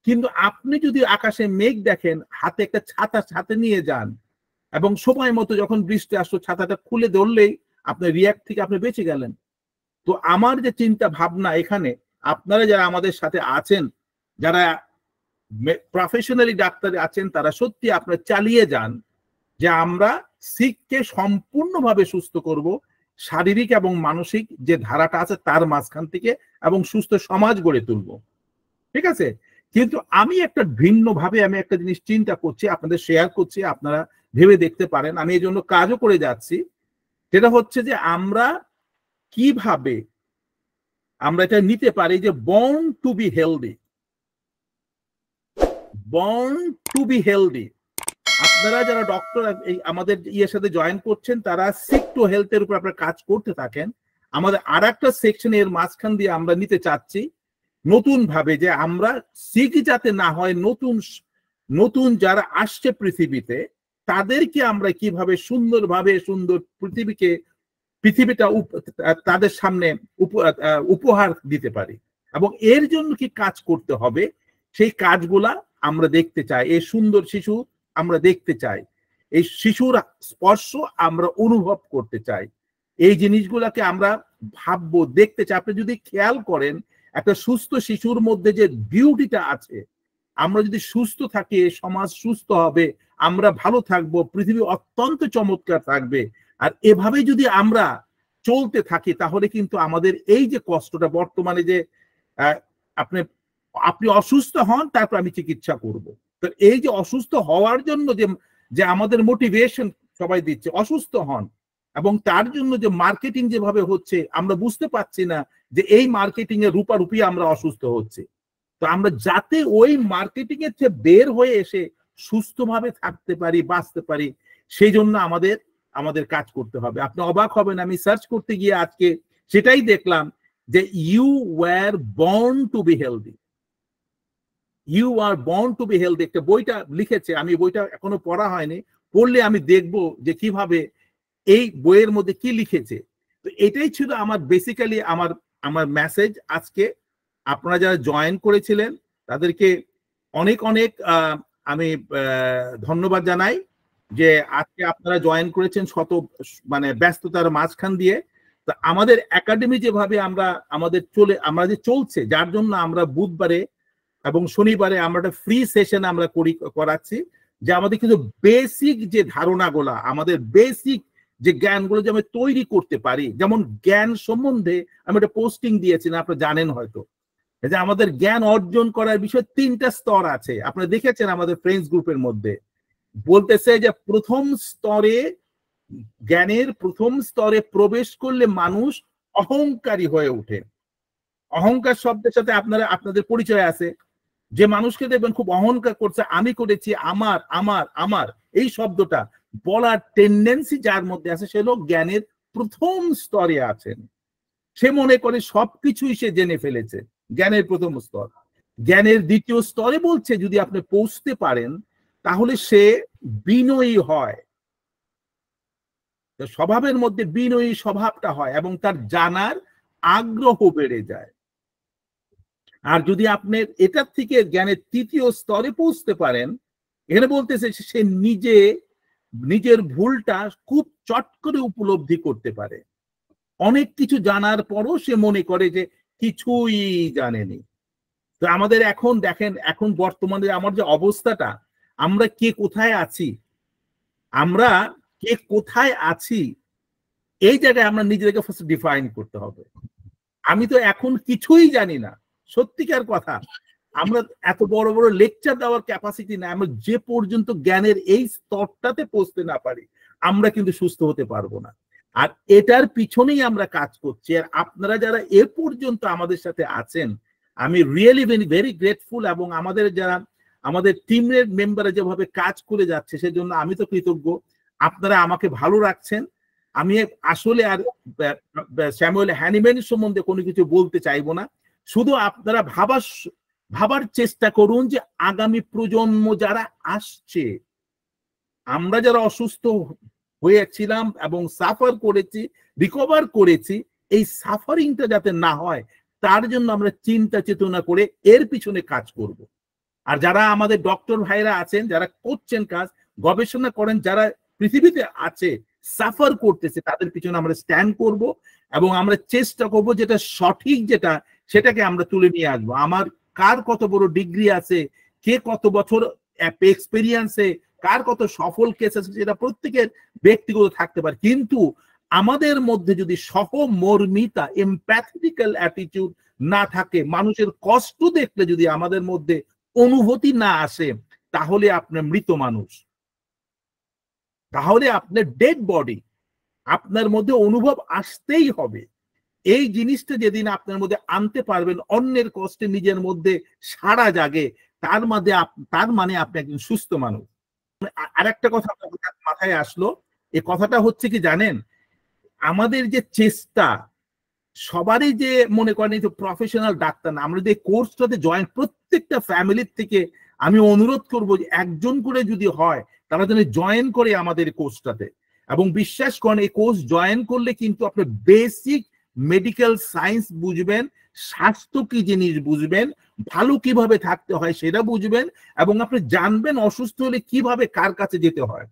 Speaker 6: কিন্তু আপনি যদি আকাশে মেঘ দেখেন, হাতে একটা ছাতা নিয়ে যান, এবং সময় মতো যখন বৃষ্টি আসলো ছাতাটা খুলে ধরলেই আপনার রিঅ্যাক্ট থেকে আপনি বেঁচে গেলেন। তো আমার যে চিন্তা ভাবনা এখানে, আপনারা যারা আমাদের সাথে আছেন, যারা প্রফেশনালি ডাক্তার আছেন, তারা সত্যি আপনারা চালিয়ে যান যে আমরা সিককে সম্পূর্ণভাবে সুস্থ করব, শারীরিক এবং মানসিক যে ধারাটা আছে তার মাঝখান থেকে, এবং সুস্থ সমাজ গড়ে তুলব। ঠিক আছে? কিন্তু আমি একটা ভিন্নভাবে আমি একটা জিনিস চিন্তা করছি, আপনাদের শেয়ার করছি, আপনারা ভেবে দেখতে পারেন। আমি এই জন্য কাজও করে যাচ্ছি। সেটা হচ্ছে যে আমরা কিভাবে আমরা এটা নিতে পারি যে born to be healthy. Born to be healthy. আপনারা যারা ডক্টর আমাদের ইয়ের সাথে জয়েন করছেন, তারা সিক টু হেলথের উপর আপনারা কাজ করতে থাকেন। আমাদের আর একটা সেকশন এর মাঝখান দিয়ে আমরা নিতে চাচ্ছি নতুন ভাবে, যে আমরা সিক যাতে না হয়, নতুন যারা আসছে পৃথিবীতে, তাদেরকে আমরা কিভাবে সুন্দরভাবে সুন্দর পৃথিবীটা তাদের সামনে উপহার দিতে পারি, এবং এর জন্য কি কাজ করতে হবে, সেই কাজগুলা আমরা দেখতে চাই। এই সুন্দর শিশু আমরা দেখতে চাই, এই শিশুর স্পর্শ আমরা অনুভব করতে চাই, এই জিনিসগুলাকে আমরা ভাববো, দেখতে চাই। আপনি যদি খেয়াল করেন, একটা সুস্থ শিশুর মধ্যে যে বিউটিটা আছে, আমরা যদি সুস্থ থাকি, সমাজ সুস্থ হবে, আমরা ভালো থাকবো, পৃথিবী অত্যন্ত চমৎকার থাকবে। আর এভাবে যদি আমরা চলতে থাকি, তাহলে কিন্তু আমাদের এই যে কষ্টটা বর্তমানে, যে আপনি অসুস্থ হন, তারপর আমি চিকিৎসা করব, তো এই যে অসুস্থ হওয়ার জন্য যে আমাদের মোটিভেশন সবাই দিচ্ছে, অসুস্থ হন, এবং তার জন্য যে মার্কেটিং যেভাবে হচ্ছে, আমরা বুঝতে পারছি না যে এই মার্কেটিং এর রূপারূপী আমরা অসুস্থ হচ্ছে। তো আমরা যাতে ওই মার্কেটিং এর থেকে বের হয়ে এসে সুস্থভাবে থাকতে পারি, বাঁচতে পারি, সেই জন্য আমাদের কাজ করতে হবে। আপনি অবাক হবেন, আমি সার্চ করতে গিয়ে আজকে সেটাই দেখলাম যে you were born to be healthy. You are born to be healthy একটা বইটা লিখেছে, আমি বইটা এখনো পড়া হয়নি, পড়লে আমি দেখব যে কিভাবে এই বইয়ের মধ্যে কি লিখেছে। তো এটাই ছিল আমার বেসিক্যালি আমার মেসেজ আজকে। আপনারা যারা জয়েন করেছিলেন তাদেরকে অনেক অনেক আমি ধন্যবাদ জানাই যে আজকে আপনারা জয়েন করেছেন শত ব্যস্ততার মাঝখান দিয়ে। তো আমাদের একাডেমি যেভাবে আমরা যে চলছে, যার জন্য আমরা বুধবারে এবং শনিবারে আমরা একটা ফ্রি সেশন আমরা করাচ্ছি, যে আমাদের কিন্তু বেসিক যে ধারণাগুলা, আমাদের বেসিক যে জ্ঞানগুলো যে আমরা তৈরি করতে পারি, যেমন জ্ঞান সম্বন্ধে আমি একটা পোস্টিং দিয়েছিলাম, আপনারা জানেন হয়তো, যে আমাদের জ্ঞান অর্জন করার বিষয়ে 3টা স্তর আছে। আপনারা দেখেছেন আমাদের ফ্রেন্ডস গ্রুপের মধ্যে বলতেছে যে প্রথম স্তরে, জ্ঞানের প্রথম স্তরে প্রবেশ করলে মানুষ অহংকারী হয়ে ওঠে। অহংকার শব্দের সাথে আপনাদের পরিচয় আছে। যে মানুষকে দেখবেন খুব অহংকার করছে, আমি করেছি, আমার আমার আমার, এই শব্দটা বলার টেন্ডেন্সি যার মধ্যে আছে, সে লোক জ্ঞানের প্রথম স্তরে আছেন। সে মনে করে সবকিছুই সে জেনে ফেলেছে, জ্ঞানের প্রথম স্তর। জ্ঞানের দ্বিতীয় স্তরে বলছে যদি আপনি পৌঁছতে পারেন তাহলে সে বিনয়ী হয়, স্বভাবের মধ্যে বিনয়ী স্বভাবটা হয় এবং তার জানার আগ্রহ বেড়ে যায়। আর যদি আপনি এটার থেকে জ্ঞানের তৃতীয় স্তরে পৌঁছতে পারেন, এখানে বলতেছে সে নিজের ভুলটা খুব চট করে উপলব্ধি করতে পারে। অনেক কিছু জানার পরও সে মনে করে যে কিছুই জানেনি। তো আমাদের এখন দেখেন, এখন বর্তমানে আমার যে অবস্থাটা, আমরা কে কোথায় আছি, এই জায়গায় আমরা নিজেদেরকে ফার্স্ট ডিফাইন করতে হবে। আমি তো এখন কিছুই জানি না, সত্যিকার কথা। আমরা এত বড় বড় লেকচার দেওয়ার ক্যাপাসিটি না। আমরা যে পর্যন্ত জ্ঞানের এই স্তরটাতে পৌঁছতে না পারি, আমরা কিন্তু সুস্থ হতে পারবো না। আর এটার পিছনেই আমরা কাজ করছি। আর আপনারা যারা এ পর্যন্ত আমাদের সাথে আছেন, আমি রিয়েলি ভেরি গ্রেটফুল। এবং আমাদের টিমের মেম্বাররা যেভাবে কাজ করে যাচ্ছে, সেজন্য আমি তো কৃতজ্ঞ। আপনারা আমাকে ভালো রাখছেন। আমি আসলে আর স্যামুয়েল হ্যানিম্যান সম্বন্ধে কোনো কিছু বলতে চাইবো না। শুধু আপনারা ভাবার চেষ্টা করুন যে আগামী প্রজন্ম যারা আসছে, আমরা যারা অসুস্থ হয়েছিলাম এবং সাফার করেছি, রিকভার করেছি, এই সাফারিংটা যাতে না হয় তার জন্য আমরা চিন্তা চেতনা করে এর পিছনে কাজ করব। আর যারা আমাদের ডক্টর ভাইরা আছেন, যারা করছেন কাজ, গবেষণা করেন, যারা পৃথিবীতে আছে সাফার করতেছে, তাদের পিছনে আমরা স্ট্যান্ড করব এবং আমরা চেষ্টা করব যেটা সঠিক, সেটাকে আমরা তুলে নিয়ে আসবো। আমার কার কত বড় ডিগ্রি আছে, কে কত বছর এক্সপেরিয়েন্সে, কার কত সফল কেস আছে, সেটা প্রত্যেকের ব্যক্তিগত থাকতে পারে। কিন্তু আমাদের মধ্যে যদি সহমর্মিতা, এমপ্যাথেটিক্যাল অ্যাটিটিউড না থাকে, মানুষের কষ্ট দেখলে যদি আমাদের মধ্যে অনুভূতি না আসে, তাহলে আপনার মৃত মানুষ, তাহলে আপনার ডেড বডি। আপনার মধ্যে অনুভব আসতেই হবে। এই জিনিসটা যেদিন আপনার মধ্যে আনতে পারবেন, অন্যের কষ্টে নিজের মধ্যে সাড়া জাগে, তার মানে আপনি একজন সুস্থ মানুষ। আর একটা কথা মাথায় আসলো, এই কথাটা হচ্ছে কি জানেন, আমাদের যে চেষ্টা, সবারই যে মনে করেন এই তো প্রফেশনাল ডাক্তার না, আমরা যে কোর্সটাতে জয়েন, প্রত্যেকটা ফ্যামিলির থেকে আমি অনুরোধ করবো যে একজন করে যদি হয় তারা যেন জয়েন করে আমাদের কোর্সটাতে। এবং বিশ্বাস করেন, এই কোর্স জয়েন করলে কিন্তু আপনি বেসিক মেডিকেল সায়েন্স বুঝবেন, স্বাস্থ্য কি জিনিস বুঝবেন, ভালো কিভাবে থাকতে হয় সেটা বুঝবেন, এবং আপনি জানবেন অসুস্থ হলে কিভাবে কার কাছে যেতে হয়।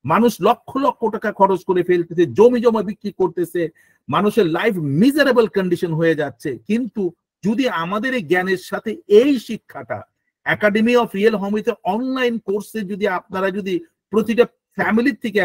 Speaker 6: মানুষ লক্ষ লক্ষ টাকা খরচ করে ফেলতেছে, জমি জমা বিক্রি করতেছে, মানুষের লাইফ মিজারেবল কন্ডিশন হয়ে যাচ্ছে। কিন্তু যদি আমাদের এই জ্ঞানের সাথে এই শিক্ষাটা academy of real homeopathy online কোর্সে যদি আপনারা যদি প্রতিটা ফ্যামিলির থেকে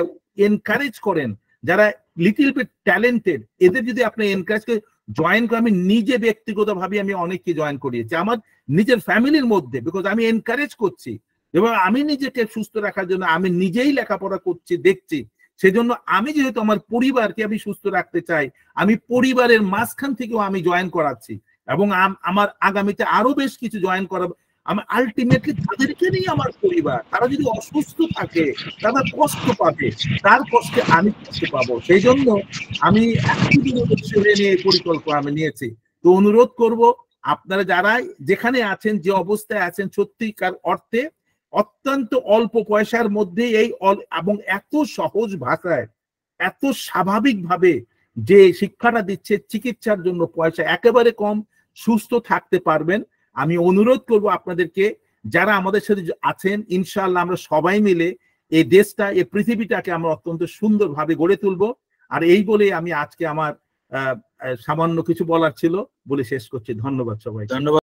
Speaker 6: এনকারেজ করেন, যারা লিটল বিট ট্যালেন্টেড, এদের যদি আপনি এনকারেজ করে জয়েন করেন, আমি নিজে ব্যক্তিগতভাবে আমি অনেককে জয়েন করিয়েছি আমার নিজের ফ্যামিলির মধ্যে, বিকজ আমি এনকারেজ করছি এবং আমি নিজেকে সুস্থ রাখার জন্য আমি নিজেই লেখাপড়া করছি, দেখছি। সেজন্য আমি যেহেতু আমার পরিবারকে আমি সুস্থ রাখতে চাই, আমি পরিবারের মাঝখান থেকেও আমি জয়েন করাচ্ছি এবং আমার আগামীতে আরো বেশ কিছু জয়েন করাবো। আমার আলটিমেটলি তাদেরকে নিয়ে আমার পরিবার, তারা যদি অসুস্থ থাকে তারা কষ্ট পাবে, তার কষ্টে আমি কষ্ট পাবো। সেই জন্য আমি নিয়ে পরিকল্পনা আমি নিয়েছি। তো অনুরোধ করব, আপনারা যারা যেখানে আছেন, যে অবস্থায় আছেন, সত্যিকার অর্থে অত্যন্ত অল্প পয়সার মধ্যে এবং এত সহজ ভাষায়, এত স্বাভাবিকভাবে যে শিক্ষাটা দিচ্ছে, চিকিৎসার জন্য পয়সা একেবারে কম, সুস্থ থাকতে পারবেন। আমি অনুরোধ করব আপনাদেরকে, যারা আমাদের সাথে আছেন, ইনশাআল্লাহ আমরা সবাই মিলে এই দেশটা, এই পৃথিবীটাকে আমরা অত্যন্ত সুন্দরভাবে গড়ে তুলবো। আর এই বলে আমি আজকে আমার সামান্য কিছু বলার ছিল বলে শেষ করছি। ধন্যবাদ সবাই।
Speaker 2: ধন্যবাদ।